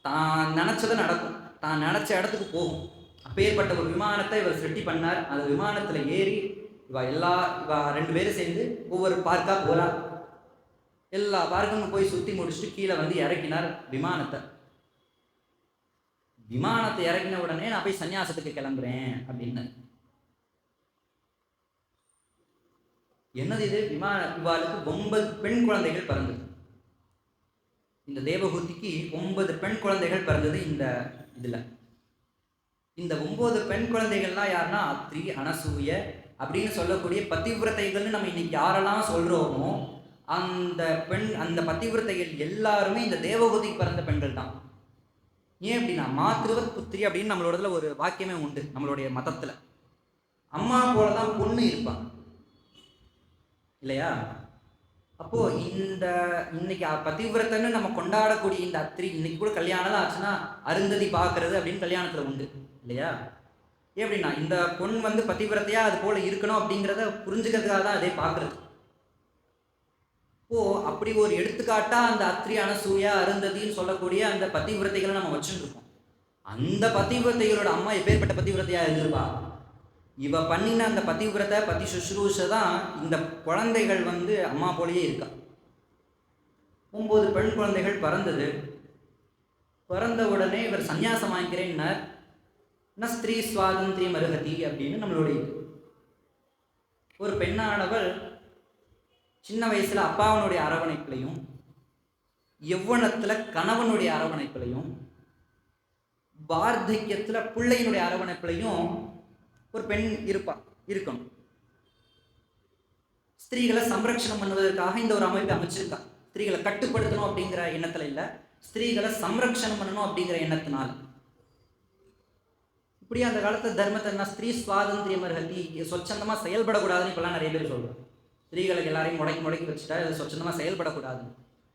S1: தான் நினைச்சதை நடக்கும், தான் நினைச்ச இடத்துக்கு போகும். அப்பேற்பட்ட ஒரு விமானத்தை இவர் சிருஷ்டி பண்ணார். அந்த விமானத்துல ஏறி இவ 2 பேரும் சேர்ந்து ஒவ்வொரு பார்க்கா போறார். எல்லா பார்க்கும் போய் சுத்தி முடிச்சுட்டு கீழே வந்து இறக்கினார் விமானத்தை. விமானத்தை இறங்கின உடனே நான் போய் சன்னியாசத்துக்கு கிளம்புறேன் அப்படின்னு. என்னது இது? இவாளுக்கு 9 பெண் குழந்தைகள் பிறந்தது. இந்த தேவகூதிக்கு 9 பெண் குழந்தைகள் பிறந்தது. இந்த இதுல இந்த 9 பெண் குழந்தைகள்லாம் யாருன்னா அத்ரி, அனசூய அப்படின்னு சொல்லக்கூடிய பதிவிரதைகள்னு நம்ம இன்னைக்கு யாரெல்லாம் சொல்றோமோ அந்த பதிவிரதைகள் எல்லாருமே இந்த தேவகூதிக்கு பிறந்த பெண்கள் தான். ஏன் அப்படின்னா மாத்ருவத் புத்திரி அப்படின்னு நம்மளோடதுல ஒரு வாக்கியமே உண்டு. நம்மளுடைய மதத்துல அம்மா போலதான் பொண்ணு இருப்பான் இல்லையா? அப்போ இன்னைக்கு பதிவிரதன்னு நம்ம கொண்டாடக்கூடிய இந்த அத்திரி இன்னைக்கு கூட கல்யாணம் தான் ஆச்சுன்னா அருந்ததி பார்க்கறது அப்படின்னு கல்யாணத்துல உண்டு இல்லையா? ஏன் அப்படின்னா இந்த பொண்ணு வந்து பதிவிரத்தையா அது போல இருக்கணும் அப்படிங்கிறத புரிஞ்சுக்கிறதுக்காக தான் அதே பார்க்கறது. இப்போ அப்படி ஒரு எடுத்துக்காட்டா அந்த அத்ரி, அனசூயா, அருந்ததின்னு சொல்லக்கூடிய அந்த பதிவிரத்தைகளை நம்ம வச்சுருக்கோம். அந்த பதிவிரத்தைகளோட அம்மா எப்பேற்பட்ட பதிவிரத்தையா இருந்திருப்பா? இவ பண்ணின அந்த பதிவிரத்தை பதி சுஷ்ரூஷை தான் இந்த குழந்தைகள் வந்து அம்மா போலயே இருக்கா. 9 பெண் குழந்தைகள் பிறந்தது. பிறந்த உடனே இவர் சன்னியாசம் வாங்கிக்கிறேன்னார். ஸ்திரீ சுவாதந்திரியம் அருகதி அப்படின்னு நம்மளுடைய ஒரு பெண்ணானவள் சின்ன வயசுல அப்பாவனுடைய அரவணைப்பிலையும், யௌவனத்துல கணவனுடைய அரவணைப்பிலையும், வார்த்தக்கியத்துல பிள்ளையினுடைய அரவணைப்பிலையும் ஒரு பெண் இருக்கணும். ஸ்திரீகளை சம்ரட்சணம் பண்ணுவதற்காக இந்த ஒரு அமைப்பை அமைச்சிருக்கா. ஸ்திரீகளை கட்டுப்படுத்தணும் அப்படிங்கிற எண்ணத்துல இல்லை, ஸ்திரீகளை சம்ரக்ஷணம் பண்ணணும் அப்படிங்கிற எண்ணத்தினால. இப்படி அந்த காலத்து தர்மத்தை என்ன ஸ்திரீ சுவாதந்திரியம் அர்ஹதி, சொச்சந்தமா செயல்படக்கூடாதுன்னு இப்பெல்லாம் நிறைய பேர் சொல்றோம். ஸ்திரீகளுக்கு எல்லாரையும் முடக்கி வச்சுட்டா அது சொச்சந்தமா செயல்படக்கூடாது.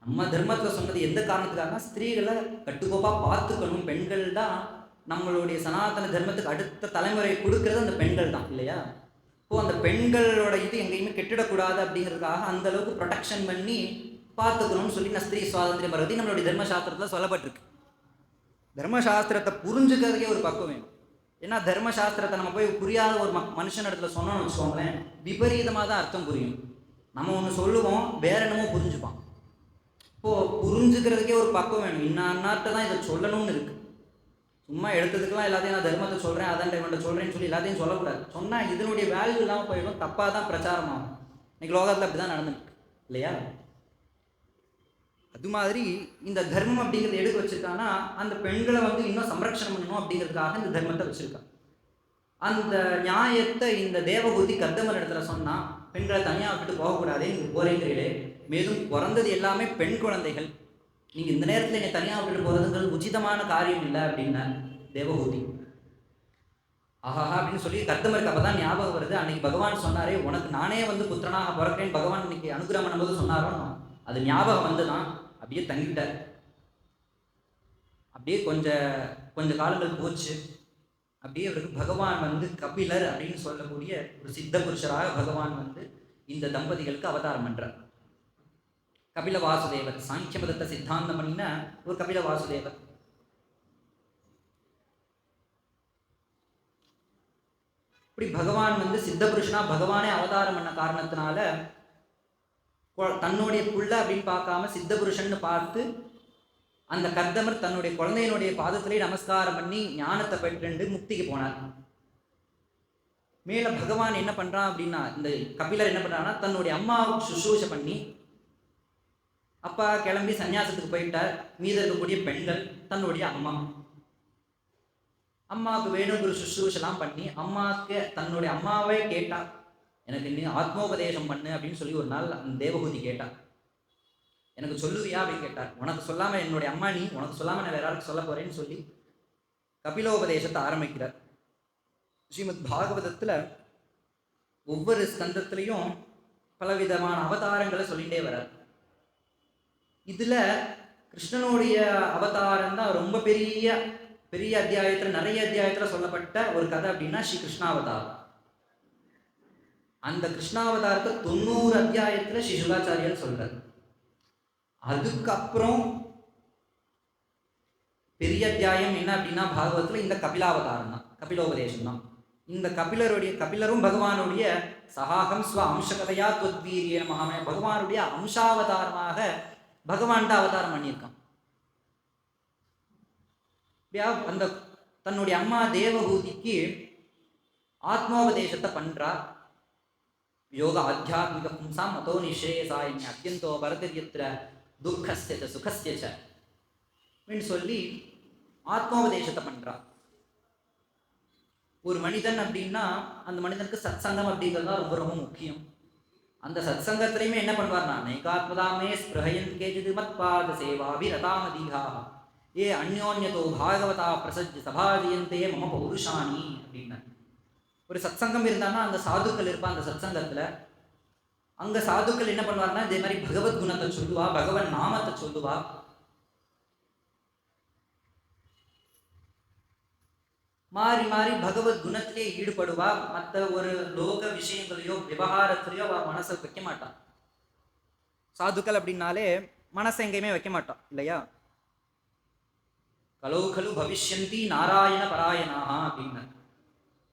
S1: நம்ம தர்மத்துல சொன்னது எந்த காரணத்துக்காக, ஸ்திரீகளை கட்டுக்கோப்பா பார்த்துக்கணும். பெண்கள் தான் நம்மளுடைய சனாதன தர்மத்துக்கு அடுத்த தலைமுறை கொடுக்கறது அந்த பெண்கள் தான் இல்லையா? இப்போ அந்த பெண்களோட இது எங்கேயுமே கெட்டிடக்கூடாது அப்படிங்கிறதுக்காக அந்த அளவுக்கு ப்ரொடெக்ஷன் பண்ணி பார்த்துக்கணும்னு சொல்லி ஸ்திரீ சுவாதந்திரம் பரவதி நம்மளுடைய தர்மசாஸ்திரத்தில் சொல்லப்பட்டிருக்கு. தர்மசாஸ்திரத்தை புரிஞ்சுக்கிறதுக்கே ஒரு பக்கம் வேணும். ஏன்னா தர்மசாஸ்திரத்தை நம்ம போய் புரியாத ஒரு மனுஷன் இடத்துல சொன்னோம்னு வச்சுக்கோங்களேன், விபரீதமாக தான் அர்த்தம் புரியும். நம்ம ஒன்று சொல்லுவோம், வேற என்னமோ புரிஞ்சுப்பான். இப்போது புரிஞ்சுக்கிறதுக்கே ஒரு பக்கம் வேணும். இன்னார்ட்ட தான் இதை சொல்லணும்னு இருக்கு. சும்மா எடுத்ததுக்கெல்லாம் எல்லாத்தையும் நான் தர்மத்தை சொல்கிறேன், அதான் இவன்ட்ட சொல்கிறேன்னு சொல்லி எல்லாத்தையும் சொல்லக்கூடாது. சொன்னால் இதனுடைய வேல்யூ இல்லாமல் போயிடும், தப்பாக தான் பிரச்சாரம் ஆகும். இன்னைக்கு லோகத்தில் அப்படி தான் நடந்துருக்கு இல்லையா? அது மாதிரி இந்த தர்மம் அப்படிங்கிறத எடுத்து வச்சிருக்காங்கன்னா அந்த பெண்களை இன்னும் சம்ரக்ஷணம் பண்ணணும் அப்படிங்கிறதுக்காக இந்த தர்மத்தை வச்சிருக்காங்க. அந்த நியாயத்தை இந்த தேவகூதி கர்தமர் இடத்துல சொன்னா, பெண்களை தனியாக விட்டுட்டு போகக்கூடாதே, நீங்க போறீங்களே, மேலும் பிறந்தது எல்லாமே பெண் குழந்தைகள், நீங்க இந்த நேரத்தில் என்னை தனியாக விட்டுட்டு போறதுங்கிறது உச்சிதமான காரியம் இல்லை அப்படின்னா தேவகூதி. ஆஹாஹா அப்படின்னு சொல்லி கர்தமருக்கு அப்பதான் ஞாபகம் வருது, அன்னைக்கு பகவான் சொன்னாரே உனக்கு நானே புத்திரனாக பிறக்கிறேன் பகவான் இன்னைக்கு அனுகிரகம் பண்ணும்போது சொன்னாரோ, அது ஞாபகம் வந்துதான் அப்படியே தங்கிட்டார். அப்படியே கொஞ்ச காலங்கள் போச்சு. அப்படியே அவருக்கு பகவான் கபிலர் அப்படின்னு சொல்லக்கூடிய ஒரு சித்த புருஷராக பகவான் இந்த தம்பதிகளுக்கு அவதாரம் பண்றார். கபில வாசுதேவர், சாங்கிய மதத்தை சித்தாந்தம் பண்ணின ஒரு கபில வாசுதேவர். இப்படி பகவான் சித்த புருஷனா பகவானே அவதாரம் பண்ண காரணத்தினால தன்னுடைய புள்ள அப்படின்னு பார்க்காம சித்த புருஷன்னு பார்த்து அந்த கர்தமர் தன்னுடைய குழந்தையினுடைய பாதத்திலே நமஸ்காரம் பண்ணி ஞானத்தை பெற்று முக்திக்கு போனார். மேல பகவான் என்ன பண்றான் அப்படின்னா, இந்த கபிலர் என்ன பண்றான்னா தன்னுடைய அம்மாவுக்கு சுசூஷை பண்ணி, அப்பா கிளம்பி சன்னியாசத்துக்கு போயிட்டார். மீத இருக்கக்கூடிய பெண்கள் தன்னுடைய அம்மாவுக்கு வேணுங்கிற சுசூஷெல்லாம் பண்ணி அம்மாவுக்கு தன்னுடைய அம்மாவே கேட்டா, எனக்கு நீ ஆத்மோபதேசம் பண்ணு அப்படின்னு சொல்லி ஒரு நாள் அந்த தேவகூதி கேட்டா. எனக்கு சொல்லுவியா அப்படின்னு கேட்டார். உனக்கு சொல்லாம என்னுடைய அம்மா, நீ உனக்கு சொல்லாம நான் வேற யாருக்கு சொல்ல போறேன்னு சொல்லி கபிலோபதேசத்தை ஆரம்பிக்கிறார். ஸ்ரீமத் பாகவதத்துல ஒவ்வொரு ஸ்கந்தத்திலையும் பலவிதமான அவதாரங்களை சொல்லிட்டே வர்றார். இதுல கிருஷ்ணனுடைய அவதாரம் தான் ரொம்ப பெரிய பெரிய அத்தியாயத்துல, நிறைய அத்தியாயத்துல சொல்லப்பட்ட ஒரு கதை அப்படின்னா ஸ்ரீ கிருஷ்ணாவதாரம். அந்த கிருஷ்ணாவதாரத்தை 90 அத்தியாயத்துல ஸ்ரீ சுகாச்சாரியர் சொல்றாரு. அதுக்கப்புறம் பெரிய அத்தியாயம் என்ன அப்படின்னா பாகவதத்துல இந்த கபிலாவதாரம் தான், கபிலோபதேசம் தான். இந்த கபிலரும் பகவானுடைய சகாகம் ஸ்வ அம்சகதையா துவத்வீரிய மகாமய, பகவானுடைய அம்சாவதாரமாக பகவான் தான் அவதாரம் பண்ணியிருக்கான். அந்த தன்னுடைய அம்மா தேவகூதிக்கு ஆத்மோபதேசத்தை பண்றா. யோக ஆத்தியாத்மிக பும்சாம் மதோ நிஷேசாயினி அத்தியந்தோ பரதிரியத்திர துக்கஸ்ய சுகஸ்ய அப்படின்னு சொல்லி ஆத்மோபதேசத்தை பண்றா. ஒரு மனிதன் அப்படின்னா அந்த மனிதனுக்கு சத்சங்கம் அப்படிங்கிறது தான் ரொம்ப ரொம்ப முக்கியம். அந்த சத்சங்கத்திலையுமே என்ன பண்ணுவார்னா, நைகாத்மதாமே ஸ்பிரஹயன் கேஜிது மத்பாத சேவாபி ரதாமதீகாக ஏ அந்யோன்யதோ பாகவதா பிரசஜ் சபாஜயந்தே மம பௌருஷானி அப்படின்னா. ஒரு சத்சங்கம் இருந்தான்னா அந்த சாதுக்கள் இருப்பா. அந்த சத்சங்கத்துல அங்க சாதுக்கள் என்ன பண்ணுவாருன்னா இதே மாதிரி பகவத் குணத்தை சொல்லுவா, பகவன் நாமத்தை சொல்லுவா. மாறி மாறி பகவத் குணத்திலே ஈடுபடுவா. மற்ற ஒரு லோக விஷயங்களையோ விவகாரத்திலையோ அவ மனசை வைக்க மாட்டான். சாதுக்கள் அப்படின்னாலே மனசை எங்கேயுமே வைக்க மாட்டான் இல்லையா? கலோ கலு பவிஷ்யந்தி நாராயண பராயணாக அப்படின்னு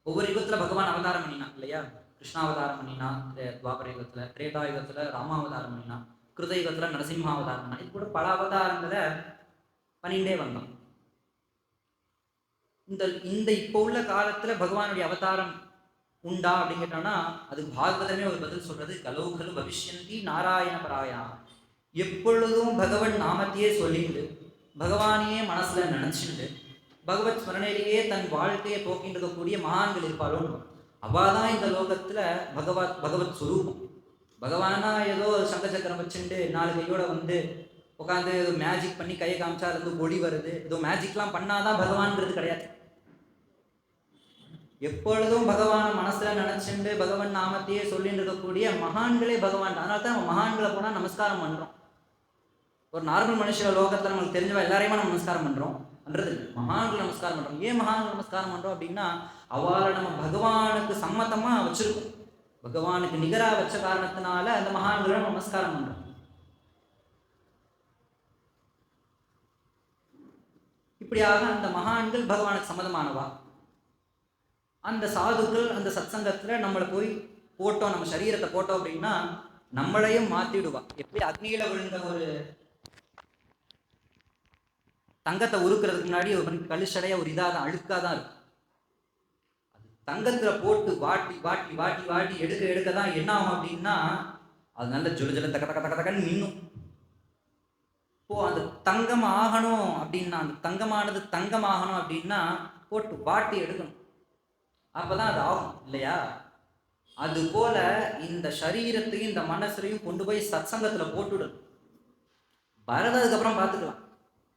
S1: ஒவ்வொரு யுகத்துல பகவான் அவதாரம் பண்ணினான் இல்லையா? கிருஷ்ணாவதாரம் பண்ணினா துவாபர யுகத்துல, திரேதா யுகத்துல ராமாவதாரம் பண்ணினா, கிருத யுகத்துல நரசிம்மாவதாரம் பண்ணினா, இது கூட பல அவதாரங்களை பண்ணிட்டே வந்தான். இந்த இப்போ உள்ள காலத்துல பகவானுடைய அவதாரம் உண்டா அப்படின்னு கேட்டான்னா அது பாகவதமே ஒரு பதில் சொல்றது. கலோ கலு பவிஷ்யந்தி நாராயண பராயணா, எப்பொழுதும் பகவன் நாமத்தையே சொல்லிட்டு பகவானையே மனசுல நினைச்சுட்டு பகவத் ஸ்மரணையிலேயே தன் வாழ்க்கையை போக்கிட்டு இருக்கக்கூடிய மகான்கள் இருப்பாளோ, அவாதான் இந்த லோகத்துல பகவத் ஸ்வரூபம். பகவானா ஏதோ சங்க சக்கரம் வச்சுட்டு 4 கையோட வந்து உட்காந்து ஏதோ மேஜிக் பண்ணி கையை காமிச்சா அது வந்து ஒளி வருது, ஏதோ மேஜிக்லாம் பண்ணாதான் பகவான்ன்றது கிடையாது. எப்பொழுதும் பகவான மனசுல நினைச்சுட்டு பகவான் நாமத்தையே சொல்லிட்டு இருக்கக்கூடிய மகான்களே பகவான். அதனால தான் நம்ம மகான்களை போனா நமஸ்காரம் பண்றோம். ஒரு நார்மல் மனுஷ லோகத்துல நம்மளுக்கு தெரிஞ்சவா எல்லாரையுமே நம்ம நமஸ்காரம் பண்றது மகான்கள் நமஸ்காரம் பண்றோம். ஏன் மகான்கள் நமஸ்காரம் பண்றோம் அப்படின்னா, அவளை நம்ம பகவானுக்கு சம்மத்தமா வச்சிருக்கோம். பகவானுக்கு நிகரா வச்ச காரணத்தினால அந்த மகான்களை நமஸ்காரம் பண்றோம். இப்படியாக அந்த மகான்கள் பகவானுக்கு சம்மதமானவா. அந்த சாதுக்கள் அந்த சத்சங்கத்துல நம்மளை போய் போட்டோம், நம்ம சரீரத்தை போட்டோம் அப்படின்னா நம்மளையும் மாத்திடுவா. எப்படி அக்னியில விழுந்த ஒரு தங்கத்தை உருக்குறதுக்கு முன்னாடி ஒரு கழிச்சடைய ஒரு இதாதான் அழுக்காதான் இருக்கும். அது தங்கத்துல போட்டு வாட்டி வாட்டி வாட்டி வாட்டி எடுக்க எடுக்கதான் என்ன ஆகும் அப்படின்னா அது நல்ல ஜொல ஜொல தக்க தக்க தக்க தக்கன்னு மின்னும். இப்போ அந்த தங்கம் ஆகணும் அப்படின்னா, அந்த தங்கமானது தங்கம் ஆகணும் அப்படின்னா போட்டு வாட்டி எடுக்கணும், அப்பதான் அது ஆகும் இல்லையா? அது போல இந்த சரீரத்தையும் இந்த மனசுலையும் கொண்டு போய் சத்சங்கத்துல போட்டுடணும். வரதுக்கு அப்புறம் பார்த்துக்கலாம்,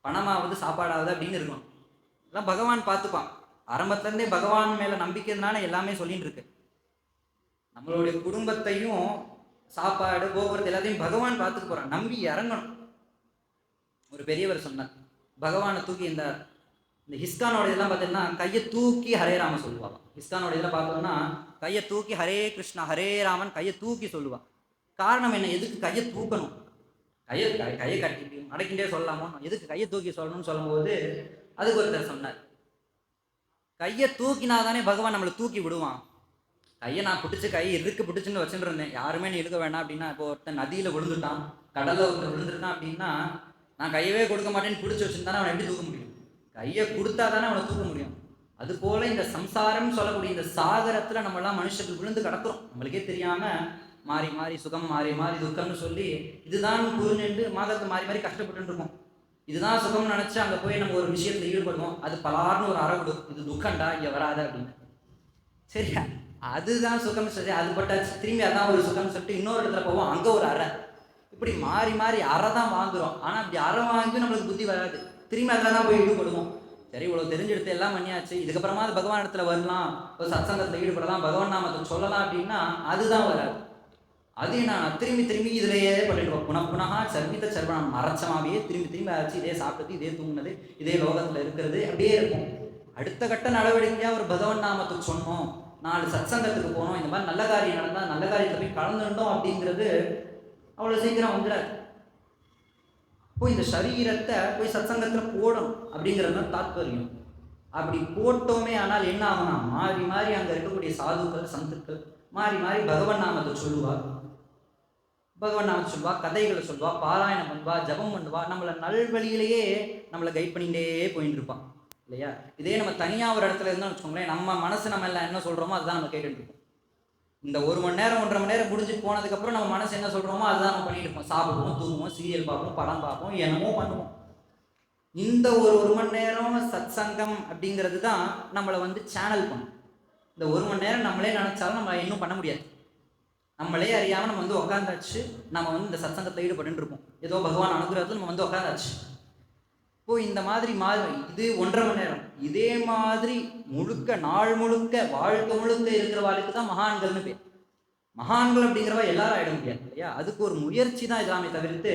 S1: பணமாவது சாப்பாடாவது அப்படின்னு இருக்கணும். எல்லாம் பகவான் பார்த்துப்பான். ஆரம்பத்துல இருந்தே பகவான் மேல நம்பிக்கைனால எல்லாமே சொல்லிட்டு இருக்கு. நம்மளுடைய குடும்பத்தையும் சாப்பாடு போக்குவரத்து எல்லாத்தையும் பகவான் பார்த்துட்டு போறான். நம்பி இறங்கணும். ஒரு பெரியவர் சொன்னார், பகவானை தூக்கி இந்த ஹிஸ்கானோட இதெல்லாம் பார்த்தீங்கன்னா கையை தூக்கி ஹரே ராமன் சொல்லுவாங்க. ஹிஸ்கானோட இதெல்லாம் பார்த்தோம்னா கையை தூக்கி ஹரே கிருஷ்ணா ஹரே ராமன் கையை தூக்கி சொல்லுவான். காரணம் என்ன? எதுக்கு கையை தூக்கணும்? கையை கட்டி அடைக்கின்றே சொல்லலாமோ, எதுக்கு கையை தூக்கி சொல்லணும்னு சொல்லும்போது அதுக்கு ஒருத்தர் சொன்னார், கையை தூக்கினாதானே பகவான் நம்மளை தூக்கி விடுவான். கையை நான் பிடிச்சி கை பிடிச்சுன்னு வச்சுட்டு இருந்தேன், யாருமே நீ இழுக்க வேண்டாம் அப்படின்னா, இப்போ ஒருத்தன் நதியில விழுந்துட்டான், கடல்ல ஒருத்தர் விழுந்துருக்கான் அப்படின்னா நான் கையவே கொடுக்க மாட்டேன்னு பிடிச்சி வச்சுருந்தானே அவனை எப்படி தூக்க முடியும்? கையை கொடுத்தா தானே அவனை தூக்க முடியும். அது போல இந்த சம்சாரம் சொல்லக்கூடிய இந்த சாகரத்துல நம்ம எல்லாம் மனுஷர்கள் விழுந்து கிடக்குறோம். நம்மளுக்கே தெரியாம மாறி மாறி சுகம், மாறி மாறி துக்கம்னு சொல்லி இதுதான் புரிஞ்சுட்டு மாதத்தை மாறி மாறி கஷ்டப்பட்டு இருக்கோம். இதுதான் சுகம்னு நினைச்சு அங்க போய் நம்ம ஒரு விஷயத்துல ஈடுபடுவோம், அது பலார்னு ஒரு அறை விடும், இது துக்கம்டா இங்க வராது அப்படின்னு. சரியா? அதுதான் சுகம். சரி, அது பட்டாச்சு, திரும்பி அதான் ஒரு சுகம் சொல்லிட்டு இன்னொரு இடத்துல போவோம், அங்க ஒரு அறை. இப்படி மாறி மாறி அறை தான் வாங்குறோம். ஆனா அப்படி அறை வாங்கி நம்மளுக்கு புத்தி வராது, திரும்பி அதில் தான் போய் ஈடுபடுவோம். சரி, இவ்வளவு தெரிஞ்செடுத்து எல்லாம் பண்ணியாச்சு, இதுக்கப்புறமா அது பகவான் இடத்துல வரலாம், ஒரு சத்சங்கத்தில் ஈடுபடலாம், பகவான் நாமத்தை சொல்லலாம் அப்படின்னா அதுதான் வராது. அது நான் திரும்பி திரும்பி இதுலயே பண்ணிடுவோம். புனப்புனகா சர்வித்த சர்வனம் மறைச்சமாவே திரும்பி திரும்பி ஆச்சு, இதே சாப்பிட்டது, இதே தூங்கினது, இதே லோகத்துல இருக்கிறது அப்படியே இருக்கும். அடுத்த கட்ட நடவடிக்கையா ஒரு பகவான் நாமத்துக்கு சொன்னோம், 4 சத்சங்கத்துக்கு போனோம், இந்த மாதிரி நல்ல காரியம் நடந்தா நல்ல காரியத்தை போய் கலந்துட்டோம் அப்படிங்கிறது அவ்வளவு சீக்கிரம் வந்துடாது. போய் இந்த சரீரத்தை போய் சத்சங்கத்துல போடணும் அப்படிங்கிறது தான் தாத்பரியம். அப்படி போட்டோமே ஆனால் என்ன ஆகும்னா மாறி மாறி அங்க இருக்கக்கூடிய சாதுக்கள் சந்துக்கள் மாறி மாறி பகவான் நாமத்தை சொல்லுவா, பகவான் நாமத்தை சொல்லுவா, கதைகளை சொல்லுவா, பாராயணம் பண்ணுவா, ஜபம் பண்ணுவா, நம்மளை நல்வழியிலேயே நம்மளை கைட் பண்ணிகிட்டே போயிட்டு இருப்பான் இல்லையா? இதே நம்ம தனியா ஒரு இடத்துல இருந்தாலும் வச்சுக்கோங்களேன், நம்ம மனசு நம்ம எல்லாம் என்ன சொல்றோமோ அதுதான் நம்ம கேட்டுட்டு இருப்போம். இந்த 1 மணி நேரம் 1.5 மணி நேரம் முடிஞ்சு போனதுக்கப்புறம் நம்ம மனசு என்ன சொல்கிறோமோ அதுதான் நம்ம பண்ணிட்டு இருப்போம். சாப்பிடுவோம், தூங்குவோம், சீரியல் பார்ப்போம், படம் பார்ப்போம், என்னமோ பண்ணுவோம். இந்த 1 மணி நேரம் சத்சங்கம் அப்படிங்கிறது தான் நம்மளை வந்து சேனல் பண்ணும். இந்த 1 மணி நேரம் நம்மளே நினைச்சாலும் நம்ம இன்னும் பண்ண முடியாது. நம்மளே அறியாமல் நம்ம வந்து உட்காந்தாச்சு, நம்ம வந்து இந்த சத்சங்கத்தில் ஈடுபட்டு இருப்போம். ஏதோ பகவான் அனுகிரகத்தில் நம்ம வந்து உட்காந்தாச்சு. இப்போ இந்த மாதிரி இது 1.5 மணி நேரம், இதே மாதிரி முழுக்க நாள் முழுக்க வாழ்க்கை முழுக்க இருக்கிற வாழ்க்கை தான் மகான்கள்னு பேர். மகான்கள் அப்படிங்கிறவா எல்லாரும் ஆயிட முடியாது இல்லையா? அதுக்கு ஒரு முயற்சி தான் இல்லாமே தவிர்த்து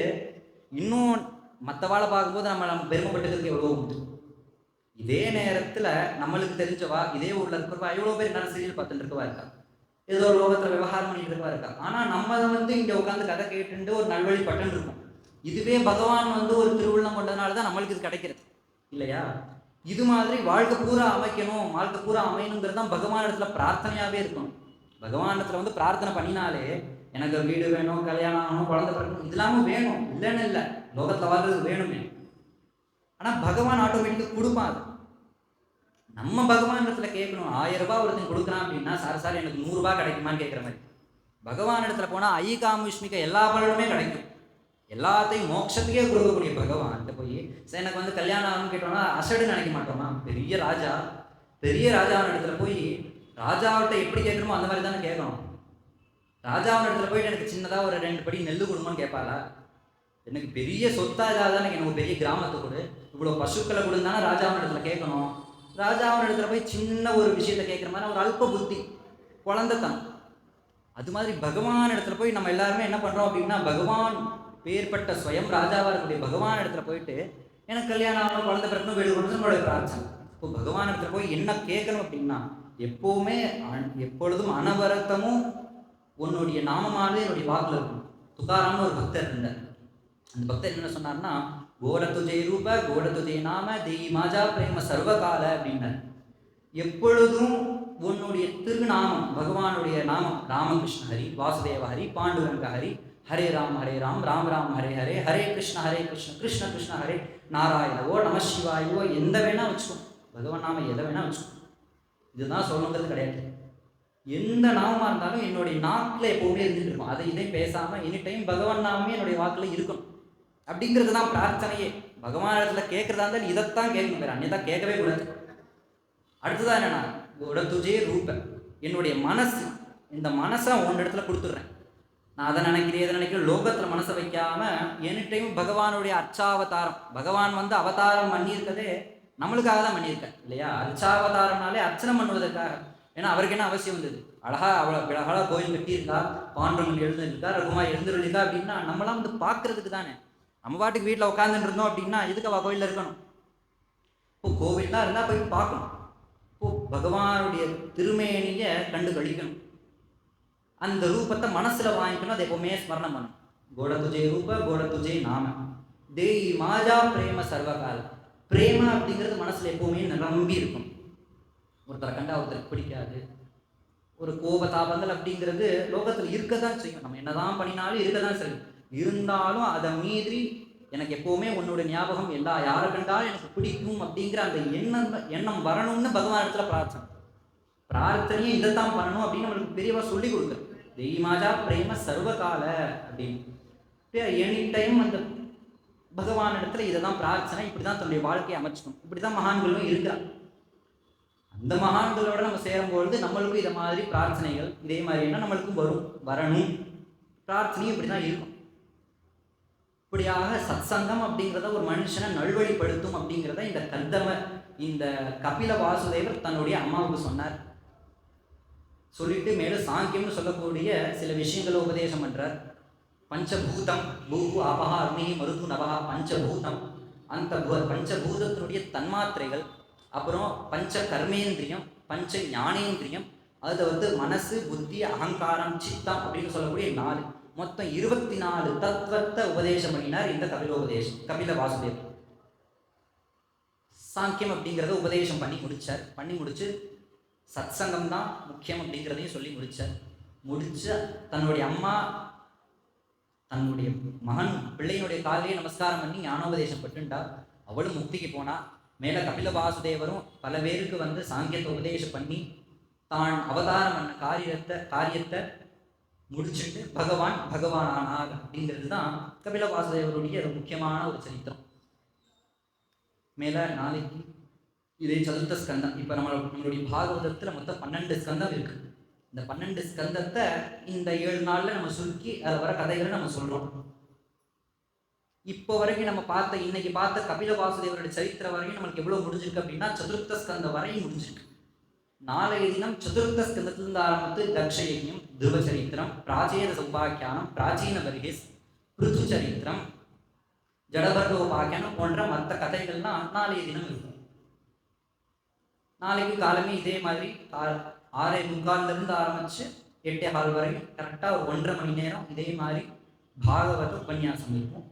S1: இன்னும் மற்றவாளை பார்க்கும்போது நம்ம பெருமைப்பட்டுக்கிறதுக்கு எவ்வளோ உண்டு. இதே நேரத்துல நம்மளுக்கு தெரிஞ்சவா இதே ஊர்ல இருக்கிறவா எவ்வளோ பேர் என்ன சீரியல் பார்த்துட்டு இருக்கவா இருக்கா, ஏதோ ஒரு லோகத்துல விவகாரம் பண்ணிட்டு இருக்கவா இருக்கா. ஆனா நம்ம வந்து இங்க உட்காந்து கதை கேட்டுட்டு ஒரு நல்வழி பட்டுன்னு இருக்கும். இதுவே பகவான் வந்து ஒரு திருவுள்ளம் கொண்டதுனால தான் நம்மளுக்கு இது கிடைக்கிறது இல்லையா? இது மாதிரி வாழ்க்கை பூரா அமைக்கணும், வாழ்க்கை பூரா அமையணுங்கிறது தான் பகவான் இடத்துல பிரார்த்தனையாவே இருக்கணும். பகவான் இடத்துல வந்து பிரார்த்தனை பண்ணினாலே எனக்கு வீடு வேணும், கல்யாணம் ஆகணும், குழந்தை பிறக்கணும், இதெல்லாமும் வேணும், இல்லைன்னு இல்லை, லோகத்துல வாழ்றது வேணுமே. ஆனா பகவான் ஆட்டோமேட்டிக்காக கொடுப்பான். அது நம்ம பகவான் இடத்துல கேட்கணும். 1000 ரூபாய் ஒருத்தன் கொடுக்குறான் அப்படின்னா சார் எனக்கு 100 ரூபாய் கிடைக்குமான்னு கேட்குற மாதிரி. பகவான் இடத்துல போனால் ஐகாமுஷ்மிக்க எல்லா பலனுமே கிடைக்கும். எல்லாத்தையும் மோட்சத்துக்கே கொடுக்கக்கூடிய பகவான் போய் சார் எனக்கு வந்து கல்யாணம் ஆகணும்னு கேட்டோம்னா அசடுன்னு நினைக்க மாட்டோமா? பெரிய ராஜாவின் இடத்துல போய் ராஜாவிட்ட எப்படி கேட்கணுமோ அந்த மாதிரி தானே கேட்கணும். ராஜாவின் இடத்துல போயிட்டு எனக்கு சின்னதாக ஒரு 2 படி நெல் கொடுங்கன்னு கேட்பாரா? எனக்கு பெரிய சொத்தா இல்லாத எனக்கு ஒரு பெரிய கிராமத்தை கொடு, இவ்வளோ பசுக்களை கொடுந்தானே ராஜாவின் இடத்துல கேட்கணும். ராஜாவின் இடத்துல போய் சின்ன ஒரு விஷயத்த கேட்குற மாதிரி ஒரு அல்ப புத்தி, குழந்தைத்தனம். அது மாதிரி பகவான் இடத்துல போய் நம்ம எல்லாருமே என்ன பண்ணுறோம் அப்படின்னா, பகவான் பேர்பட்ட ஸ்வயம் ராஜாவாக இருக்கக்கூடிய பகவான் இடத்துல போயிட்டு எனக்கு கல்யாணம் ஆகணும், குழந்தை பிறக்கணும், வீடு கொடுக்கணும் நம்மளுடைய பிரார்த்தனை. இப்போ பகவான் இடத்துல போய் என்ன கேட்கணும் அப்படின்னா, எப்போவுமே எப்பொழுதும் அனவரத்தமும் உன்னுடைய நாமமானது என்னுடைய வாக்கில் இருக்கும். துகாராம்னு ஒரு பக்தர் இருந்தார். அந்த பக்தர் என்ன சொன்னார்னா, கோட துஜை ரூப கோட துஜை நாம தெய் மாஜா பிரேம சர்வகால அப்படின்னார். எப்பொழுதும் உன்னுடைய திருநாமம், பகவானுடைய நாமம், ராமகிருஷ்ண ஹரி, வாசுதேவ ஹரி, பாண்டுரங்க ஹரி, ஹரே ராம் ராம் ராம் ஹரே ஹரே, ஹரே கிருஷ்ண கிருஷ்ண கிருஷ்ண ஹரே நாராயணவோ நம சிவாயவோ எந்த வேணா வச்சுக்கோ, பகவான் நாம எதை வேணா வச்சுக்கோ. இதுதான் சொல்லணுங்கிறது கிடையாது. எந்த நாமமாக இருந்தாலும் என்னுடைய நாக்கில் எப்போவுமே இருந்துட்டு இருக்கும். அதை இதை பேசாமல் எனி டைம் பகவான் நாமே என்னுடைய வாக்கில் இருக்கணும் அப்படிங்கிறது தான் பிரார்த்தனையே. பகவான் இடத்துல கேட்குறதா இருந்தாலும் இதைத்தான் கேட்கணும், வேறு அன்னையதான் கேட்கவே கூடாது. அடுத்ததான் என்னன்னா, உடத்துஜே ரூப, என்னுடைய மனசு, இந்த மனசை உன் இடத்துல கொடுத்துட்றேன். நான் அதை நினைக்கிறேன் எதை நினைக்கிறேன் லோகத்தில் மனசை வைக்காம எனி டைம் பகவானுடைய அர்ச்சாவதாரம், பகவான் வந்து அவதாரம் பண்ணியிருக்கதே நம்மளுக்காக தான் பண்ணியிருக்கேன் இல்லையா? அர்ச்சாவதாரம்னாலே அர்ச்சனை பண்ணுவதற்காக. ஏன்னா அவருக்கு என்ன அவசியம் வந்தது? அழகா அவ்வளோ அழகாக கோயில் கட்டியிருக்கா, பாண்டவன் எழுந்திருக்கா, ரகுமார் எழுந்திருக்கா அப்படின்னா நம்மளாம் வந்து பார்க்கறதுக்கு தானே. நம்ம பாட்டுக்கு வீட்டில் உட்காந்துட்டு இருந்தோம் அப்படின்னா இதுக்கு அவள் கோயிலில் இருக்கணும். இப்போ கோவில்லாம் இருந்தால் போய் பார்க்கணும். இப்போ பகவானுடைய திருமேனியை கண்டு கழிக்கணும். அந்த ரூபத்தை மனசில் வாங்கிக்கணும். அதை எப்பவுமே ஸ்மரணம் பண்ணணும். கோட துஜை ரூப கோட துஜை நாம தேய் மாஜா பிரேம சர்வகால. பிரேம அப்படிங்கிறது மனசில் எப்பவுமே நிரம்பி இருக்கும். ஒருத்தரை கண்டா ஒருத்தருக்கு பிடிக்காது, ஒரு கோபதாபங்கள் அப்படிங்கிறது லோகத்தில் இருக்க தான் செய்யும். நம்ம என்னதான் பண்ணினாலும் இருக்க தான் செய்யும். இருந்தாலும் அதை மீறி எனக்கு எப்போவுமே உன்னோட ஞாபகம் யாரை கண்டாலும் எனக்கு பிடிக்கும் அப்படிங்கிற அந்த எண்ணம் வரணும்னு பகவான் இடத்துல பிரார்த்தனையே இதைத்தான் பண்ணணும் அப்படின்னு நம்மளுக்கு பெரியவா சொல்லி கொடுக்குறேன். தெய்மாஜா பிரேம சர்வகால அப்படின்னு எனி டைம் அந்த பகவான் இடத்துல இதை தான் பிரார்த்தனை. இப்படி தான் தன்னுடைய வாழ்க்கையை அமைச்சுக்கணும். இப்படி தான் மகான்களும் இருக்கிறாங்க. அந்த மகான்களோட நம்ம சேரும்பொழுது நம்மளுக்கும் இதை மாதிரி பிரார்த்தனைகள் இதே மாதிரி என்ன நம்மளுக்கும் வரணும். பிரார்த்தனையும் இப்படி தான் இருக்கும். இப்படியாக சத்சங்கம் அப்படிங்கிறத ஒரு மனுஷனை நல்வழிப்படுத்தும் அப்படிங்கிறத இந்த கபில வாசுதேவர் தன்னுடைய அம்மாவுக்கு சொன்னார். சொல்லிட்டு மேலும் சாங்கியம்னு சொல்லக்கூடிய சில விஷயங்களை உபதேசம் பண்றார். பஞ்சபூதம் பூகு அபஹா அக்னி மருது நபஹா பஞ்சபூதம், அந்த பஞ்சபூதத்தினுடைய தன்மாத்திரைகள், அப்புறம் பஞ்ச கர்மேந்திரியம், பஞ்ச ஞானேந்திரியம், அதில் வந்து மனசு புத்தி அகங்காரம் சித்தம் அப்படின்னு சொல்லக்கூடிய 4 மொத்தம் 24 தத்துவத்தை உபதேசம் பண்ணினார் இந்த கபில வாசுதேவர். சாங்கியம் அப்படிங்கிறத உபதேசம் பண்ணி முடிச்சு சத்சங்கம் தான் முக்கியம் அப்படிங்கிறதையும் சொல்லி முடிச்ச தன்னுடைய அம்மா தன்னுடைய மகன் பிள்ளையினுடைய காலையை நமஸ்காரம் பண்ணி ஞானோபதேசம் பட்டுண்டா. அவளும் முக்திக்கு போனா. மேல கபில வாசுதேவரும் பல பேருக்கு வந்து சாங்கியத்தை உபதேசம் பண்ணி தான் அவதாரம் பண்ண காரியத்தை முடிச்சுட்டு பகவான் ஆனார் அப்படிங்கிறது தான் கபில வாசுதேவருடைய முக்கியமான ஒரு சரித்திரம். மேல நாளைக்கு இதே சதுர்த்த ஸ்கந்தம். இப்போ நம்மளுடைய பாகவதத்தில் மொத்தம் 12 ஸ்கந்தம் இருக்கு. இந்த 12 ஸ்கந்தத்தை இந்த 7 நாள்ல நம்ம சுருக்கி அதில் வர கதைகளை நம்ம சொல்றோம். இப்போ வரைக்கும் நம்ம இன்னைக்கு பார்த்த கபில வாசுதேவருடைய சரித்திரம் வரைக்கும் நம்மளுக்கு எவ்வளவு முடிஞ்சிருக்கு அப்படின்னா சதுர்த்த ஸ்கந்தம் வரையும் முடிஞ்சிருக்கு. நாளைய தினம் சதுர்த்த ஸ்கந்தத்திலிருந்து ஆரம்பித்து தக்ஷயஜ்யம், துருவ சரித்திரம், பிராச்சீன சௌபாக்கியானம், பிராச்சீன பர்ஹிஸ், பிருத்து சரித்திரம், ஜடபர்கோபாக்கியானம் போன்ற மற்ற கதைகள்லாம் நாளைய தினம் இருக்கும். நாளைக்கு காலமே இதே மாதிரி 6:45 ஆரம்பிச்சு 8:15 வரைக்கும் கரெக்டாக ஒரு 1.5 மணி நேரம் இதே மாதிரி பாகவத உபன்யாசம் இருக்கும்.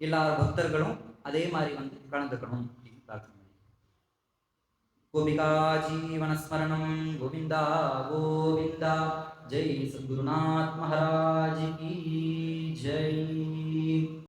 S1: எல்லா பக்தர்களும் அதே மாதிரி வந்து கலந்துக்கணும் அப்படின்னு பிரார்த்தனை. கோபிகா ஜீவனஸ்மரணம் கோவிந்தா கோவிந்தா. ஜெய் சத்குருநாத் மகாராஜ்.